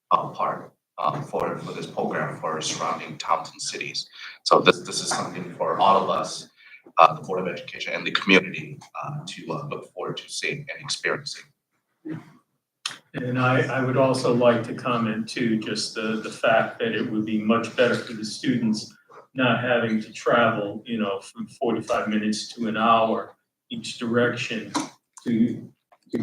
part for this program for surrounding towns and cities. So this is something for all of us, the Board of Education and the community to look forward to seeing and experiencing. And I would also like to comment too, just the fact that it would be much better for the students not having to travel, from 45 minutes to an hour each direction to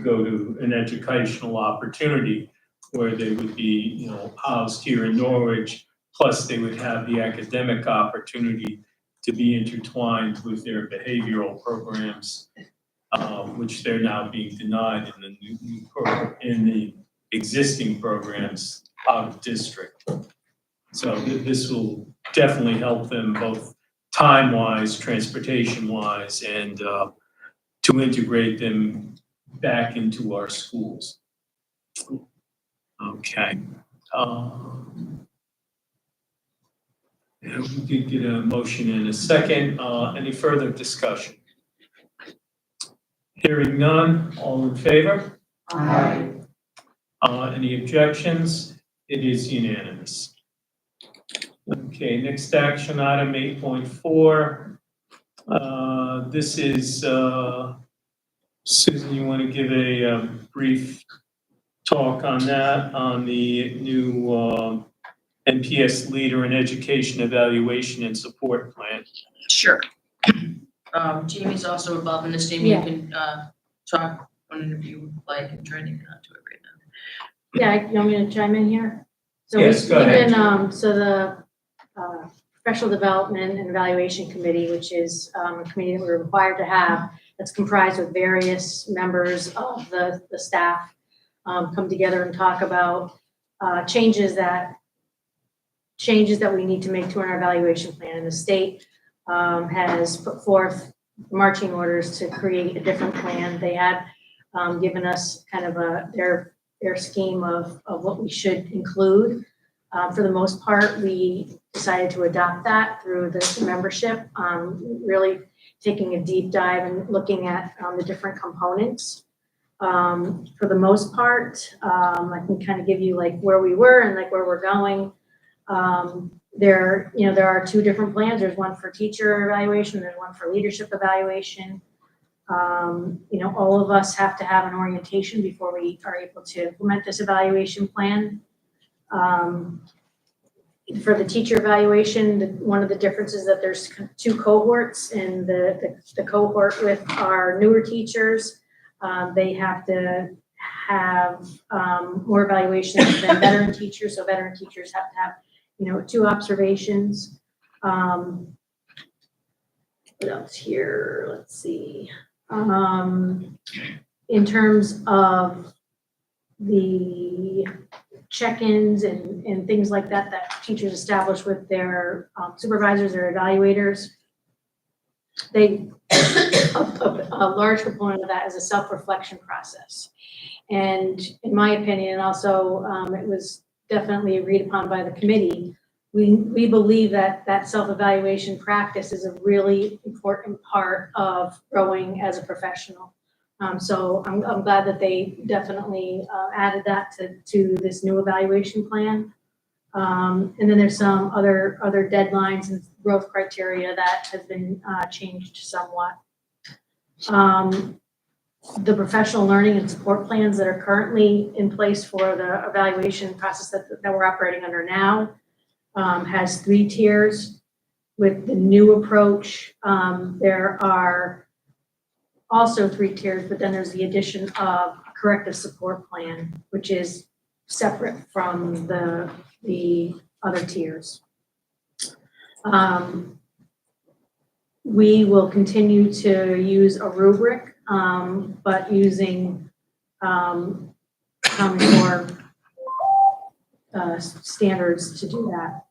go to an educational opportunity where they would be, housed here in Norwich, plus they would have the academic opportunity to be intertwined with their behavioral programs, which they're now being denied in the new program, in the existing programs out of district. So this will definitely help them both time-wise, transportation-wise, and to integrate them back into our schools. Okay. Yeah, we did get a motion in a second. Any further discussion? Hearing none, all in favor? Aye. Any objections? It is unanimous. Okay, next action item 8.4. This is, Susan, you want to give a brief talk on that, on the new NPS Leader in Education Evaluation and Support Plan? Sure. Jamie's also involved in this. Jamie, you can talk whenever you would like and try to get onto it right now. Yeah, you want me to chime in here? So Yes, go ahead. So the Professional Development and Evaluation Committee, which is a committee that we're required to have, that's comprised of various members of the staff, come together and talk about changes that we need to make to our evaluation plan. And the state has put forth marching orders to create a different plan. They had given us kind of their scheme of what we should include. For the most part, we decided to adopt that through the membership, really taking a deep dive and looking at the different components. For the most part, I can kind of give you like where we were and like where we're going. There are two different plans. There's one for teacher evaluation, there's one for leadership evaluation. All of us have to have an orientation before we are able to implement this evaluation plan. for the teacher evaluation, one of the differences that there's 2 cohorts, and the cohort with our newer teachers, they have to have more evaluations than veteran teachers. So veteran teachers have to have, 2 observations. What else here? Let's see. In terms of the check-ins and things like that teachers establish with their supervisors or evaluators, a large component of that is a self-reflection process. And in my opinion, and also it was definitely agreed upon by the committee, we believe that self-evaluation practice is a really important part of growing as a professional. So I'm glad that they definitely added that to this new evaluation plan. And then there's some other deadlines and growth criteria that has been changed somewhat. The professional learning and support plans that are currently in place for the evaluation process that we're operating under now has 3 tiers. With the new approach, there are also 3 tiers, but then there's the addition of a corrective support plan, which is separate from the other tiers. We will continue to use a rubric, but using Common Core standards to do that.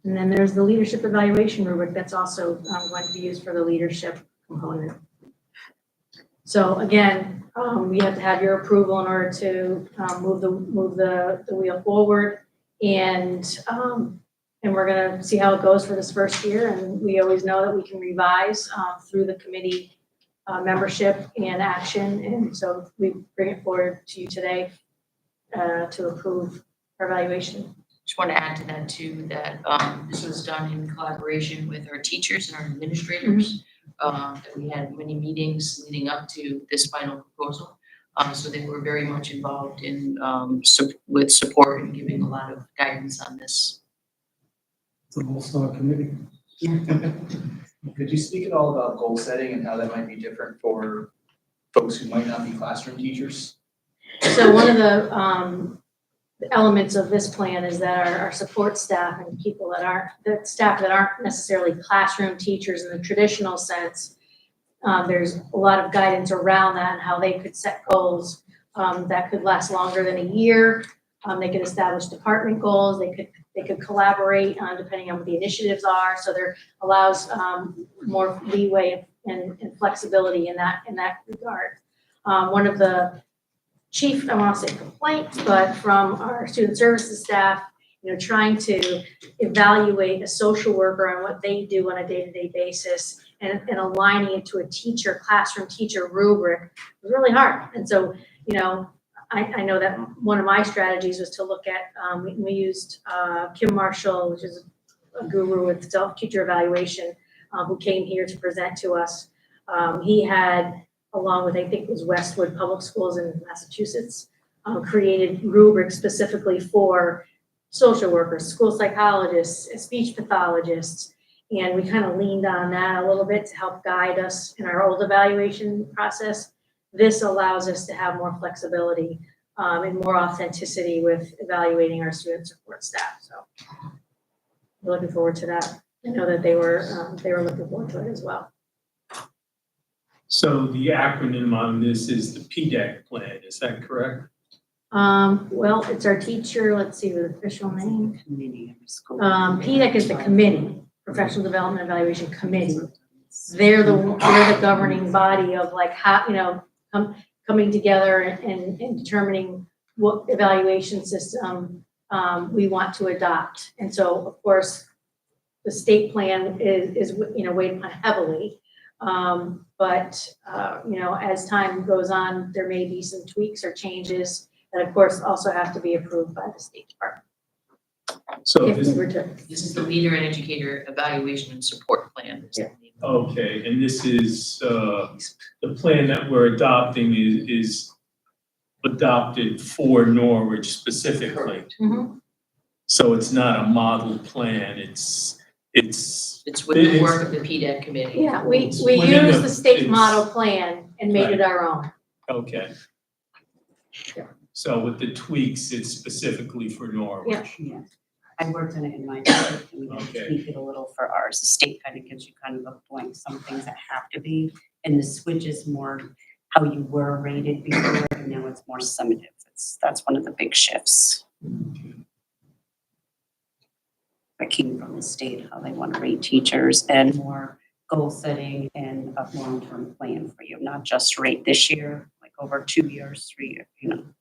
And then there's the leadership evaluation rubric that's also going to be used for the leadership component. So again, we have to have your approval in order to move the wheel forward, and we're gonna see how it goes for this first year. And we always know that we can revise through the committee membership and action. And so we bring it forward to you today to approve our evaluation. Just want to add to that too, that this was done in collaboration with our teachers and our administrators. That we had many meetings leading up to this final proposal. So they were very much involved in with support and giving a lot of guidance on this. It's a all-star committee. Could you speak at all about goal setting and how that might be different for folks who might not be classroom teachers? So one of the elements of this plan is that our support staff and people that aren't necessarily classroom teachers in the traditional sense, there's a lot of guidance around that and how they could set goals that could last longer than a year. They could establish department goals. They could collaborate depending on what the initiatives are. So there allows more leeway and flexibility in that regard. One of the chief, I want to say complaints, but from our student services staff, trying to evaluate a social worker on what they do on a day-to-day basis and aligning it to a classroom teacher rubric was really hard. And so, I know that one of my strategies was to look at, we used Kim Marshall, which is a guru with self-teacher evaluation, who came here to present to us. He had, along with, I think it was Westwood Public Schools in Massachusetts, created rubrics specifically for social workers, school psychologists, speech pathologists, and we kind of leaned on that a little bit to help guide us in our old evaluation process. This allows us to have more flexibility and more authenticity with evaluating our student support staff. So we're looking forward to that. I know that they were looking forward to it as well. So the acronym on this is the PDEC plan, is that correct? Well, it's our teacher, let's see the official name. PDEC is the committee, Professional Development Evaluation Committee. They're the governing body of like how, coming together and determining what evaluation system we want to adopt. And so, of course, the state plan is weighed upon heavily. But as time goes on, there may be some tweaks or changes that, of course, also have to be approved by the State Department. So This is the Leader and Educator Evaluation and Support Plan. Yeah. Okay, and this is, the plan that we're adopting is adopted for Norwich specifically. Mm-hmm. So it's not a model plan, it's It's with the work of the PDEC committee. Yeah, we within use the- the state it's- model plan and made it our own. Okay. So with the tweaks, it's specifically for Norwich. Yeah, I worked on it in my district and we had to Okay. tweak it a little for ours. The state kind of gives you kind of a blank, some things that have to be, and the switch is more how you were rated before, and now it's more summative. That's one of the big shifts. That came from the state, how they want to rate teachers and more goal setting and a long-term plan for you, not just rate this year, like over 2 years, 3 years,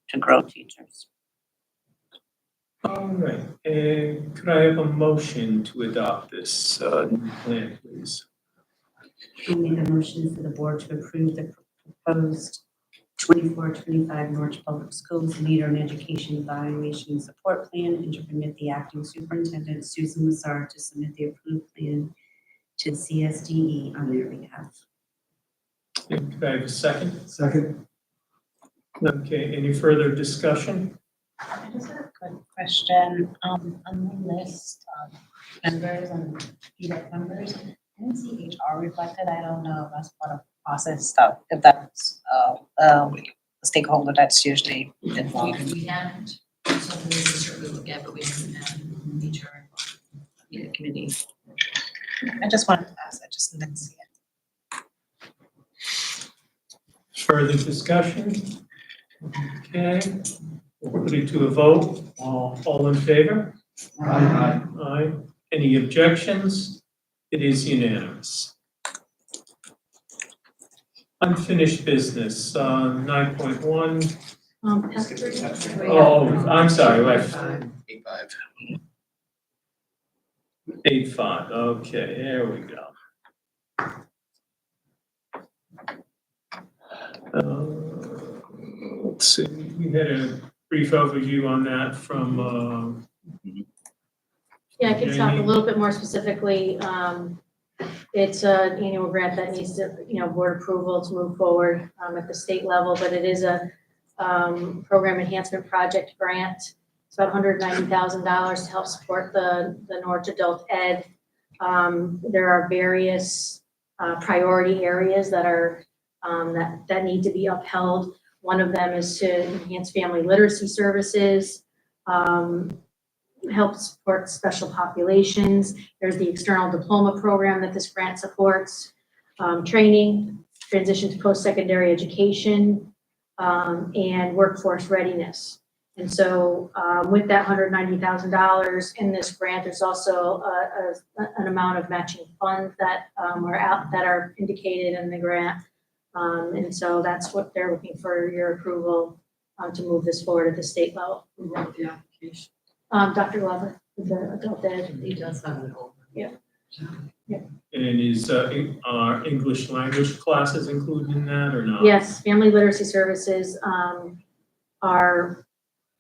to grow teachers. All right, and could I have a motion to adopt this new plan, please? I'll make a motion for the board to approve the proposed 24-25 Norwich Public Schools Leader in Education Evaluation and Support Plan and to permit the acting superintendent, Susan Lazar, to submit the approved plan to CSDE on their behalf. And could I have a second? Second. Okay, any further discussion? I just have a quick question, on the list of members and PDEC members, I didn't see HR reflected, I don't know if that's part of process stuff, if that's, a stakeholder that's usually involved. We haven't, something we can certainly look at, but we haven't had HR committee. I just wanted to ask, I just didn't see it. Further discussion? Okay, we'll put it to a vote. All in favor? Aye. Aye. Any objections? It is unanimous. Unfinished business, 9.1. Oh, I'm sorry, wait. 8.5. 8.5, okay, there we go. Let's see, we had a brief overview on that from, Yeah, I can talk a Jamie? little bit more specifically. It's an annual grant that needs to, board approval to move forward at the state level, but it is a program enhancement project grant. It's about $190,000 to help support the Norwich Adult Ed. There are various priority areas that are that need to be upheld. One of them is to enhance family literacy services, help support special populations. There's the external diploma program that this grant supports, training, transition to post-secondary education, and workforce readiness. And so with that $190,000 in this grant, there's also an amount of matching funds that are indicated in the grant. And so that's what they're looking for your approval to move this forward at the state level. Who wrote the application? Dr. Glover, with the adult ed. He does have an open. Yeah. and is are English language classes included in that or not? Yes, family literacy services are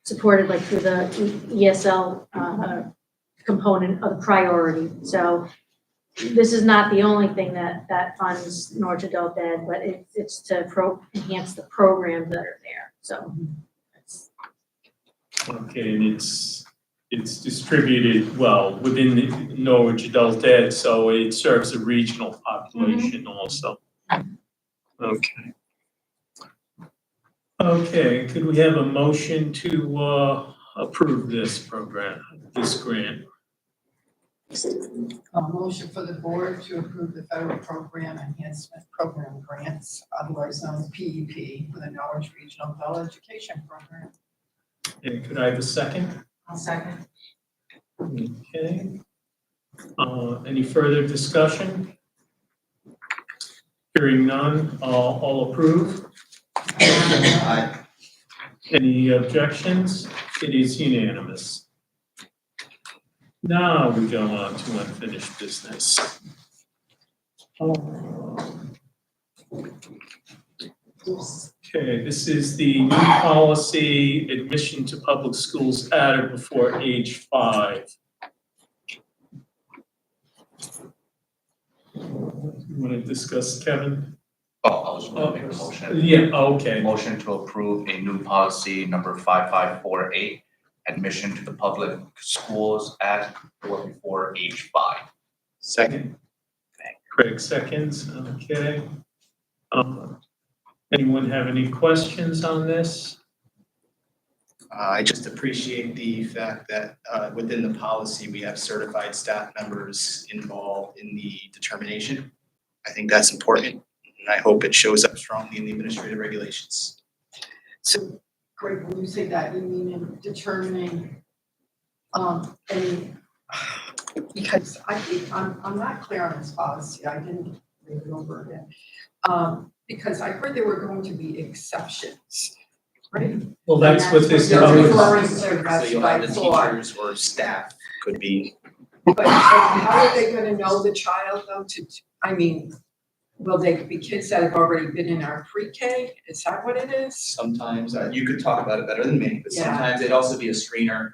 supported like through the ESL component of the priority. So this is not the only thing that funds Norwich Adult Ed, but it's to enhance the programs that are there. So. Okay, and it's distributed well within the Norwich Adult Ed, so it serves a regional population also. Okay. Okay, could we have a motion to approve this program, this grant? A motion for the board to approve the federal program enhancement program grants, otherwise known as PEP, for the Norwich Regional Adult Education Program. And could I have a second? I'll second. Okay. Any further discussion? Hearing none, all approve? Aye. Any objections? It is unanimous. Now we go on to unfinished business. Okay, this is the new policy, admission to public schools at or before age 5. You want to discuss, Kevin? Oh, I was going to make a motion. Yeah, okay. Motion to approve a new policy number 5548 admission to the public schools at or before age 5. Second. Craig seconds, okay. Anyone have any questions on this? I just appreciate the fact that within the policy, we have certified staff members involved in the determination. I think that's important, and I hope it shows up strongly in the administrative regulations. So, Greg, when you say that, you mean in determining, any, because I'm not clear on this policy, I didn't read it over again. Because I heard there were going to be exceptions, right? Well, that's what this You're covers. referring to, So that's you'll what have I the thought. teachers or staff could be. But how are they gonna know the child though I mean, will they be kids that have already been in our pre-K? Is that what it is? Sometimes, you could talk about it better than me, but Yeah. sometimes it'd also be a screener.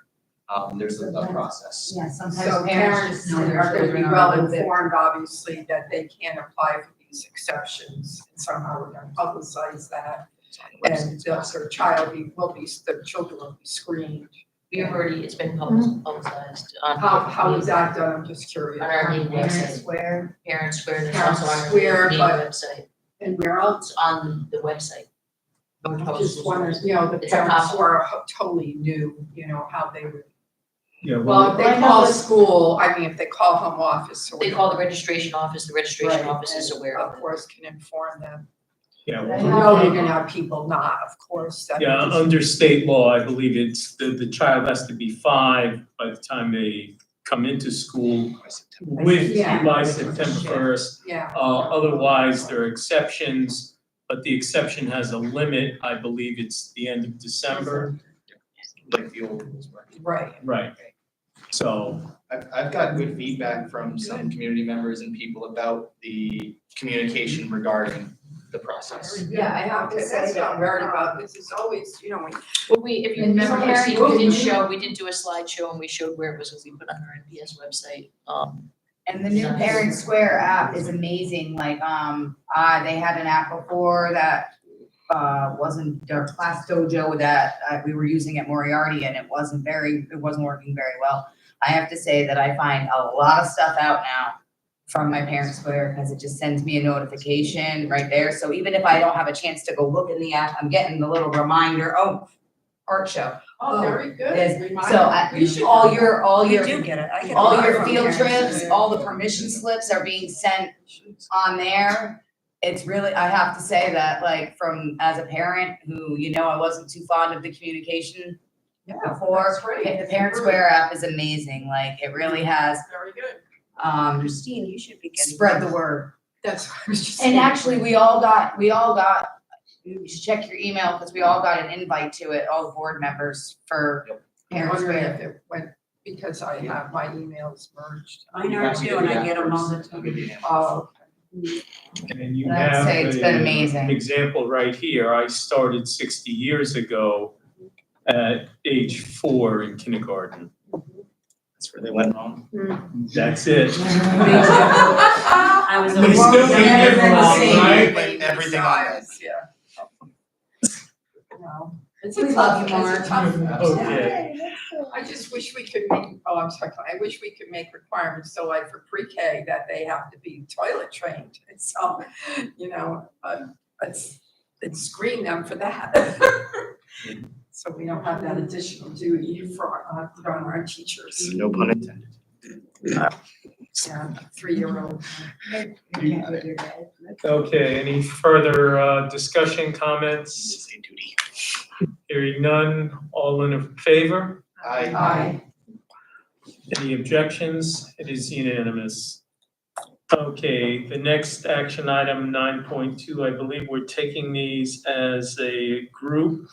There's a process. Yeah, So sometimes parents just know their are gonna be children are well a little bit. informed, obviously, that they can apply for these exceptions. And somehow we're gonna publicize that. And their child the children will be screened. We have already, it's been publicized on. How is that done? I'm just curious. On our main Parents website, Square. Parents Square, there's Parents also on our Square, main but- website, And where else? it's on the website. I just wondering, the It's a parents pop- who are totally new, how they would. Yeah, Well, if Well, I they know call that- school, I mean, if they call home office or They call the registration office, the registration Right, office is and aware of Of it. course, can inform them. yeah, You well, know, you're gonna have people not, of course. that yeah, just- under state law, I believe it's, the child has to be 5 by the time they come into school Yeah. by September 1st. Yeah, Otherwise, there are exceptions, but the exception has a limit. I believe it's the end of December. Like the old rules were. right. Right. So, I've got good feedback from some community members and people about the communication regarding the process. Yeah, I have to say that I'm worried about, this is always, when Well, if you And remember, parents Christine, we will- we did do a slideshow and we showed where it was, we put on our NPS website. And the new Parent Square app is amazing, like, they had an app before that, wasn't their class dojo that, we were using at Moriarty and it wasn't working very well. I have to say that I find a lot of stuff out now from my Parent Square, because it just sends me a notification right there, so even if I don't have a chance to go look in the app, I'm getting the little reminder, art show. Oh, very good. Yes, Reminder. so We should all have- your, get it, I all your field trips, all the permission slips are being sent on there. It's really, I have to say that, like, as a parent who, I wasn't too fond of the communication Yeah, before, that's great. the Parent Square app is amazing, like, it really has, Very good. Christine, you should be spread the word. That's what I was just And saying. actually, we all got, you should check your email, because we all got an invite to it, all the board members for I'm Parent wondering Square. if it went, because I have my emails merged. I know too, and I get them all the time. Oh, and you And I'd have say it's been an amazing. example right here. I started 60 years ago at age 4 in kindergarten. That's where they went wrong. That's it. I was They still didn't get it wrong, right? Put everything on it. Yeah. No, it's We a love tough, you, it's a tough. Okay. I just wish we could make, I wish we could make requirements, so like for pre-K, that they have to be toilet trained. And so, let's screen them for that. So we don't have that additional duty from our teachers. No pun intended. Yeah, 3-year-old. Okay, any further discussion, comments? Say duty. Hearing none, all in favor? Aye. Any objections? It is unanimous. Okay, the next action item, 9.2, I believe we're taking these as a group.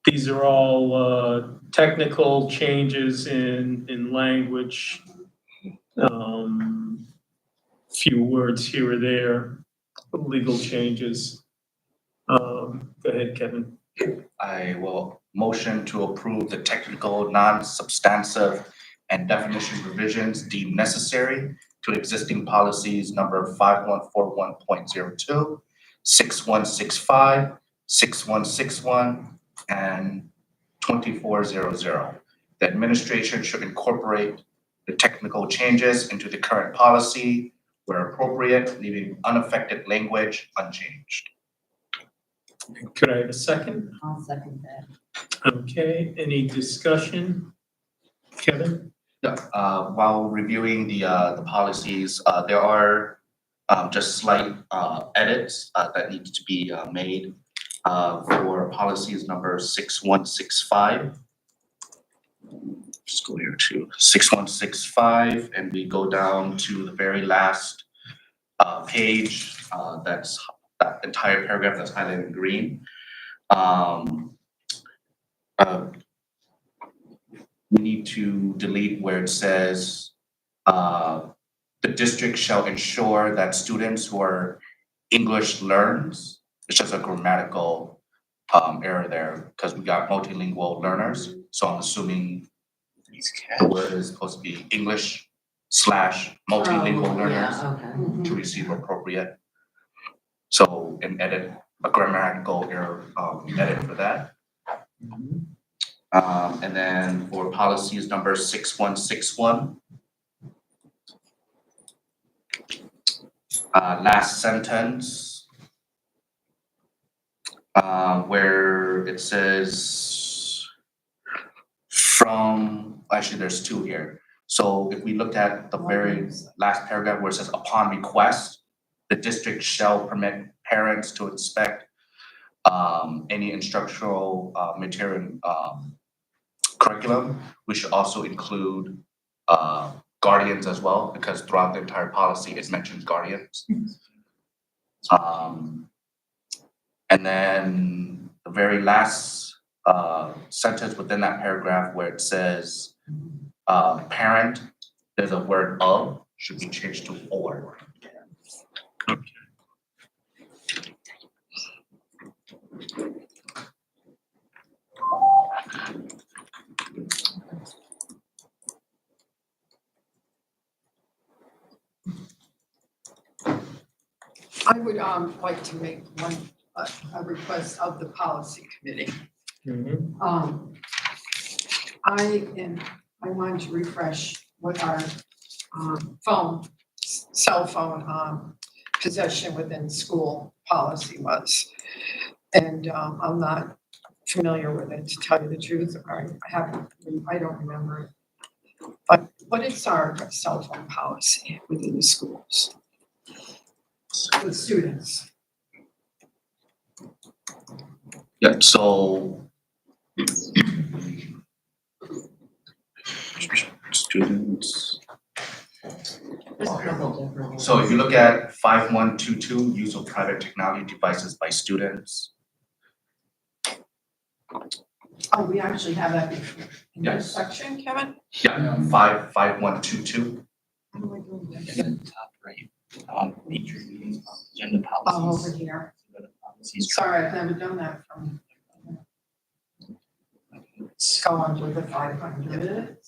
These are all technical changes in language. Few words here or there, legal changes. Go ahead, Kevin. I will motion to approve the technical, non-substantive, and definition revisions deemed necessary to existing policies number 5141.02, 6165, 6161, and 2400. The administration should incorporate the technical changes into the current policy where appropriate, leaving unaffected language unchanged. Could I have a second? I'll second that. Okay, any discussion? Kevin? Yeah, while reviewing the policies, there are just slight edits that need to be made for policies number 6165. Just go here to 6165, and we go down to the very last page. That's that entire paragraph that's highlighted in green. We need to delete where it says the district shall ensure that students who are English learners. It's just a grammatical error there because we got multilingual learners. So I'm assuming the word is supposed to be English / multilingual learners to receive appropriate. So an edit, a grammatical error edit for that. And then for policies number 6161. Last sentence, where it says actually there's two here. So if we looked at the very last paragraph where it says upon request, the district shall permit parents to inspect any instructional material curriculum. We should also include guardians as well, because throughout the entire policy it mentions guardians. And then the very last sentence within that paragraph where it says parent, there's a word of, should be changed to or. I would like to make a request of the policy committee. I wanted to refresh what our cell phone possession within school policy was. And I'm not familiar with it, to tell you the truth. I don't remember it. But what is our cell phone policy within the schools? With students. Yeah, so students. So if you look at 5122, use of private technology devices by students. Oh, we actually have that in this Yes. section, Kevin? Yeah, 5122. How do I do that? Top right, feature meetings, agenda Oh, policies. over here. Policies. Sorry, I've never done that from. Go on to the 500.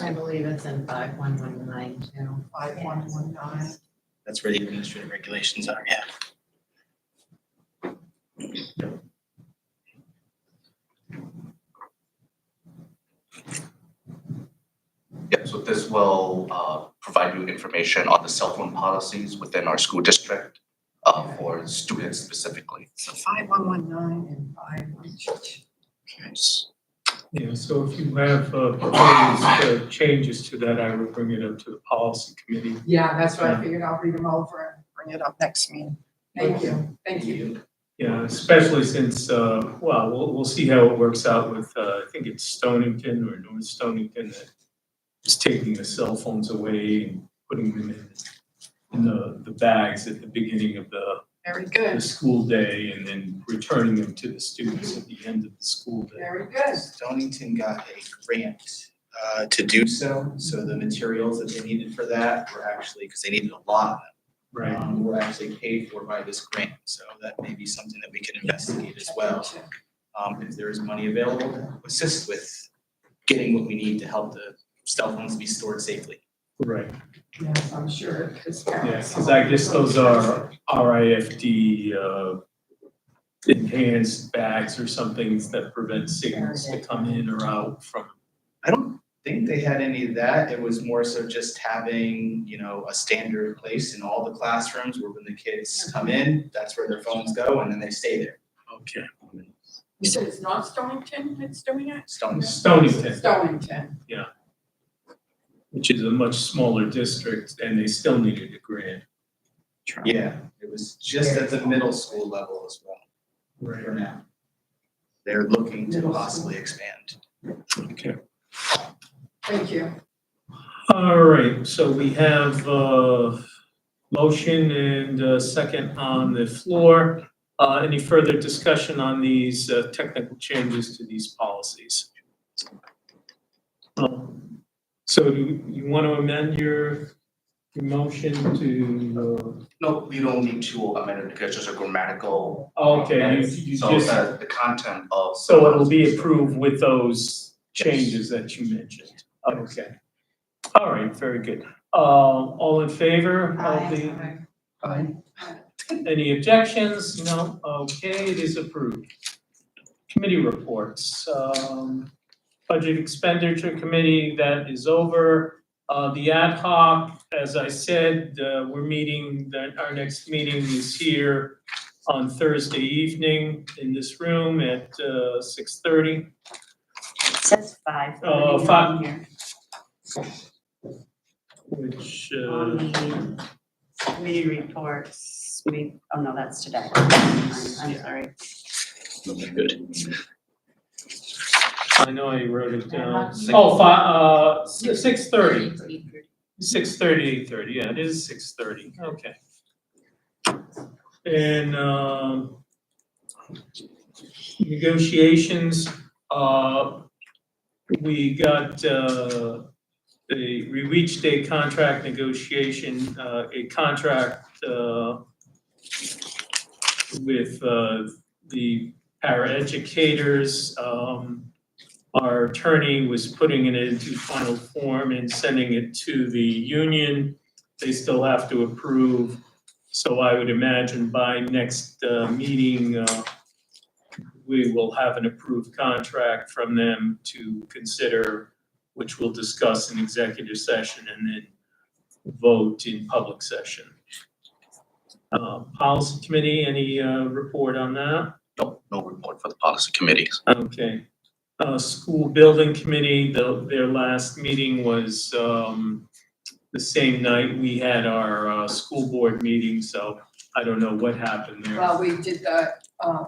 I believe it's in 5119 too. 5119. That's where the administrative regulations are, yeah. Yeah, so this will provide you information on the cell phone policies within our school district for students specifically. So 5119 and 5122. Yeah, so if you have proposed changes to that, I would bring it up to the policy committee. Yeah, that's what I figured. I'll read them over and bring it up next meeting. Thank you. Thank you. Yeah, especially since, we'll see how it works out with, I think it's Stonington or North Stonington that is taking the cell phones away and putting them in the bags at the beginning of the Very good. school day and then returning them to the students at the end of the school day. Very good. Stonington got a grant to do so. So the materials that they needed for that were actually, because they needed a lot of them. Right. Were actually paid for by this grant. So that may be something that we could investigate as well. If there is money available to assist with getting what we need to help the cell phones be stored safely. Right. Yes, I'm sure. Yeah, because I guess those are RIFD enhanced bags or something that prevent signals to come in or out from? I don't think they had any of that. It was more so just having, you know, a standard place in all the classrooms where when the kids come in, that's where their phones go and then they stay there. Okay. You said it's not Stonington that's doing it? Stonington. Stonington. Yeah. Which is a much smaller district and they still needed a grant. Yeah, it was just at the middle school level as well for now. They're looking to possibly expand. Okay. Thank you. All right, so we have motion and a second on the floor. Any further discussion on these technical changes to these policies? So do you want to amend your motion to? No, you don't need to amend it because it's just a grammatical. Okay, you So just, the content of. so it'll be approved with those changes that you mentioned. Okay. All right, very good. All in favor of the? Aye. Any objections? No? Okay, it is approved. Committee reports. Budget expenditure committee, that is over. The ad hoc, as I said, we're meeting, our next meeting is here on Thursday evening in this room at 6:30. It says 5:30 Oh, on here. Which, On the committee reports, oh no, that's today. I'm sorry. good. I know I wrote it down. Six- Oh, 6:30. 6:30, 8:30, yeah, it is 6:30, okay. And, negotiations, we reached a contract negotiation, a contract, with, the paraeducators. Our attorney was putting it into final form and sending it to the union. They still have to approve. So I would imagine by next meeting, we will have an approved contract from them to consider, which we'll discuss in executive session and then vote in public session. Policy committee, any report on that? No report for the policy committees. Okay. School building committee, their last meeting was the same night we had our school board meeting, so I don't know what happened there. Well, we did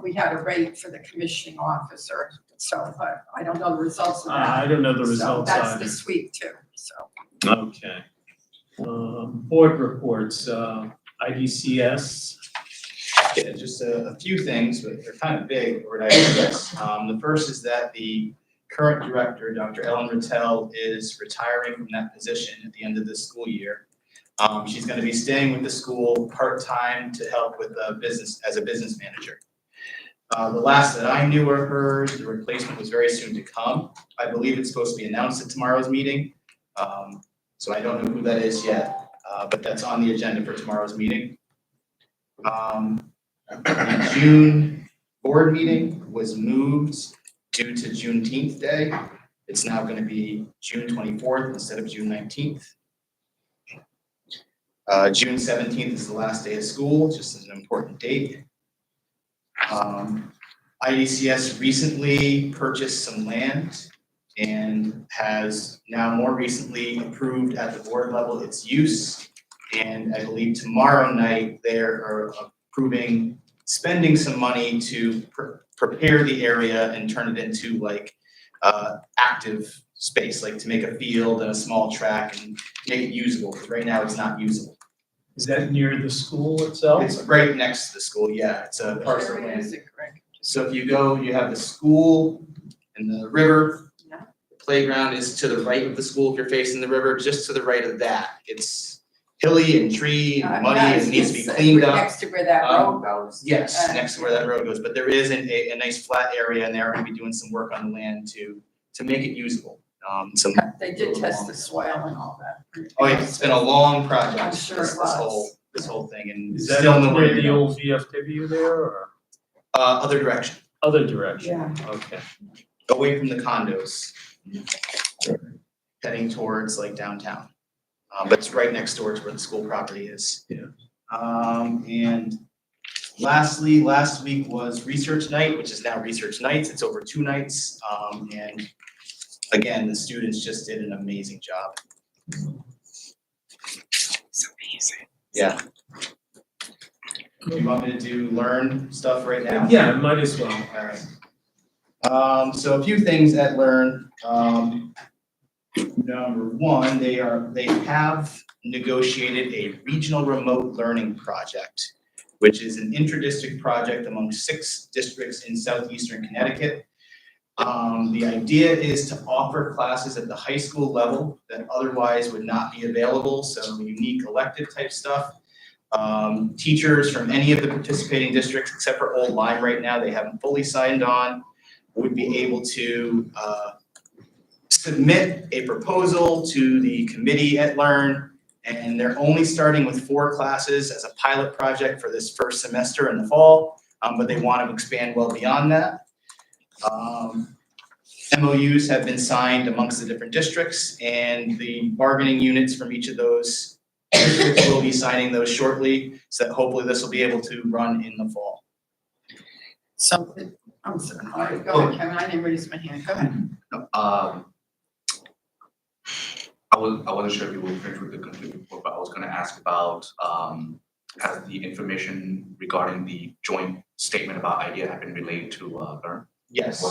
we had a rate for the commissioning officer, so, but I don't know the results of that. I don't know the results So that's either. this week too, so. Okay. Board reports, IDCS. Yeah, just a few things, but they're kind of big, or I guess. The first is that the current director, Dr. Ellen Rattel, is retiring from that position at the end of this school year. She's going to be staying with the school part-time to help with business as a business manager. The last that I knew of her, the replacement was very soon to come. I believe it's supposed to be announced at tomorrow's meeting. So I don't know who that is yet, but that's on the agenda for tomorrow's meeting. The June board meeting was moved due to Juneteenth Day. It's now going to be June 24th instead of June 19th. June 17th is the last day of school, just as an important date. IDCS recently purchased some land and has now more recently approved at the board level its use. And I believe tomorrow night they are approving spending some money to prepare the area and turn it into like active space, like to make a field and a small track and make it usable, because right now it's not usable. Is that near the school itself? It's right next to the school, yeah, it's a parcel of Where is land. it, Greg? So if you go, you have the school and the river. Yeah. The playground is to the right of the school if you're facing the river, just to the right of that. It's hilly and tree and muddy and needs to be cleaned up. Next to where that road goes. Yes, next to where that road goes, but there is a nice flat area and they're gonna be doing some work on the land to make it usable. They did test the soil and all that. Oh yeah, it's been a long project, I'm sure this it was. this whole thing, and Is that still nowhere near to the go. old VFW there, or? Other direction, Other direction? Yeah. Okay. away from the condos. Heading towards like downtown. But it's right next door to where the school property is. Yeah. And lastly, last week was research night, which is now research nights. It's over 2 nights. And again, the students just did an amazing job. It's amazing. Yeah. You want me to do learn stuff right now? Yeah, might as well. All right. So a few things at Learn. Number one, they have negotiated a regional remote learning project, which is an intra-district project among 6 districts in southeastern Connecticut. The idea is to offer classes at the high school level that otherwise would not be available, so unique elective type stuff. Teachers from any of the participating districts, except for Old Lyme right now, they haven't fully signed on, would be able to submit a proposal to the committee at Learn, and they're only starting with 4 classes as a pilot project for this first semester in the fall, but they want to expand well beyond that. MOUs have been signed amongst the different districts, and the bargaining units from each of those districts will be signing those shortly, so that hopefully this will be able to run in the fall. So, I'm sorry, all right, go ahead, Kevin, I didn't raise my hand, go ahead. I wasn't sure if you will finish with the complete report, but I was gonna ask about, has the information regarding the joint statement about IDEA have been relayed to Learn? Yes,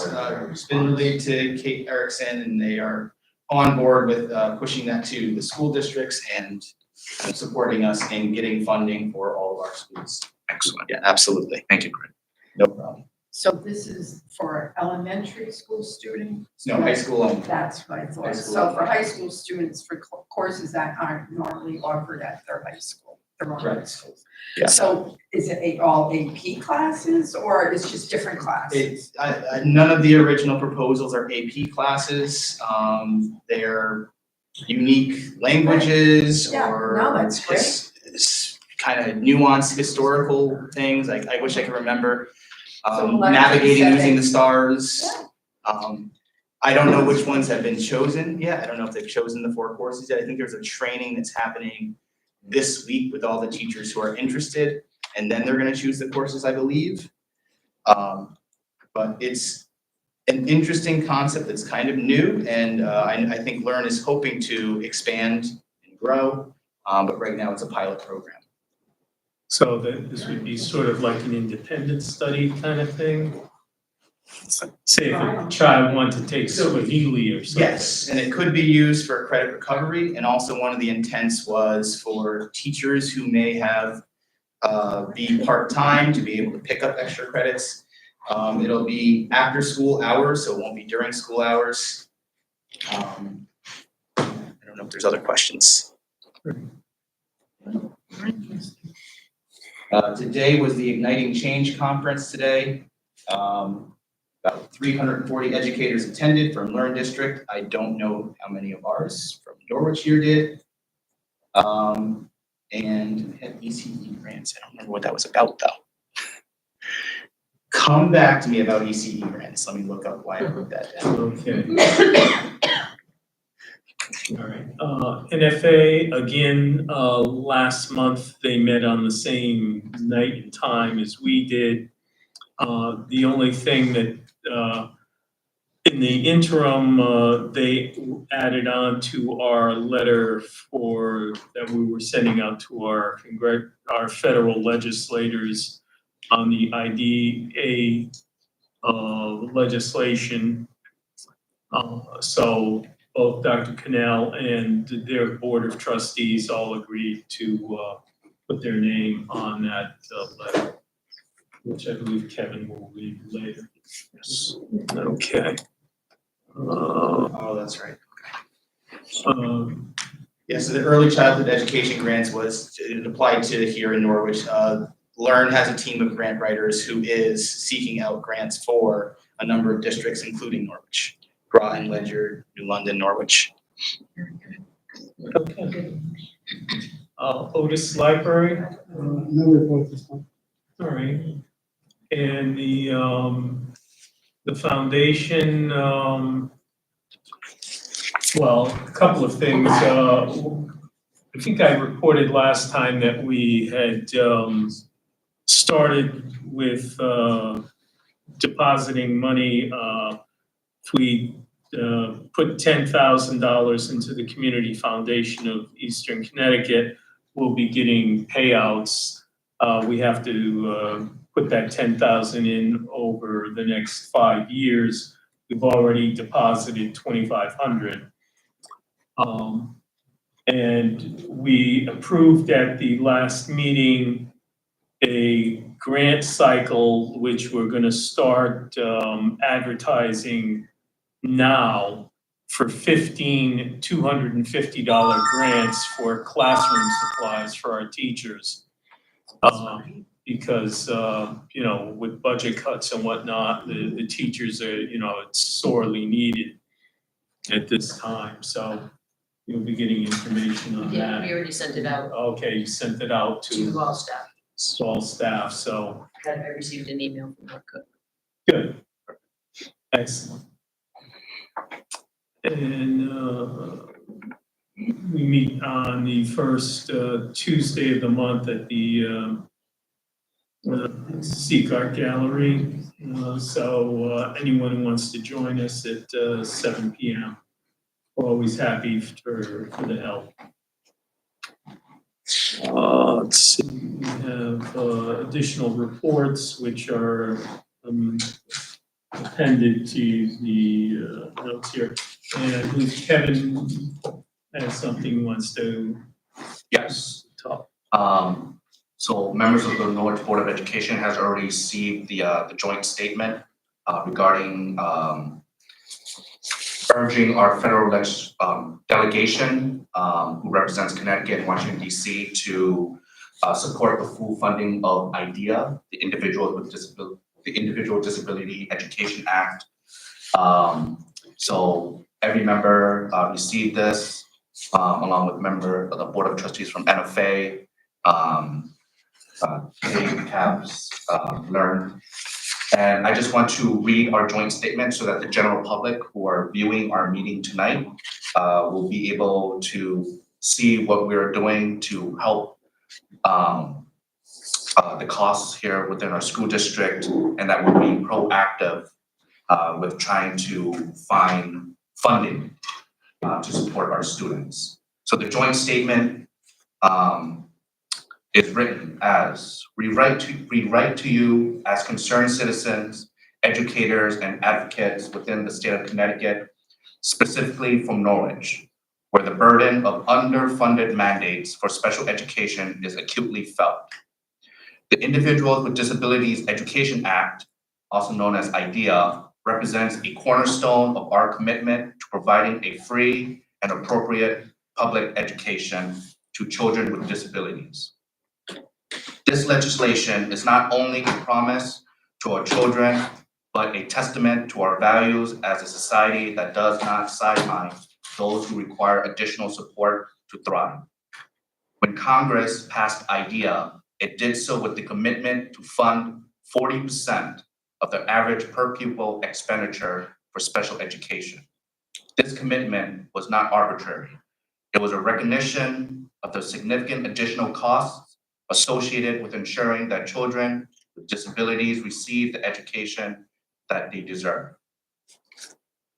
it's been relayed to Kate Erickson, and they are on board with pushing that to the school districts and supporting us in getting funding for all of our schools. Excellent. Yeah, absolutely. Thank you, Greg. No problem. So this is for elementary school students? No, high school only. That's what I High thought. school So only. for high school students, for courses that aren't normally offered at their high school, their own high Right. schools. Yeah. So is it all AP classes or it's just different classes? It's, none of the original proposals are AP classes. They're unique languages Yeah, or no, that's great. kind of nuanced historical things. I wish I could remember. So like Navigating you said, using the stars. I don't know which ones have been chosen yet. I don't know if they've chosen the 4 courses yet. I think there's a training that's happening this week with all the teachers who are interested, and then they're gonna choose the courses, I believe. But it's an interesting concept that's kind of new, and I think Learn is hoping to expand and grow, but right now it's a pilot program. So that this would be sort of like an independent study kind of thing? Say if a child wanted to take Swahili or something. Yes, and it could be used for credit recovery, and also one of the intents was for teachers who may have be part-time to be able to pick up extra credits. It'll be after school hours, so it won't be during school hours. I don't know if there's other questions. Today was the Igniting Change Conference today. About 340 educators attended from Learn District. I don't know how many of ours from Norwich here did. And had ECE grants. I don't remember what that was about though. Come back to me about ECE grants. Let me look up why I wrote that down. Okay. All right, NFA, again, last month, they met on the same night and time as we did. The only thing that, in the interim, they added on to our letter that we were sending out to our federal legislators on the IDEA, legislation. So both Dr. Cannell and their board of trustees all agreed to put their name on that letter, which I believe Kevin will read later. Yes. Okay. Oh, that's right. Okay. Yeah, so the early childhood education grants it applied to here in Norwich. Learn has a team of grant writers who is seeking out grants for a number of districts, including Norwich. Groton, Ledger, New London, Norwich. Okay. Otis Library, No report this time. all right. And the foundation, well, a couple of things. I think I reported last time that we had started with depositing money. If we put $10,000 into the Community Foundation of Eastern Connecticut, we'll be getting payouts. We have to put that 10,000 in over the next 5 years. We've already deposited 2,500. And we approved at the last meeting a grant cycle, which we're gonna start advertising now for 15 $250 grants for classroom supplies for our teachers. Because, you know, with budget cuts and whatnot, the teachers are, you know, it's sorely needed at this time, so you'll be getting information on Yeah, that. we already sent it out Okay, you sent it out to all staff. to all staff, so I received an email from Mark Cook. good. Excellent. And we meet on the first Tuesday of the month at the Seek Art Gallery. So anyone who wants to join us at 7 p.m. We're always happy for the help. Let's see, we have additional reports which are appended to the notes here. And I believe Kevin has something he wants to Yes. talk. So members of the Norwich Board of Education has already received the joint statement regarding urging our federal delegation who represents Connecticut and Washington DC to support the full funding of IDEA, the Individual Disability Education Act. So every member received this along with member of the Board of Trustees from NFA. They have learned. And I just want to read our joint statement so that the general public who are viewing our meeting tonight will be able to see what we're doing to help the costs here within our school district, and that we're being proactive with trying to find funding to support our students. So the joint statement is written as, we write to you as concerned citizens, educators, and advocates within the state of Connecticut, specifically from Norwich, where the burden of underfunded mandates for special education is acutely felt. The Individuals with Disabilities Education Act, also known as IDEA, represents a cornerstone of our commitment to providing a free and appropriate public education to children with disabilities. This legislation is not only a promise to our children, but a testament to our values as a society that does not sideline those who require additional support to thrive. When Congress passed IDEA, it did so with the commitment to fund 40% of the average per pupil expenditure for special education. This commitment was not arbitrary. It was a recognition of the significant additional costs associated with ensuring that children with disabilities receive the education that they deserve.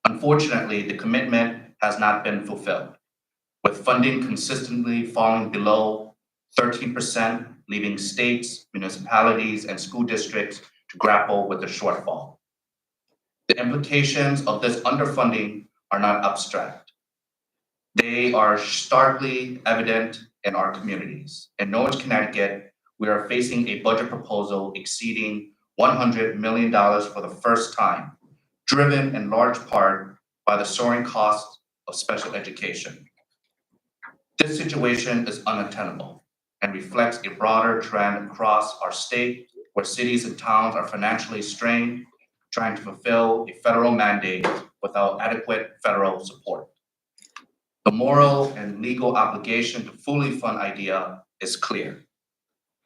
Unfortunately, the commitment has not been fulfilled, with funding consistently falling below 13%, leaving states, municipalities, and school districts to grapple with the shortfall. The implications of this underfunding are not abstract. They are starkly evident in our communities. In Norwich, Connecticut, we are facing a budget proposal exceeding $100 million for the first time, driven in large part by the soaring costs of special education. This situation is untenable and reflects a broader trend across our state, where cities and towns are financially strained, trying to fulfill a federal mandate without adequate federal support. The moral and legal obligation to fully fund IDEA is clear.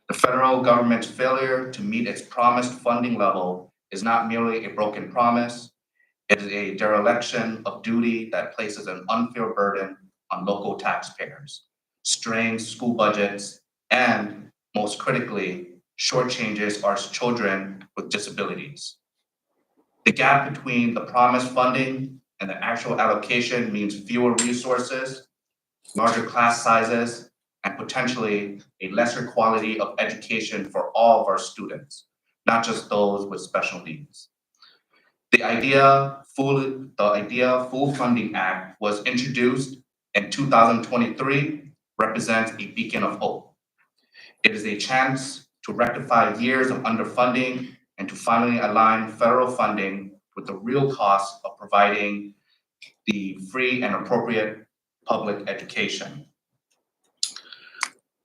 The federal government's failure to meet its promised funding level is not merely a broken promise, it is a dereliction of duty that places an unfair burden on local taxpayers, strains school budgets, and most critically, shortchanges our children with disabilities. The gap between the promised funding and the actual allocation means fewer resources, larger class sizes, and potentially a lesser quality of education for all of our students, not just those with special needs. The idea Full Funding Act was introduced in 2023 represents a beacon of hope. It is a chance to rectify years of underfunding and to finally align federal funding with the real cost of providing the free and appropriate public education.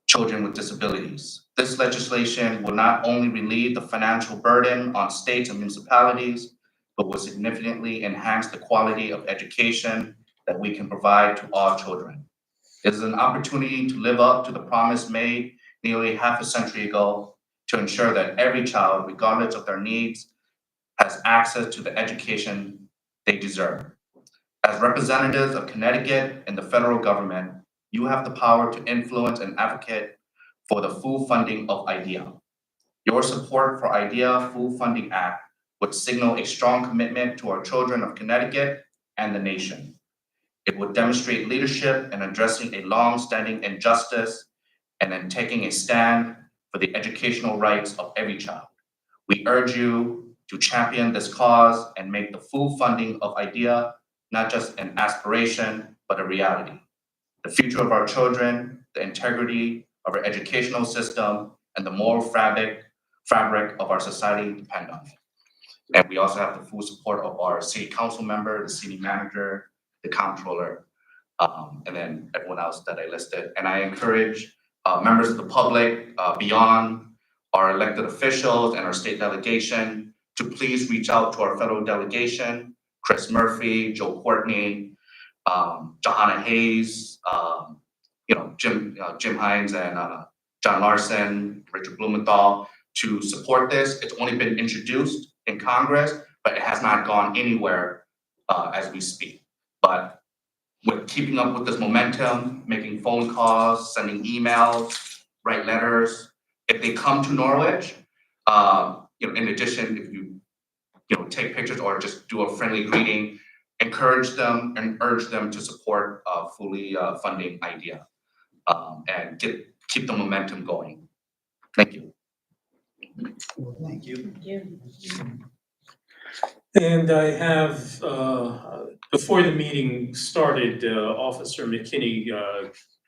Children with disabilities. This legislation will not only relieve the financial burden on states and municipalities, but will significantly enhance the quality of education that we can provide to all children. It is an opportunity to live up to the promise made nearly half a century ago to ensure that every child, regardless of their needs, has access to the education they deserve. As representatives of Connecticut and the federal government, you have the power to influence and advocate for the full funding of IDEA. Your support for IDEA Full Funding Act would signal a strong commitment to our children of Connecticut and the nation. It would demonstrate leadership in addressing a long-standing injustice and in taking a stand for the educational rights of every child. We urge you to champion this cause and make the full funding of IDEA not just an aspiration, but a reality. The future of our children, the integrity of our educational system, and the moral fabric of our society depend on it. And we also have the full support of our city council member, the city manager, the comptroller, and then everyone else that I listed. And I encourage members of the public beyond our elected officials and our state delegation to please reach out to our federal delegation, Chris Murphy, Joe Courtney, Johanna Hayes, Jim Hines and John Larson, Richard Blumenthal, to support this. It's only been introduced in Congress, but it has not gone anywhere as we speak. But with keeping up with this momentum, making phone calls, sending emails, write letters, if they come to Norwich, in addition, if you take pictures or just do a friendly greeting, encourage them and urge them to support fully funding IDEA and keep the momentum going. Thank you. Thank you. And I have, before the meeting started, Officer McKinney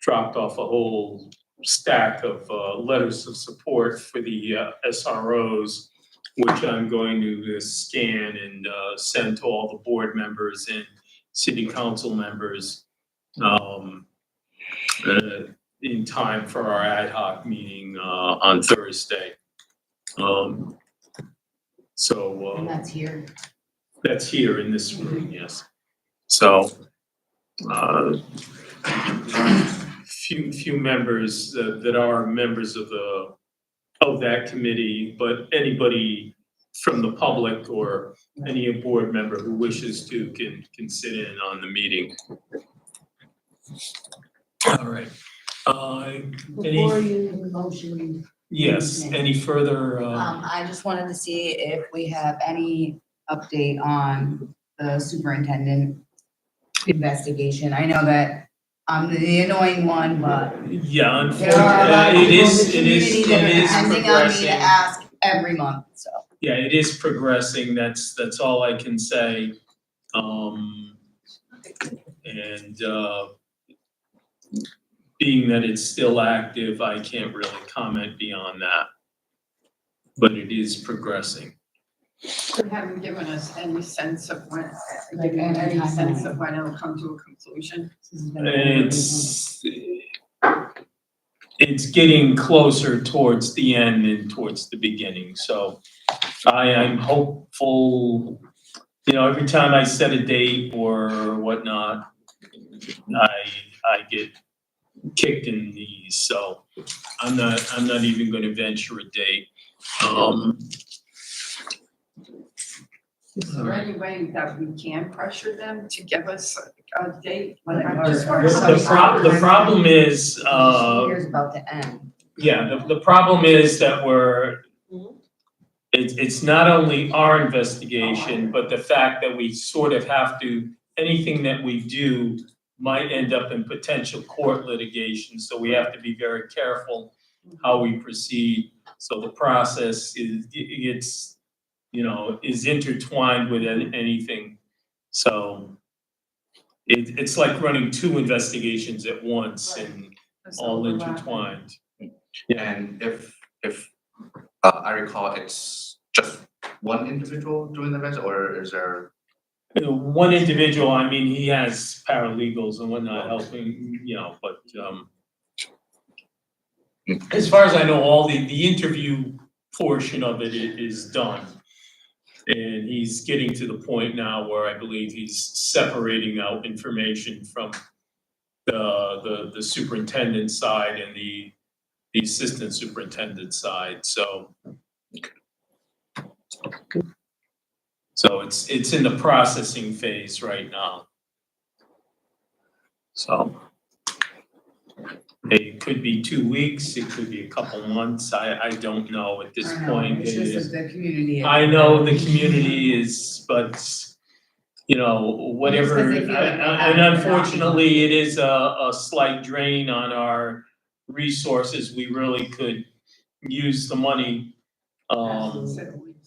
dropped off a whole stack of letters of support for the SROs, which I'm going to scan and send to all the board members and city council members in time for our ad hoc meeting on Thursday. And that's here. That's here in this room, yes. So, few members that are members of that committee, but anybody from the public or any board member who wishes to can sit in on the meeting. All right. Before you motion. Yes, any further? I just wanted to see if we have any update on the superintendent investigation. I know that I'm the annoying one, but Yeah, there are a lot of unfortunately, people in the community that are it is depending on me to progressing. ask every month, so. Yeah, it is progressing. That's all I can say. Being that it's still active, I can't really comment beyond that. But it is progressing. They haven't given us any sense of when, any sense of when it'll come to a conclusion. It's getting closer towards the end and towards the beginning, so I am hopeful. Every time I set a date or whatnot, I get kicked in the knees. So I'm not even gonna venture a date. Is there any way that we can pressure them to give us a date? Like, I Well, just the- want The problem is, School year's about to end. yeah, the problem is that it's not only our investigation, but the fact that we sort of have to, anything that we do might end up in potential court litigation, so we have to be very careful how we proceed. So the process is intertwined with anything. So it's like running two investigations at once and all intertwined. And if I recall, it's just one individual doing the investigation, or is there? One individual, I mean, he has paralegals and whatnot helping, but as far as I know, all the interview portion of it is done. And he's getting to the point now where I believe he's separating out information from the superintendent side and the assistant superintendent side, so. So it's in the processing phase right now. So it could be 2 weeks, it could be a couple months, I don't know at this point. It's just that the community. I know the community is, but, whatever, Just 'cause they feel like they have and it, unfortunately, it is a slight drain on our resources, we really could use the money.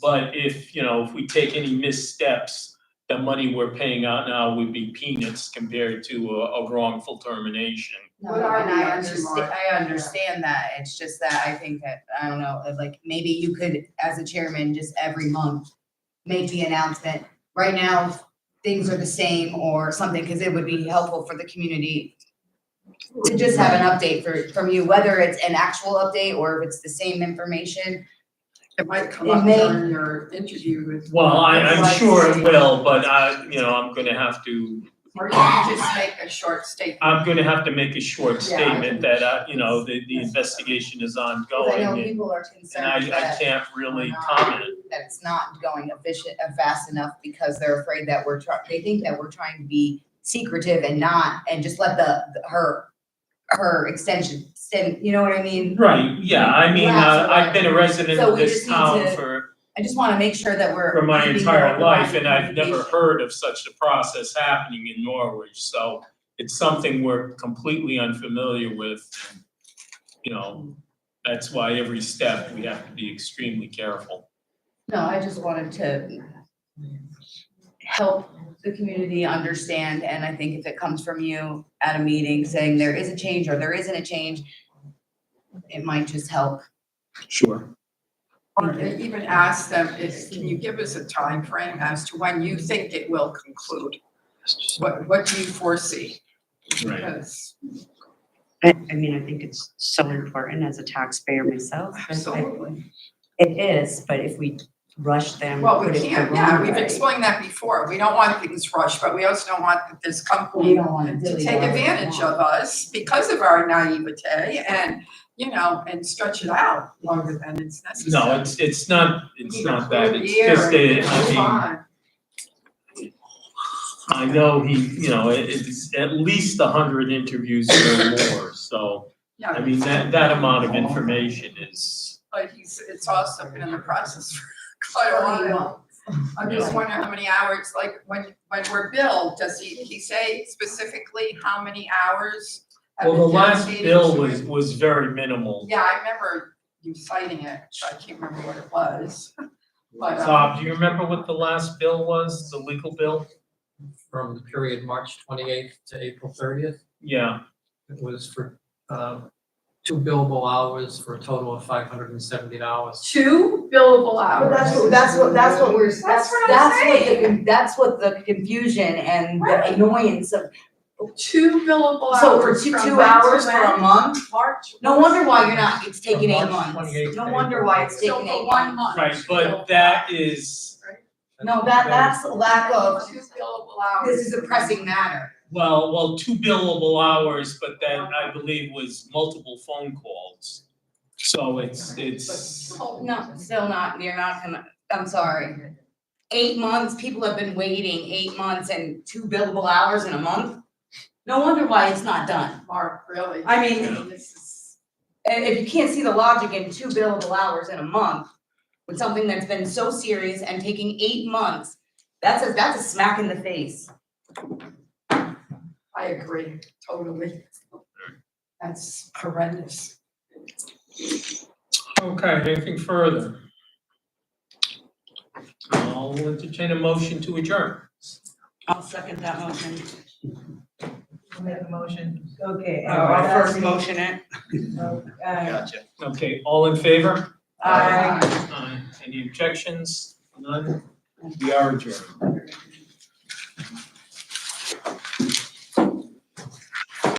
But if we take any missteps, the money we're paying out now would be peanuts compared to a wrongful termination. No, What are and the I answers, understand, Mark? I understand that, it's just that I think that, I don't know, like, maybe you could, as a chairman, just every month, make the announcement, right now, things are the same or something, cause it would be helpful for the community to just have an update from you, whether it's an actual update or if it's the same information. It might come It up may- during your interview with. Well, I'm Like, sure it will, but I'm gonna have to, Or you can just make a short statement. I'm gonna have to make a short Yeah. statement that, the investigation is Cause I ongoing know and people are and concerned I that. can't really comment. That it's not going fast enough because they're afraid that they think that we're trying to be secretive and just let her extension, you know what I mean? Right, yeah, I mean, I've been a resident So of we this just need town to- I just wanna make sure that we're. for my keeping entire the life, line and of I've never communication. heard of such a process happening in Norwich, so it's something we're completely unfamiliar with. That's why every step we have to be extremely careful. No, I just wanted to help the community understand, and I think if it comes from you at a meeting saying there is a change or there isn't a change, it might just help. Sure. Or even ask them, can you give us a time frame as to when you think it will conclude? What do you foresee? Right. Because I mean, I think it's so important as a taxpayer myself. absolutely. It is, but if we rush them, Well, put we it the can't, wrong yeah, we've way. explained that before. We don't want things rushed, but we also don't want this company We don't wanna to dilly take dally advantage along. of us because of our naivete and, and stretch it out longer than it's necessary. No, it's not that, it's Year just and move I on. know it's at least 100 interviews or more, so, Yeah, I mean, that amount of information is. but it's also been in the process for quite a while. I'm just wondering how many hours, like, when we're billed, does he say specifically how many hours have Well, the been last dedicated bill to it? was very minimal. Yeah, I remember you citing it, but I can't remember what it was. But, Bob, do you remember what the last bill was, the legal bill? From the period March 28th to April 30th. Yeah, It was for 2 billable hours for a total of $570. 2 billable But hours. that's what we're, That's what I'm saying. that's what the confusion and the Right. annoyance of, 2 billable hours. so for from two when to hours for when? a month? March. No wonder why you're not, it's taking From 8 March months. 28th No to wonder April why it's So taking for 8 1 months. month. right, 2 but billable that hours. is, No, that's a lack of, 2 billable hours. this is a pressing matter. Well, 2 billable hours, but that I believe was multiple phone calls. So it's, Oh, no, still not, you're not gonna, I'm sorry. 8 months, people have been waiting 8 months and 2 billable hours in a month? No wonder why it's not done. Mark, really. I mean, This is, and if you can't see the logic in 2 billable hours in a month with something that's been so serious and taking 8 months, that's a smack in the face. I agree, totally. That's horrendous. okay, anything further? I'll entertain a motion to adjourn. I'll second that motion. I'll make a motion. Okay. I'll first motion it. Gotcha. Okay, all in favor? Aye. Aye. Any objections? None? We are adjourned.